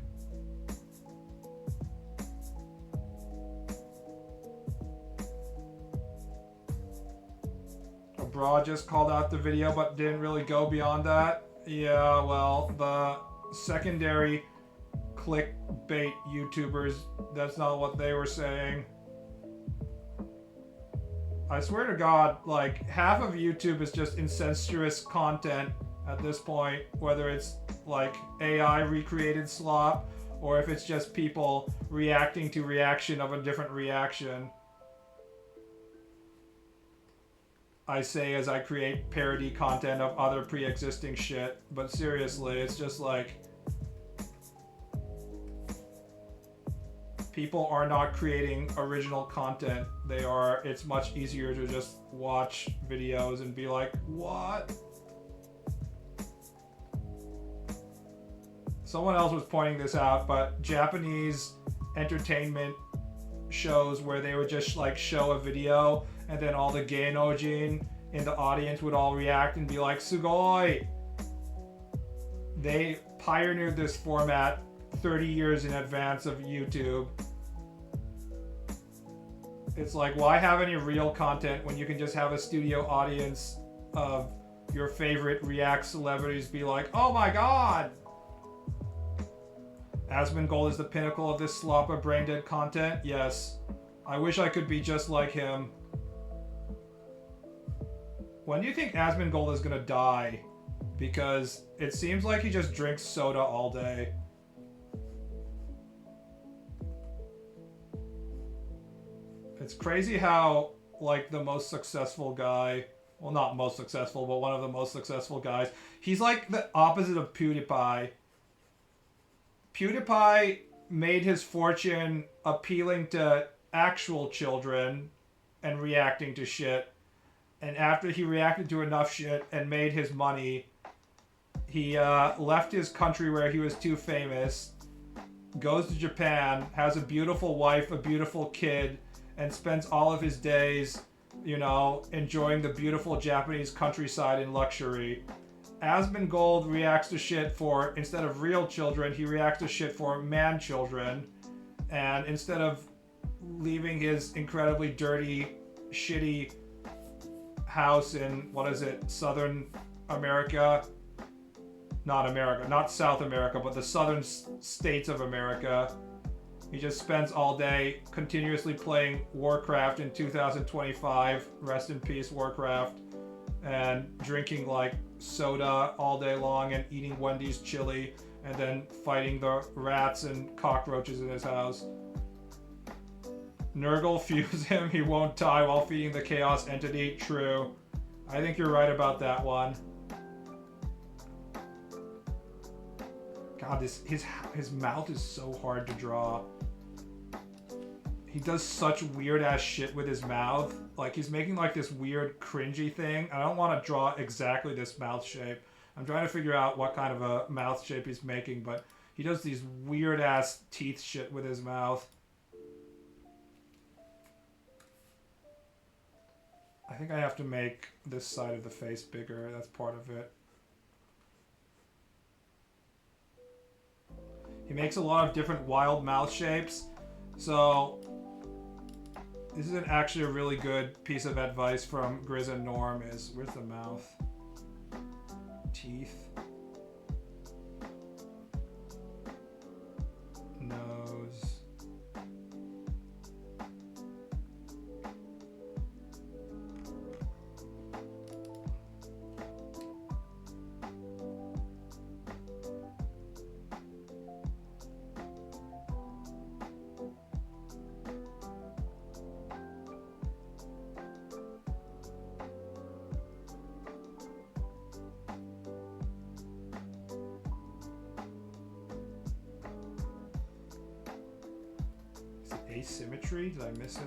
Abroad just called out the video but didn't really go beyond that. Yeah, well, the secondary clickbait YouTubers, that's not what they were saying. I swear to God, like, half of YouTube is just incestuous content at this point, whether it's like AI recreated slop or if it's just people reacting to reaction of a different reaction. I say as I create parody content of other pre-existing shit, but seriously, it's just like, people are not creating original content. It's much easier to just watch videos and be like, what? Someone else was pointing this out, but Japanese entertainment shows where they would just like show a video and then all the geinoujin in the audience would all react and be like, sugoi! They pioneered this format 30 years in advance of YouTube. It's like, why have any real content when you can just have a studio audience of your favorite React celebrities be like, oh my god! Asmongold is the pinnacle of this slop of brain-dead content? Yes. I wish I could be just like him. When do you think Asmongold is gonna die? Because it seems like he just drinks soda all day. It's crazy how, like, the most successful guy, well, not most successful, but one of the most successful guys, he's like the opposite of PewDiePie. PewDiePie made his fortune appealing to actual children and reacting to shit. And after he reacted to enough shit and made his money, he left his country where he was too famous, goes to Japan, has a beautiful wife, a beautiful kid, and spends all of his days, you know, enjoying the beautiful Japanese countryside in luxury. Asmongold reacts to shit for, instead of real children, he reacts to shit for man children. And instead of leaving his incredibly dirty, shitty house in, what is it, Southern America? Not South America, but the southern states of America. He just spends all day continuously playing Warcraft in 2025, rest in peace Warcraft, and drinking like soda all day long and eating Wendy's chili and then fighting the rats and cockroaches in his house. Nurgle fuse him, he won't die while feeding the chaos entity. True. I think you're right about that one. God, his mouth is so hard to draw. He does such weird ass shit with his mouth. Like he's making like this weird cringy thing. I don't want to draw exactly this mouth shape. I'm trying to figure out what kind of a mouth shape he's making, but he does these weird ass teeth shit with his mouth. I think I have to make this side of the face bigger. That's part of it. He makes a lot of different wild mouth shapes. So this is actually a really good piece of advice from Grizz and Norm is, where's the mouth? Teeth. Nose. Asymmetry? Did I miss it?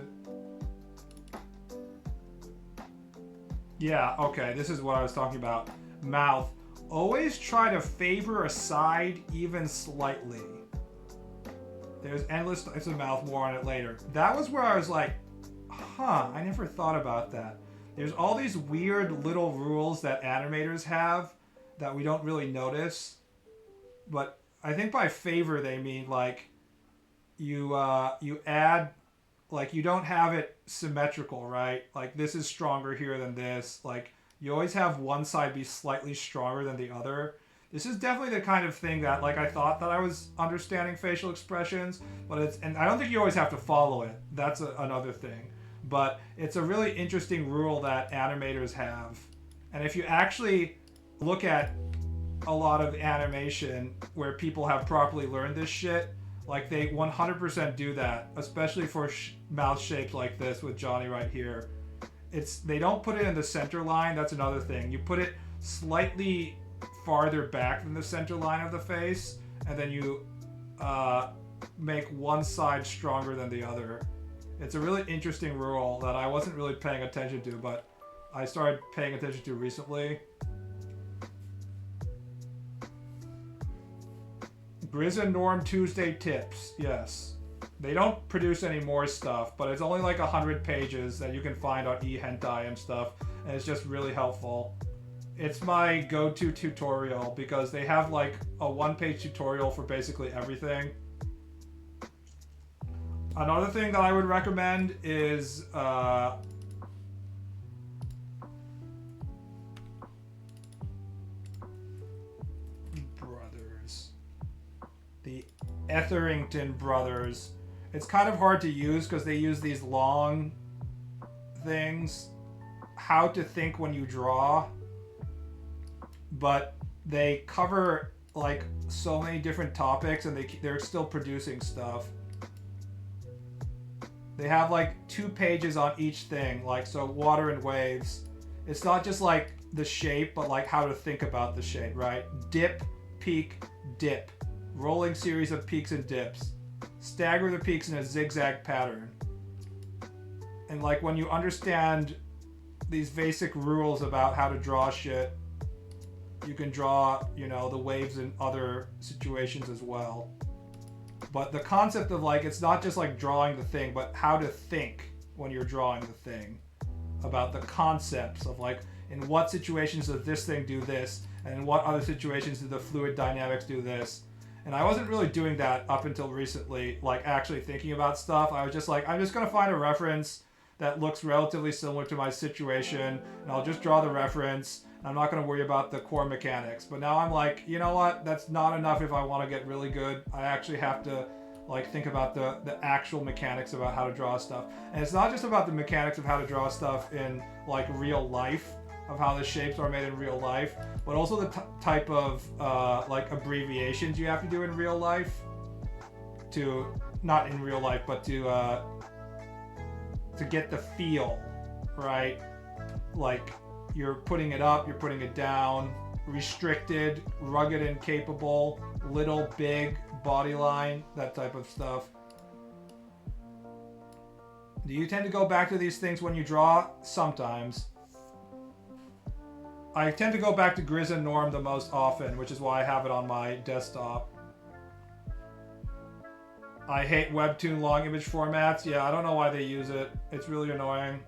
Yeah, okay, this is what I was talking about. Mouth. Always try to favor a side even slightly. There's endless types of mouth, more on it later. That was where I was like, huh, I never thought about that. There's all these weird little rules that animators have that we don't really notice. But I think by favor they mean like you add, like you don't have it symmetrical, right? Like this is stronger here than this. Like you always have one side be slightly stronger than the other. This is definitely the kind of thing that like I thought that I was understanding facial expressions, but and I don't think you always have to follow it. That's another thing. But it's a really interesting rule that animators have. And if you actually look at a lot of animation where people have properly learned this shit, like they 100% do that, especially for mouth shapes like this with Johnny right here. They don't put it in the center line. That's another thing. You put it slightly farther back than the center line of the face, and then you make one side stronger than the other. It's a really interesting rule that I wasn't really paying attention to, but I started paying attention to recently. Grizz and Norm Tuesday tips. Yes. They don't produce any more stuff, but it's only like 100 pages that you can find on eHentai and stuff, and it's just really helpful. It's my go-to tutorial because they have like a one-page tutorial for basically everything. Another thing that I would recommend is the Etherington brothers. It's kind of hard to use because they use these long things. How to think when you draw. But they cover like so many different topics and they're still producing stuff. They have like 2 pages on each thing, like so water and waves. It's not just like the shape, but like how to think about the shape, right? Dip, peak, dip. Rolling series of peaks and dips. Stagger the peaks in a zigzag pattern. And like when you understand these basic rules about how to draw shit, you can draw, you know, the waves in other situations as well. But the concept of like, it's not just like drawing the thing, but how to think when you're drawing the thing. About the concepts of like, in what situations does this thing do this? And in what other situations do the fluid dynamics do this? And I wasn't really doing that up until recently, like actually thinking about stuff. I was just like, I'm just going to find a reference that looks relatively similar to my situation, and I'll just draw the reference. I'm not going to worry about the core mechanics. But now I'm like, you know what? That's not enough if I want to get really good. I actually have to like think about the actual mechanics about how to draw stuff. And it's not just about the mechanics of how to draw stuff in like real life, of how the shapes are made in real life, but also the type of like abbreviations you have to do in real life to, not in real life, but to get the feel, right? Like you're putting it up, you're putting it down, restricted, rugged and capable, little, big, body line, that type of stuff. Do you tend to go back to these things when you draw? Sometimes. I tend to go back to Grizz and Norm the most often, which is why I have it on my desktop. I hate Webtoon long image formats. Yeah, I don't know why they use it. It's really annoying.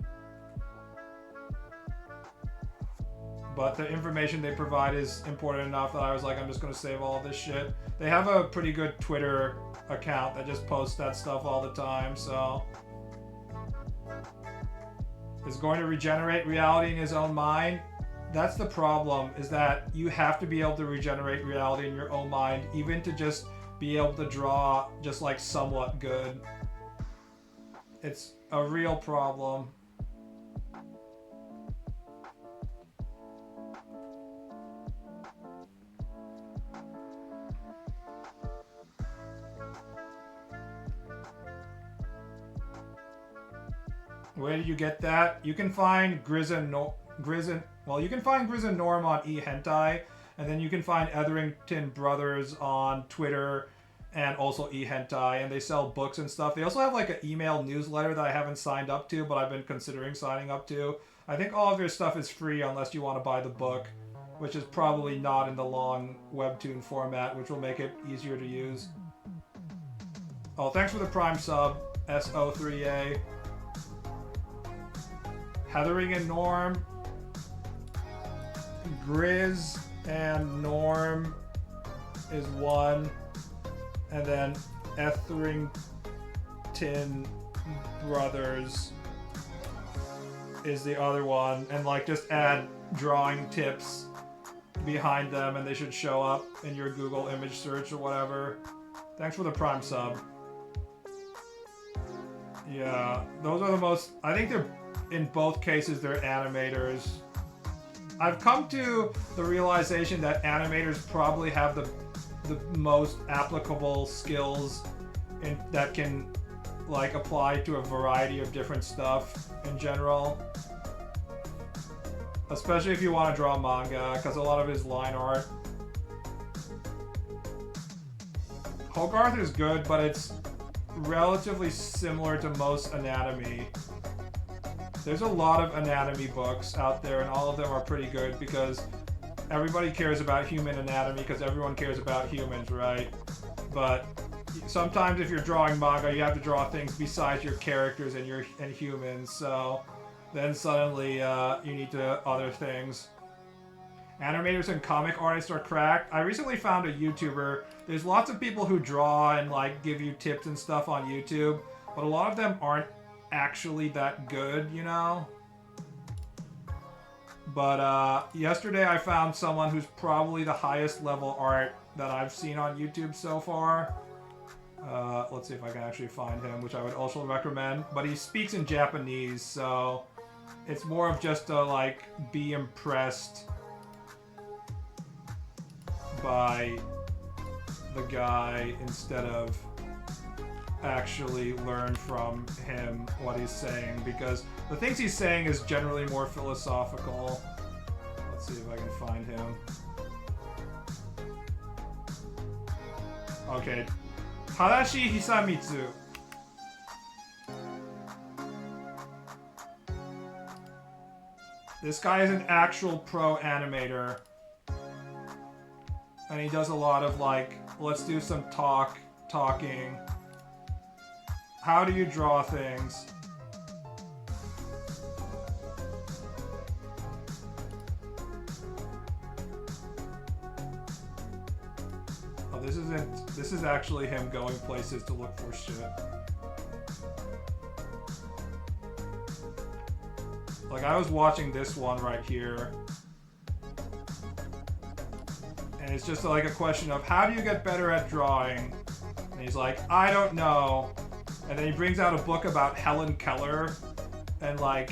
But the information they provide is important enough that I was like, I'm just going to save all of this shit. They have a pretty good Twitter account that just posts that stuff all the time, so... Is going to regenerate reality in his own mind? That's the problem, is that you have to be able to regenerate reality in your own mind, even to just be able to draw just like somewhat good. It's a real problem. Where did you get that? You can find Grizz and Norm on eHentai, and then you can find Etherington Brothers on Twitter and also eHentai, and they sell books and stuff. They also have like an email newsletter that I haven't signed up to, but I've been considering signing up to. I think all of their stuff is free unless you want to buy the book, which is probably not in the long Webtoon format, which will make it easier to use. Oh, thanks for the Prime sub, SO3A. Heathering and Norm. Grizz and Norm is one. And then Etherington Brothers is the other one. And like just add drawing tips behind them and they should show up in your Google image search or whatever. Thanks for the Prime sub. Yeah, those are the most... I think they're... In both cases, they're animators. I've come to the realization that animators probably have the most applicable skills that can like apply to a variety of different stuff in general. Especially if you want to draw manga, because a lot of it is line art. Hogarth is good, but it's relatively similar to most anatomy. There's a lot of anatomy books out there, and all of them are pretty good because everybody cares about human anatomy because everyone cares about humans, right? But sometimes if you're drawing manga, you have to draw things besides your characters and humans, so then suddenly you need to other things. Animators and comic artists are cracked. I recently found a YouTuber. There's lots of people who draw and like give you tips and stuff on YouTube, but a lot of them aren't actually that good, you know? But yesterday I found someone who's probably the highest level art that I've seen on YouTube so far. Let's see if I can actually find him, which I would also recommend. But he speaks in Japanese, so it's more of just to like be impressed by the guy instead of actually learn from him what he's saying, because the things he's saying is generally more philosophical. Let's see if I can find him. Okay. Tadashi Hisamitsu. This guy is an actual pro animator. And he does a lot of like, let's do some talking. How do you draw things? Oh, this is actually him going places to look for shit. Like, I was watching this one right here. And it's just like a question of, how do you get better at drawing? And he's like, I don't know. And then he brings out a book about Helen Keller and like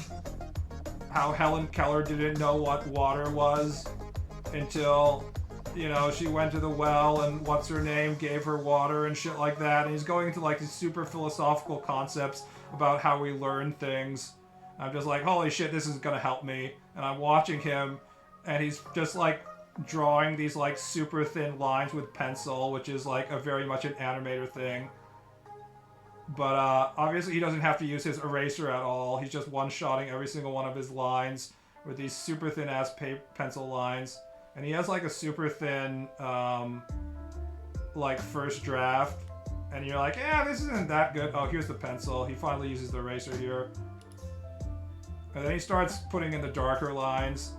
how Helen Keller didn't know what water was until, you know, she went to the well and what's her name gave her water and shit like that. And he's going into like these super philosophical concepts about how we learn things. I'm just like, holy shit, this is gonna help me. and I'm watching him, and he's just like drawing these like super thin lines with pencil, which is like a very much an animator thing. But obviously he doesn't have to use his eraser at all. He's just one-shotting every single one of his lines with these super thin ass pencil lines. And he has like a super thin like first draft. And you're like, yeah, this isn't that good. Oh, here's the pencil. He finally uses the eraser here. And then he starts putting in the darker lines.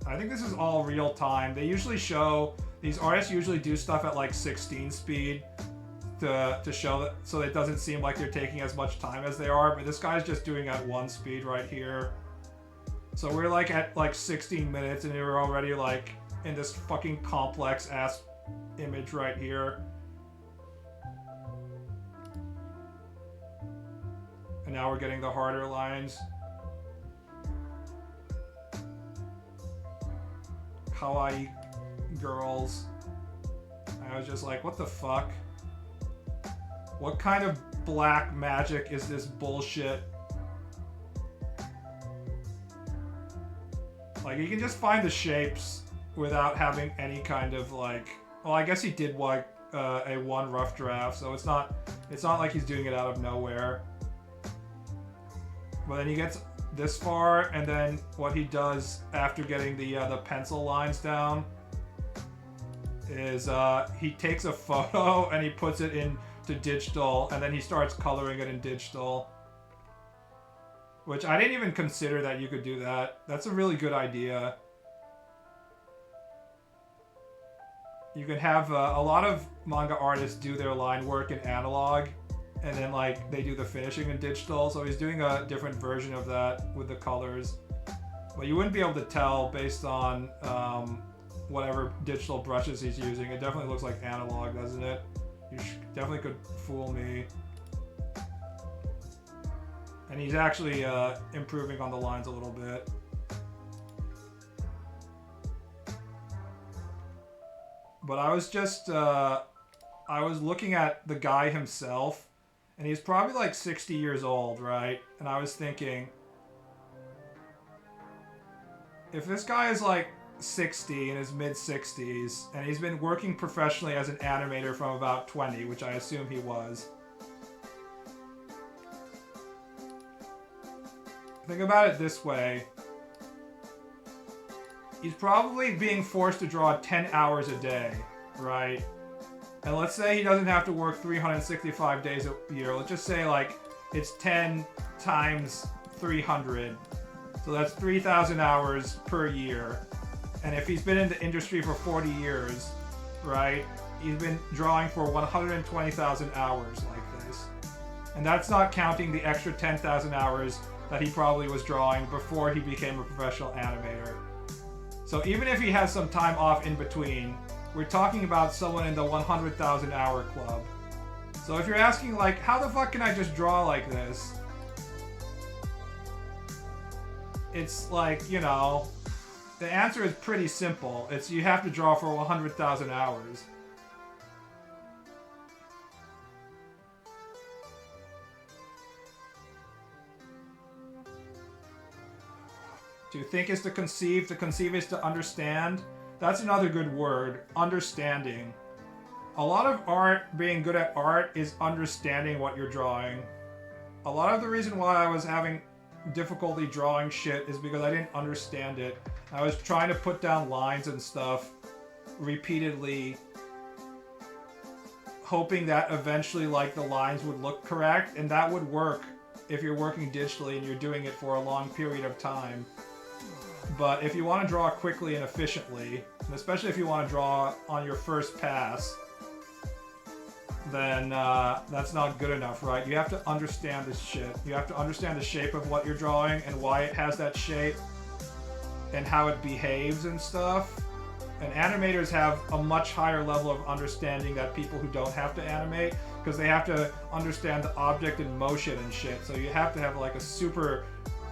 I think this is all real time. They usually show, these artists usually do stuff at like 16 speed to show that, so it doesn't seem like they're taking as much time as they are, but this guy's just doing at 1 speed right here. So we're like at like 16 minutes and we're already like in this fucking complex ass image right here. And now we're getting the harder lines. Kawaii girls. And I was just like, what the fuck? What kind of black magic is this bullshit? Like, you can just find the shapes without having any kind of like... Well, I guess he did like a one rough draft, so it's not like he's doing it out of nowhere. But then he gets this far, and then what he does after getting the pencil lines down is he takes a photo and he puts it into digital, and then he starts coloring it in digital. Which I didn't even consider that you could do that. That's a really good idea. You can have a lot of manga artists do their line work in analog, and then like they do the finishing in digital. So he's doing a different version of that with the colors. But you wouldn't be able to tell based on whatever digital brushes he's using. It definitely looks like analog, doesn't it? You definitely could fool me. And he's actually improving on the lines a little bit. But I was just, I was looking at the guy himself, and he's probably like 60 years old, right? And I was thinking, if this guy is like 60, in his mid-60s, and he's been working professionally as an animator from about 20, which I assume he was. Think about it this way. He's probably being forced to draw 10 hours a day, right? And let's say he doesn't have to work 365 days a year. Let's just say like it's 10 times 300. So that's 3,000 hours per year. And if he's been in the industry for 40 years, right? He's been drawing for 120,000 hours like this. And that's not counting the extra 10,000 hours that he probably was drawing before he became a professional animator. So even if he has some time off in between, we're talking about someone in the 100,000 hour club. So if you're asking like, how the fuck can I just draw like this? It's like, you know, the answer is pretty simple. It's you have to draw for 100,000 hours. To think is to conceive is to understand. That's another good word, understanding. A lot of art, being good at art, is understanding what you're drawing. A lot of the reason why I was having difficulty drawing shit is because I didn't understand it. I was trying to put down lines and stuff repeatedly, hoping that eventually like the lines would look correct, and that would work if you're working digitally and you're doing it for a long period of time. But if you want to draw quickly and efficiently, and especially if you want to draw on your first pass, then that's not good enough, right? You have to understand this shit. You have to understand the shape of what you're drawing and why it has that shape and how it behaves and stuff. And animators have a much higher level of understanding that people who don't have to animate, because they have to understand the object in motion and shit. So you have to have like a super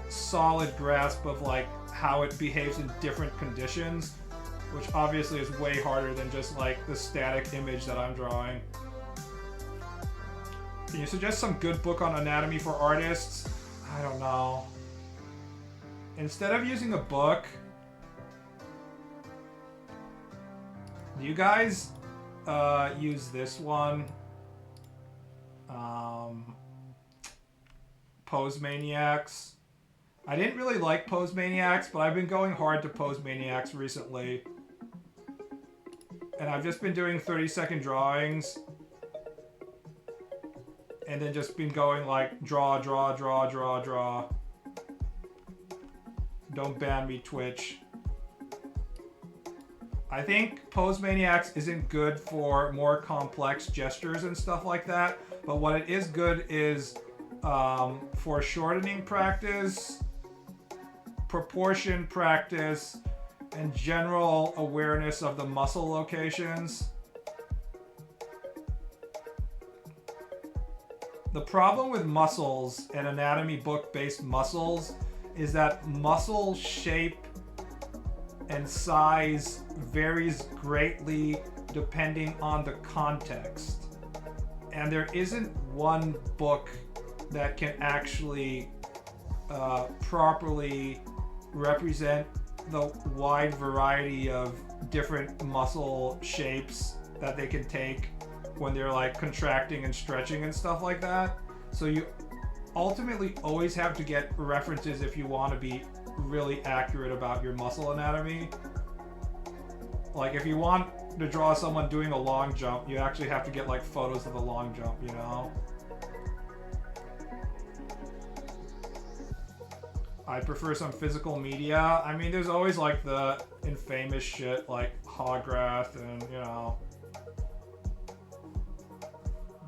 solid grasp of like how it behaves in different conditions, which obviously is way harder than just like the static image that I'm drawing. Can you suggest some good book on anatomy for artists? I don't know. instead of using a book, do you guys use this one? Pose Maniacs. I didn't really like Pose Maniacs, but I've been going hard to Pose Maniacs recently. And I've just been doing 30-second drawings. And then just been going like draw, draw, draw, draw, draw. Don't ban me, Twitch. I think Pose Maniacs isn't good for more complex gestures and stuff like that. But what it is good is for shortening practice, proportion practice, and general awareness of the muscle locations. The problem with muscles and anatomy book-based muscles is that muscle shape and size varies greatly depending on the context. And there isn't one book that can actually properly represent the wide variety of different muscle shapes that they can take when they're like contracting and stretching and stuff like that. So you ultimately always have to get references if you want to be really accurate about your muscle anatomy. Like if you want to draw someone doing a long jump, you actually have to get like photos of the long jump, you know? I prefer some physical media. I mean, there's always like the infamous shit like Hogarth and, you know.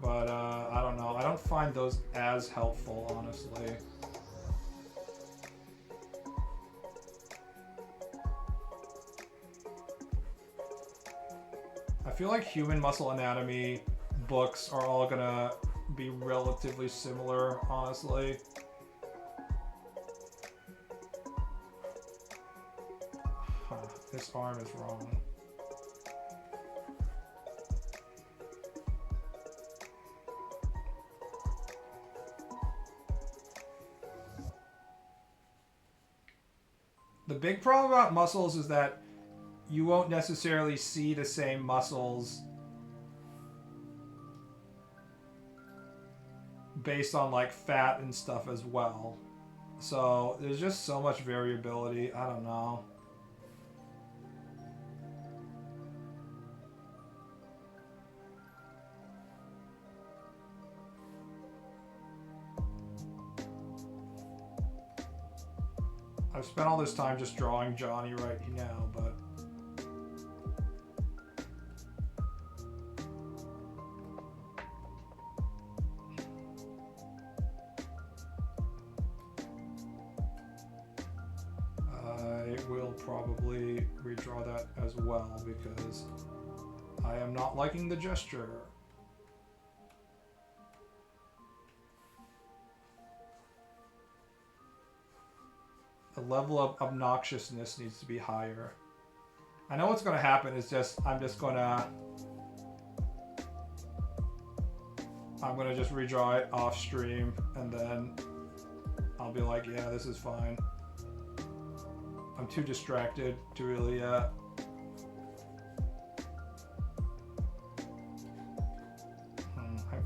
But I don't know. I don't find those as helpful, honestly. I feel like human muscle anatomy books are all gonna be relatively similar, honestly. This arm is wrong. The big problem about muscles is that you won't necessarily see the same muscles based on like fat and stuff as well. So there's just so much variability. I don't know. I've spent all this time just drawing Johnny right now, but I will probably redraw that as well because I am not liking the gesture. The level of obnoxiousness needs to be higher. I know what's gonna happen is I'm gonna just redraw it off stream and then I'll be like, yeah, this is fine. I'm too distracted to really, I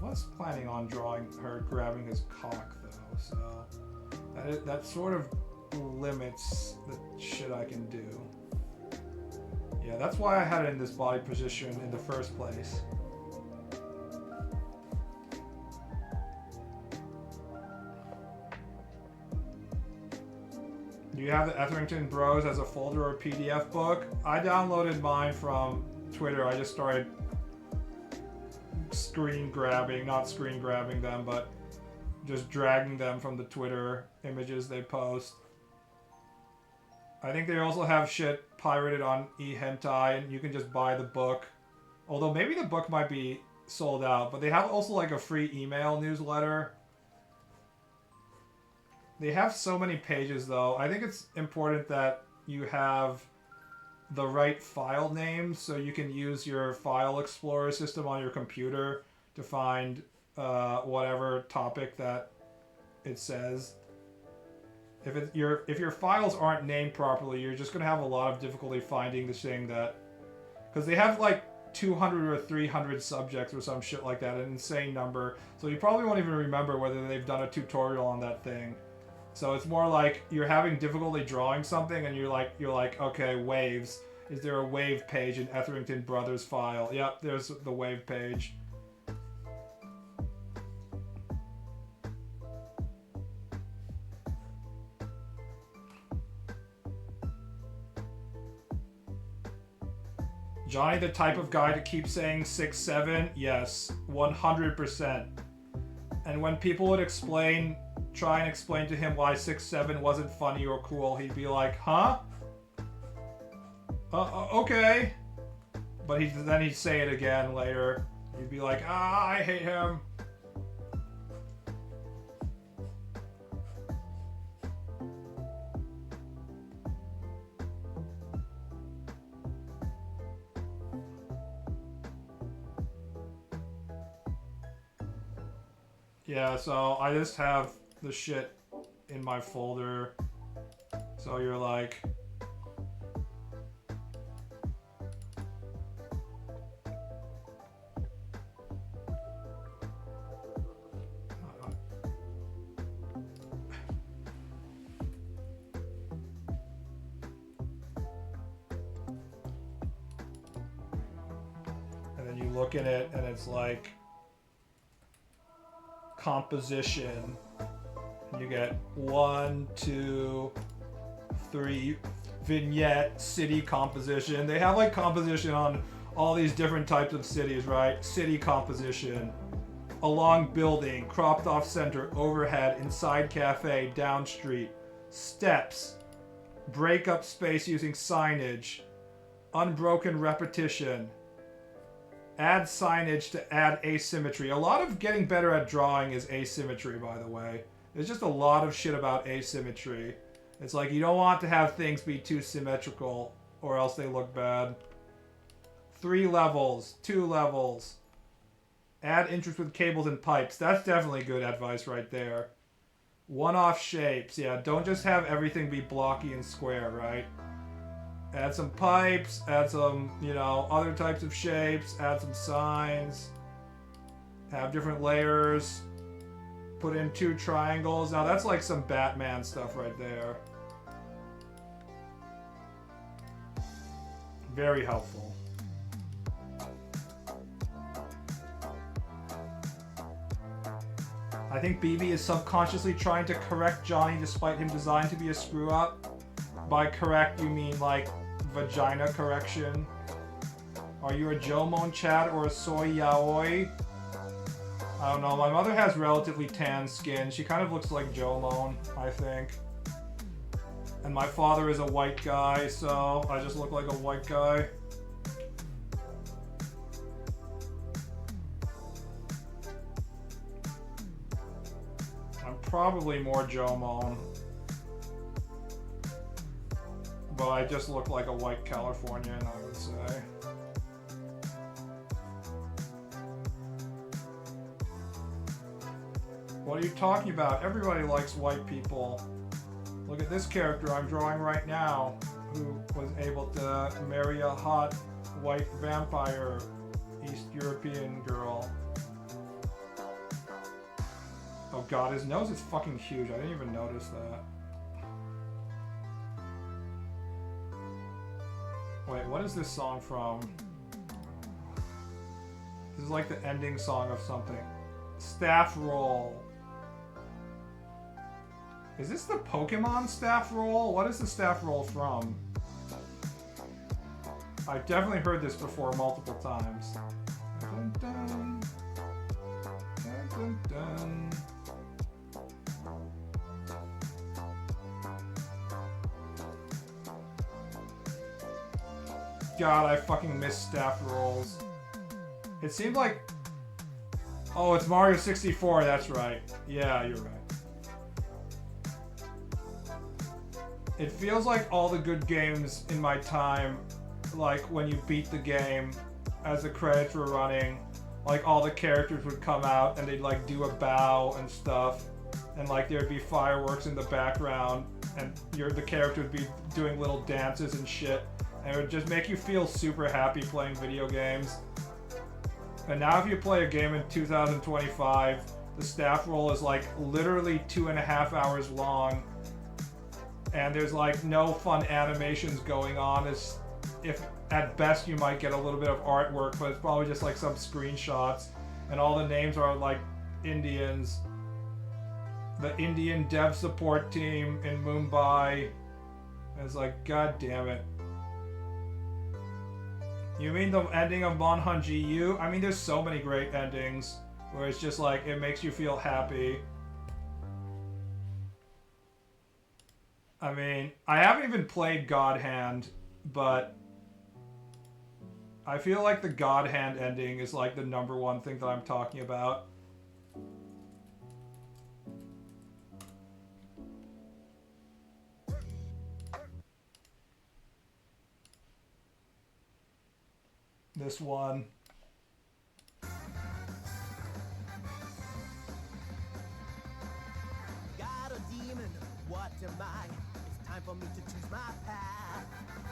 was planning on drawing her grabbing his cock though, so that sort of limits the shit I can do. Yeah, that's why I had it in this body position in the first place. Do you have the Etherington Bros as a folder or PDF book? I downloaded mine from Twitter. I just started not screen grabbing them, but just dragging them from the Twitter images they post. I think they also have shit pirated on eHentai, and you can just buy the book. Although maybe the book might be sold out, but they have also like a free email newsletter. They have so many pages though. I think it's important that you have the right file name so you can use your file explorer system on your computer to find whatever topic that it says. If your files aren't named properly, you're just gonna have a lot of difficulty finding the thing that, because they have like 200 or 300 subjects or some shit like that, an insane number. So you probably won't even remember whether they've done a tutorial on that thing. So it's more like you're having difficulty drawing something, and you're like, okay, waves. Is there a wave page in Etherington Brothers file? Yep, there's the wave page. Johnny the type of guy to keep saying 6'7"? Yes, 100%. And when people would try and explain to him why 6'7" wasn't funny or cool, he'd be like, huh? Okay. But then he'd say it again later. He'd be like, I hate him. Yeah, so I just have the shit in my folder. So you're like... And then you look in it and it's like... composition. You get 1, 2, 3 vignette city composition. They have like composition on all these different types of cities, right? City composition. Along building, cropped off center, overhead, inside cafe, down street, steps, break up space using signage, unbroken repetition. Add signage to add asymmetry. A lot of getting better at drawing is asymmetry, by the way. There's just a lot of shit about asymmetry. It's like you don't want to have things be too symmetrical or else they look bad. 3 levels, 2 levels. Add interest with cables and pipes. That's definitely good advice right there. One-off shapes. Yeah, don't just have everything be blocky and square, right? Add some pipes, add some, other types of shapes, add some signs, have different layers, put in 2 triangles. Now that's like some Batman stuff right there. Very helpful. I think BB is subconsciously trying to correct Johnny despite him designed to be a screw-up. By correct, you mean like vagina correction. Are you a Jomon chat or a soy yaoi? I don't know. My mother has relatively tan skin. She kind of looks like Jomon, I think. And my father is a white guy, so I just look like a white guy. I'm probably more Jomon. But I just look like a white Californian, I would say. What are you talking about? Everybody likes white people. Look at this character I'm drawing right now, who was able to marry a hot white vampire East European girl. Oh god, his nose is fucking huge. I didn't even notice that. Wait, what is this song from? This is like the ending song of something. Staff Roll. Is this the Pokemon Staff Roll? What is the Staff Roll from? I've definitely heard this before multiple times. Dun, dun, dun, dun, dun. God, I fucking miss staff rolls. It seemed like... Oh, it's Mario 64, that's right. Yeah, you're right. It feels like all the good games in my time, like when you beat the game, as the credits were running, like all the characters would come out and they'd like do a bow and stuff. and like there'd be fireworks in the background, and the character would be doing little dances and shit, and it would just make you feel super happy playing video games. And now if you play a game in 2025, the staff roll is like literally 2.5 hours long, and there's like no fun animations going on. It's, if at best you might get a little bit of artwork, but it's probably just like some screenshots, and all the names are like Indians. The Indian dev support team in Mumbai. And it's like, god damn it. You mean the ending of Monhan GU? I mean, there's so many great endings where it's just like, it makes you feel happy. I mean, I haven't even played God Hand, but I feel like the God Hand ending is like the #1 thing that I'm talking about. This one. Got a demon, what am I? It's time for me to choose my path.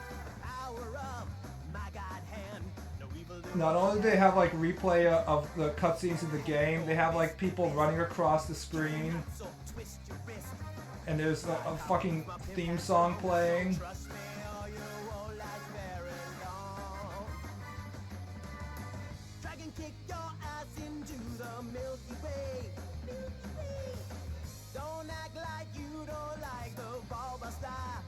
The power of my God hand. No evil. Not only do they have like replay of the cutscenes in the game, they have like people running across the screen. So twist your wrist. And there's a fucking theme song playing. Trust me, or you won't last very long. Dragon kick your ass into the Milky Way. Don't act like you don't like the BaalBud Star.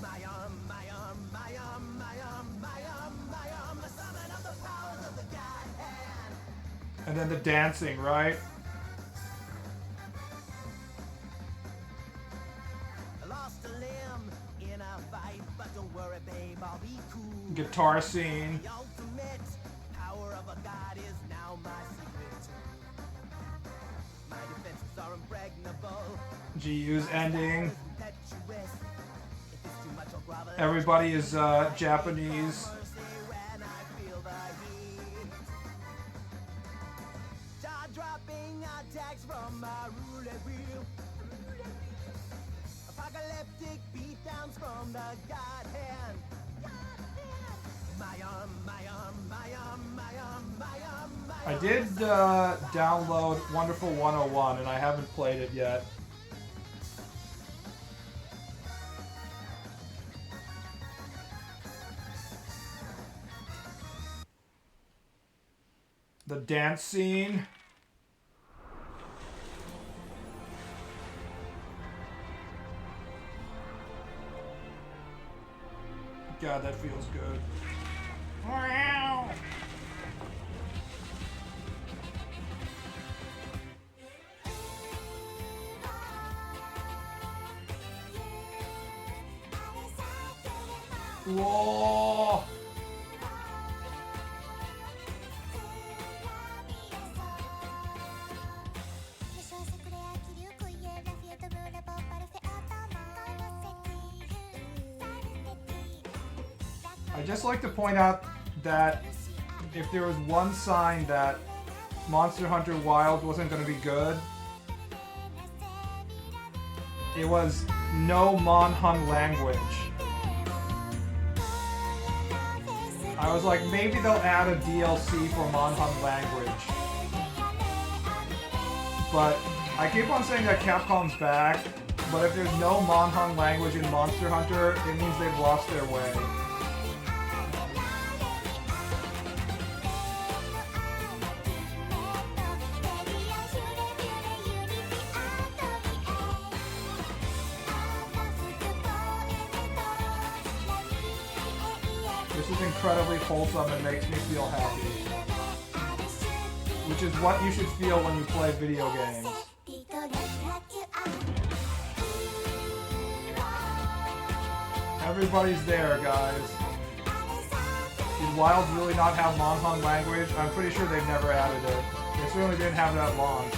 My arm, my arm, my arm, my arm, my arm, my arm, the summon of the powers of the God hand. And then the dancing, right? I lost a limb in a fight, but don't worry, babe, I'll be cool. Guitar scene. The ultimate power of a god is now my secret too. My defenses are impregnable. GU's ending. Impetuous. If it's too much, I'll grovel. Everybody is Japanese. Mercy when I feel the heat. Jaw-dropping attacks from my roulette wheel. Apocalyptic beatdowns from the God hand. My arm, my arm, my arm, my arm, my arm, my I arm. did download Wonderful 101 and I haven't played it yet. The dance scene. God, that feels good. Wow. Whoa. I just like to point out that if there was one sign that Monster Hunter Wilds wasn't going to be good, it was no Monhan language. I was like, maybe they'll add a DLC for Monhan language. But I keep on saying that Capcom's back, but if there's no Monhan language in Monster Hunter, it means they've lost their way. This is incredibly wholesome and makes me feel happy. Which is what you should feel when you play video games. Everybody's there, guys. Did Wilds really not have Monhan language? I'm pretty sure they've never added it. They certainly didn't have that long.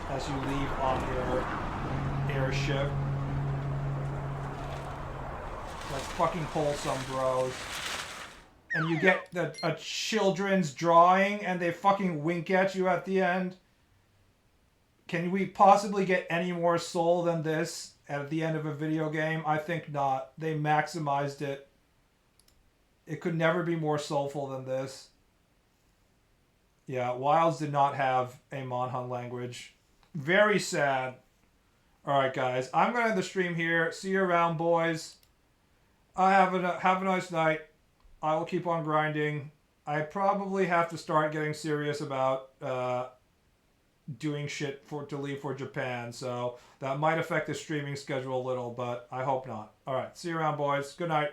As you leave on your airship. That's fucking wholesome, bros. And you get a children's drawing and they fucking wink at you at the end. Can we possibly get any more soul than this at the end of a video game? I think not. They maximized it. It could never be more soulful than this. Yeah, Wilds did not have a Monhan language. Very sad. Alright, guys. I'm going to end the stream here. See you around, boys. Have a nice night. I will keep on grinding. I probably have to start getting serious about doing shit to leave for Japan, so that might affect the streaming schedule a little, but I hope not. Alright, see you around, boys. Good night.